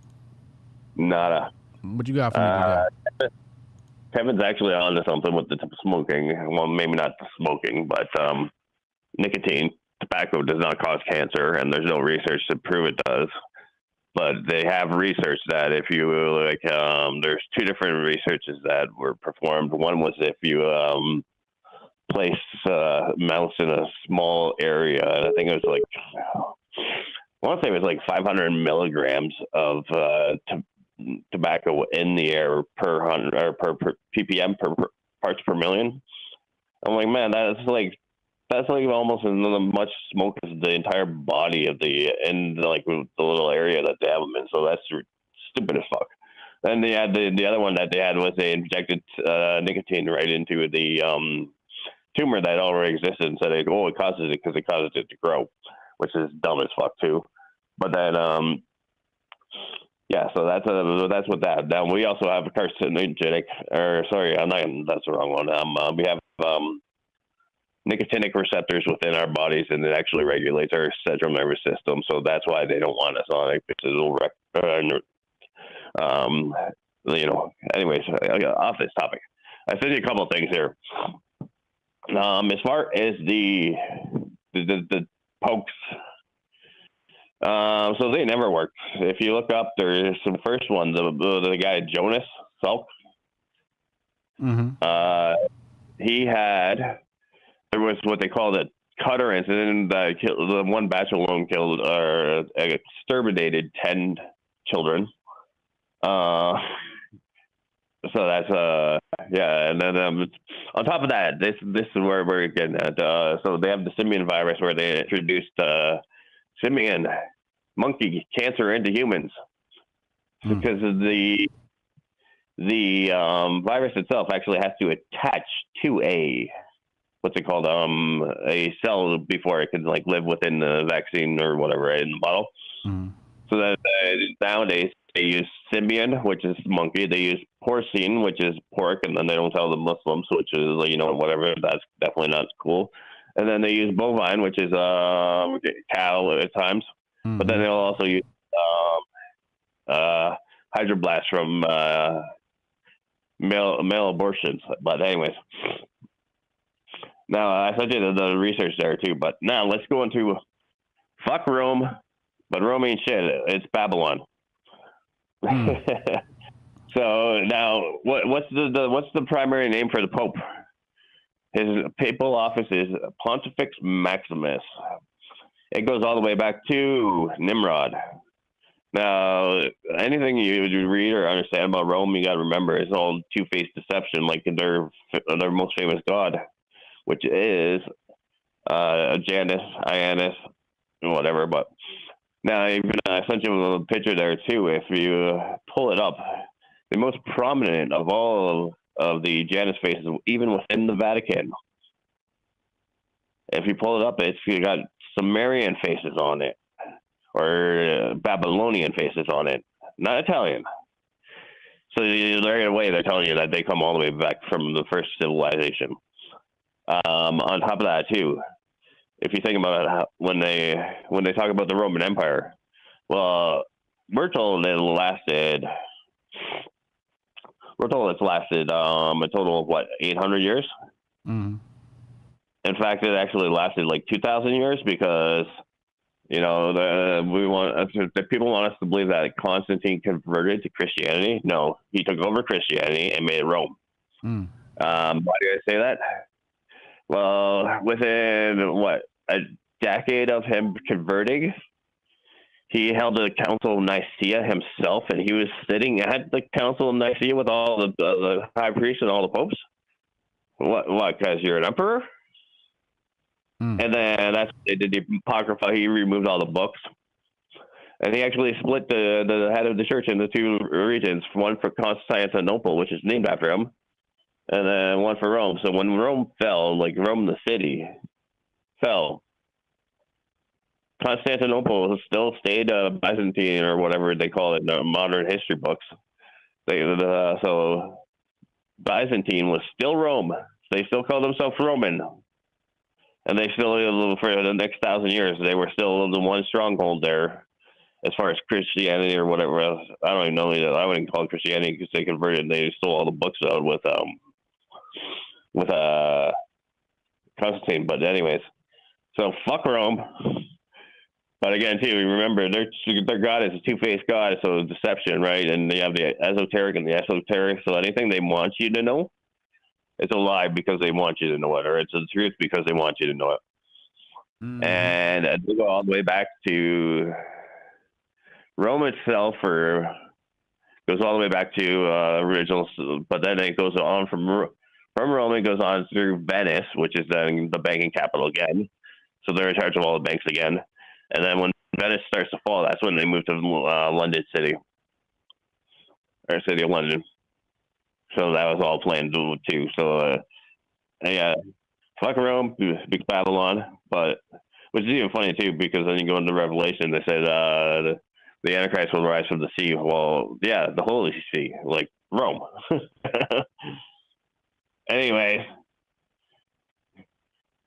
S12: Nada.
S13: What you got for me today?
S12: Kevin's actually onto something with the smoking. Well, maybe not the smoking, but nicotine. Tobacco does not cause cancer, and there's no research to prove it does. But they have research that if you there's 2 different researches that were performed. One was if you place mouse in a small area, and I think it was I want to say it was 500 milligrams of tobacco in the air per ppm per parts per million. I'm like, man, that's almost as much smoke as the entire body of the little area that they have them in. So that's stupid as fuck. And they had the other one that they had was they injected nicotine right into the tumor that already existed and said, it causes it because it causes it to grow, which is dumb as fuck too. But then, yeah, so that's what that. Now we also have a carcinogenic, that's the wrong one. We have nicotinic receptors within our bodies, and it actually regulates our central nervous system. So that's why they don't want us on it, because it'll anyways, off this topic. I sent you a couple of things here. As far as the pokes, so they never work. If you look up, there's some first one, the guy Jonas Salk. There was what they called a cutter incident that killed, the one batch alone killed or exterminated 10 children. So that's and then on top of that, this is where we're getting at. So they have the simian virus where they introduced simian monkey cancer into humans because of the virus itself actually has to attach to a cell before it can like live within the vaccine or whatever in the bottle. So that nowadays they use simian, which is monkey. They use porcine, which is pork, and then they don't tell the Muslims, which is whatever. That's definitely not cool. And then they use bovine, which is cow at times. But then they'll also use hydroblast from male abortions. But anyways, now I sent you the research there too. But now let's go into fuck Rome, but Rome ain't shit. It's Babylon. So now, what's the primary name for the Pope? His papal office is Pontifex Maximus. It goes all the way back to Nimrod. Now, anything you read or understand about Rome, you got to remember, it's all two-faced deception, like their most famous god, which is Janus, Ioannis, whatever. But now, even I sent you a little picture there too. If you pull it up, the most prominent of all of the Janus faces, even within the Vatican. If you pull it up, you got Sumerian faces on it, or Babylonian faces on it, not Italian. So right away, they're telling you that they come all the way back from the first civilization. On top of that, too, if you think about when they talk about the Roman Empire, well, we're told it's lasted a total of 800 years. In fact, it actually lasted like 2,000 years because the people want us to believe that Constantine converted to Christianity. No, he took over Christianity and made it Rome. Why do I say that? Well, within a decade of him converting, he held the Council of Nicaea himself, and he was sitting at the Council of Nicaea with all the high priests and all the popes. What? Because you're an emperor? And then that's what they did the Apocrypha. He removed all the books, and he actually split the head of the church into two regions: one for Constantinople, which is named after him, and then one for Rome. So when Rome fell, like Rome the city fell, Constantinople still stayed Byzantine or whatever they call it in the modern history books. So Byzantine was still Rome. They still call themselves Roman. And they still, for the next 1,000 years, they were still the one stronghold there as far as Christianity or whatever else. I don't even know. I wouldn't call it Christianity because they converted. They stole all the books out with Constantine. But anyways, so fuck Rome. But again, too, remember, their god is a two-faced god, so deception, right? And they have the esoteric and the esoteric. So anything they want you to know, it's a lie because they want you to know it, or it's the truth because they want you to know it. And they go all the way back to Rome itself, or goes all the way back to original. But then it goes on from Rome. It goes on through Venice, which is then the banking capital again. So they're in charge of all the banks again. And then when Venice starts to fall, that's when they move to London City. or City of London. So that was all planned too. So yeah, fuck Rome, big Babylon. But which is even funny too, because then you go into Revelation, they said the Antichrist will rise from the sea. Well, yeah, the Holy See, like Rome. Anyway.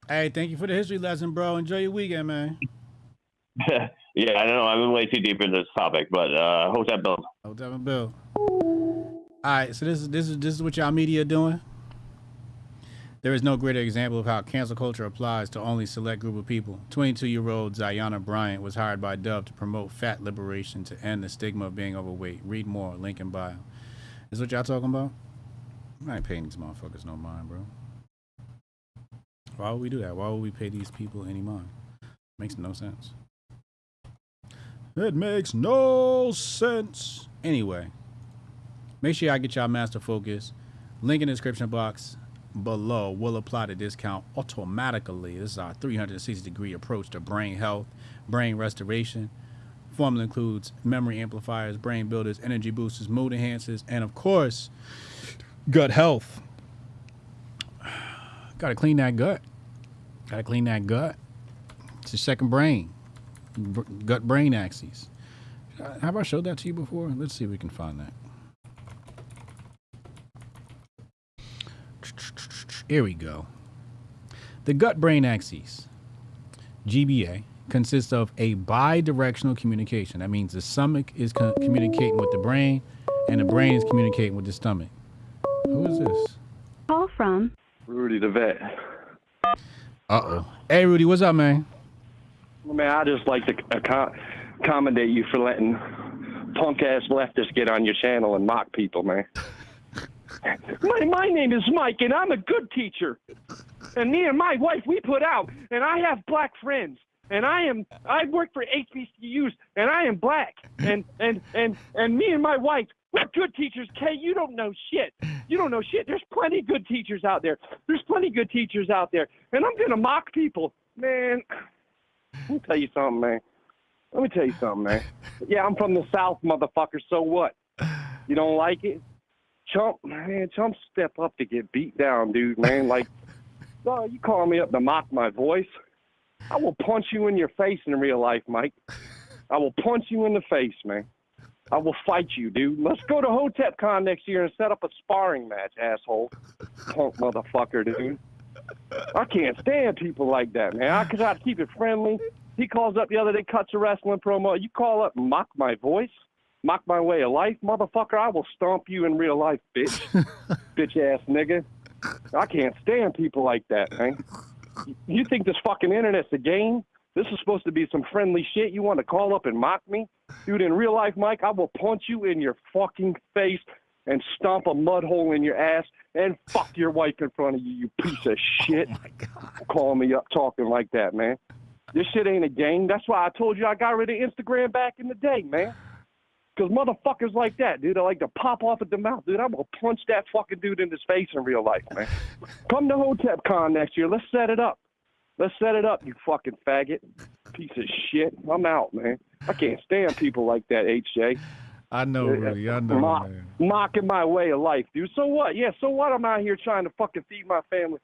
S13: Hey, thank you for the history lesson, bro. Enjoy your weekend, man.
S12: Yeah, I don't know. I've been way too deep into this topic, but Hotep Bill.
S13: Hotep Bill. All right, so this is what y'all media doing. There is no greater example of how cancel culture applies to only select group of people. 22-year-old Zayana Bryant was hired by Dove to promote fat liberation to end the stigma of being overweight. Read more, link in bio. This what y'all talking about? I ain't paying these motherfuckers no mind, bro. Why would we do that? Why would we pay these people any mind? Makes no sense. It makes no sense. Anyway, make sure y'all get y'all master focus. Link in the description box below will apply the discount automatically. This is our 360-degree approach to brain health, brain restoration. Formula includes memory amplifiers, brain builders, energy boosters, mood enhancers, and of course, gut health. Gotta clean that gut. Gotta clean that gut. It's your second brain. Gut brain axis. Have I showed that to you before? Let's see if we can find that. Here we go. The gut brain axis, GBA, consists of a bi-directional communication. That means the stomach is communicating with the brain and the brain is communicating with the stomach. Who is this?
S21: Call from
S1: Rudy the vet.
S13: Uh-oh. Hey, Rudy, what's up, man?
S1: Well, man, I just like to accommodate you for letting punk-ass leftists get on your channel and mock people, man.
S20: My name is Mike, and I'm a good teacher. And me and my wife, we put out, and I have black friends. And I work for HBCUs, and I am black. And me and my wife, we're good teachers. Kay, you don't know shit. You don't know shit. There's plenty of good teachers out there. There's plenty of good teachers out there. And I'm going to mock people. Man, let me tell you something, man. Yeah, I'm from the South, motherfucker. So what? You don't like it? Chump step up to get beat down, dude, man. Like, oh, you call me up to mock my voice? I will punch you in your face in real life, Mike. I will punch you in the face, man. I will fight you, dude. Let's go to HotepCon next year and set up a sparring match, asshole. Punk motherfucker, dude. I can't stand people like that, man. I try to keep it friendly. He calls up the other day, cuts a wrestling promo. You call up and mock my voice? Mock my way of life? Motherfucker, I will stomp you in real life, bitch. Bitch-ass nigga. I can't stand people like that, man. You think this fucking internet's a game? This is supposed to be some friendly shit. You want to call up and mock me? Dude, in real life, Mike, I will punch you in your fucking face and stomp a mud hole in your ass and fuck your wife in front of you, you piece of shit. Oh, my God. Call me up talking like that, man. This shit ain't a game. That's why I told you I got rid of Instagram back in the day, man. Because motherfuckers like that, dude, I like to pop off at the mouth. Dude, I'm going to punch that fucking dude in his face in real life, man. Come to HotepCon next year. Let's set it up. Let's set it up, you fucking faggot. Piece of shit. I'm out, man. I can't stand people like that, HJ.
S13: I know, Rudy. I know, man.
S20: Mocking my way of life, dude. So what? Yeah, so what? I'm out here trying to fucking feed my family,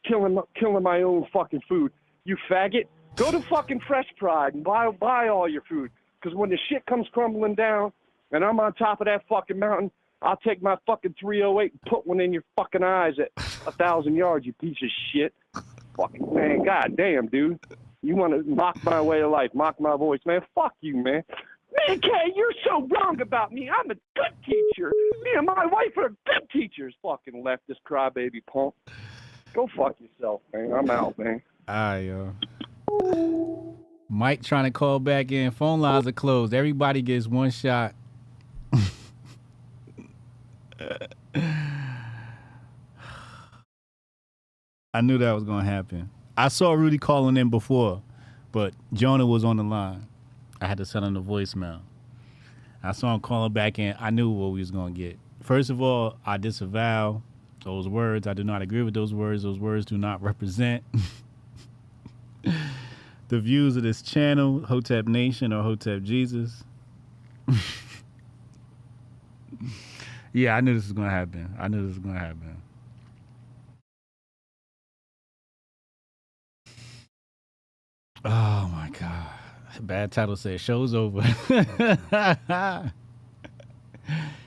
S20: killing my own fucking food. You faggot. Go to fucking Fresh Pride and buy all your food. Because when the shit comes crumbling down and I'm on top of that fucking mountain, I'll take my fucking 308 and put one in your fucking eyes at 1,000 yards, you piece of shit. Fucking man, goddamn, dude. You want to mock my way of life, mock my voice, man? Fuck you, man. Man, Kay, you're so wrong about me. I'm a good teacher. Me and my wife are good teachers. Fucking leftist crybaby punk. Go fuck yourself, man. I'm out, man.
S13: All right, yo. Mike trying to call back in. Phone lines are closed. Everybody gets one shot. I knew that was going to happen. I saw Rudy calling in before, but Jonah was on the line. I had to send him the voicemail. I saw him calling back in. I knew what we was going to get. First of all, I disavow those words. I do not agree with those words. Those words do not represent the views of this channel, Hotep Nation or Hotep Jesus. Yeah, I knew this was gonna happen. I knew this was gonna happen. Oh my god. Bad title says show's over.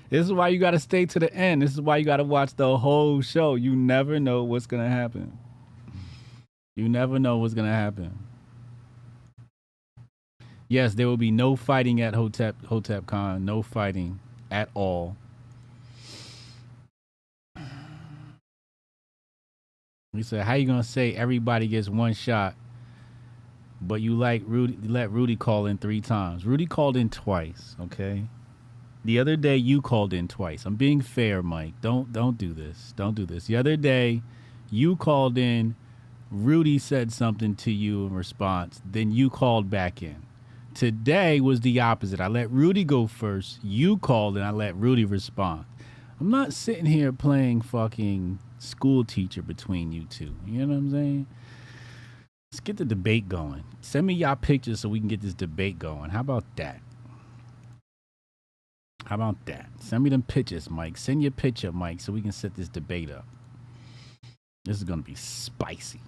S13: This is why you gotta stay to the end. This is why you gotta watch the whole show. You never know what's gonna happen. You never know what's gonna happen. Yes, there will be no fighting at Hotep Con. No fighting at all. He said, how you gonna say everybody gets one shot, but you let Rudy call in 3 times? Rudy called in twice, okay? The other day you called in twice. I'm being fair, Mike. Don't do this. Don't do this. The other day you called in, Rudy said something to you in response, then you called back in. Today was the opposite. I let Rudy go first. You called and I let Rudy respond. I'm not sitting here playing fucking school teacher between you two. You know what I'm saying? Let's get the debate going. Send me y'all pictures so we can get this debate going. How about that? How about that? Send me them pictures, Mike. Send your picture, Mike, so we can set this debate up. This is going to be spicy.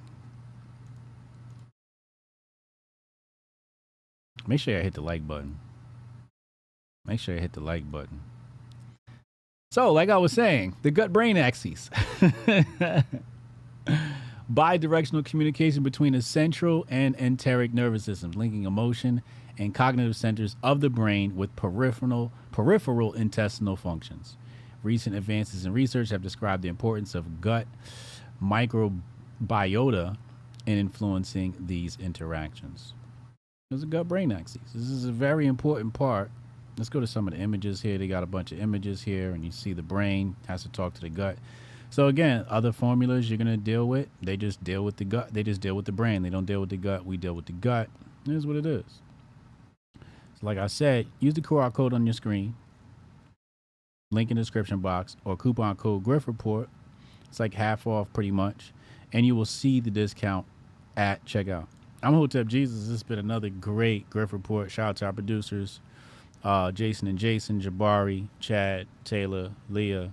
S13: Make sure you hit the like button. Make sure you hit the like button. So, like I was saying, the gut-brain axis. Bidirectional communication between the central and enteric nervous systems, linking emotion and cognitive centers of the brain with peripheral intestinal functions. Recent advances in research have described the importance of gut microbiota in influencing these interactions. There's a gut-brain axis. This is a very important part. Let's go to some of the images here. They got a bunch of images here, and you see the brain has to talk to the gut. So again, other formulas you're going to deal with, they just deal with the gut. They just deal with the brain. They don't deal with the gut. We deal with the gut. Here's what it is. So like I said, use the QR code on your screen, link in the description box, or coupon code Grift Report. It's like half off pretty much, and you will see the discount at checkout. I'm Hotep Jesus. This has been another great Grift Report. Shout out to our producers, Jason and Jason, Jabari, Chad, Taylor, Leah,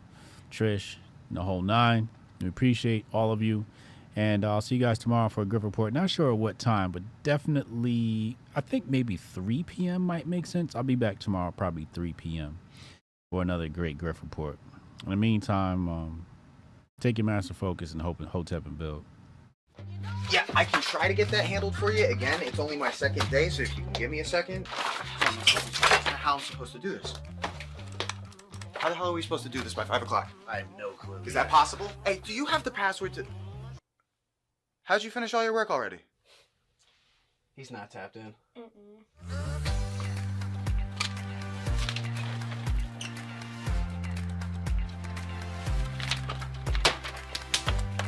S13: Trish, and the whole 9. We appreciate all of you. And I'll see you guys tomorrow for a Grift Report. Not sure what time, but definitely, I think maybe 3 p.m. might make sense. I'll be back tomorrow, probably 3 p.m. for another great Grift Report. In the meantime, take your master focus and Hotep and build.
S3: Yeah, I can try to get that handled for you. Again, it's only my second day, so if you can give me a second. How I'm supposed to do this? How the hell are we supposed to do this by 5 o'clock?
S4: I have no clue.
S3: Is that possible? Hey, do you have the password to... How'd you finish all your work already?
S4: He's not tapped in.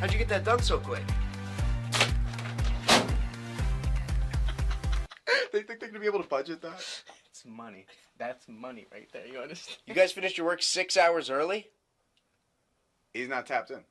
S4: How'd you get that done so quick?
S3: They think they're gonna be able to budget that?
S4: It's money. That's money right there. You understand?
S5: You guys finished your work 6 hours early?
S3: He's not tapped in.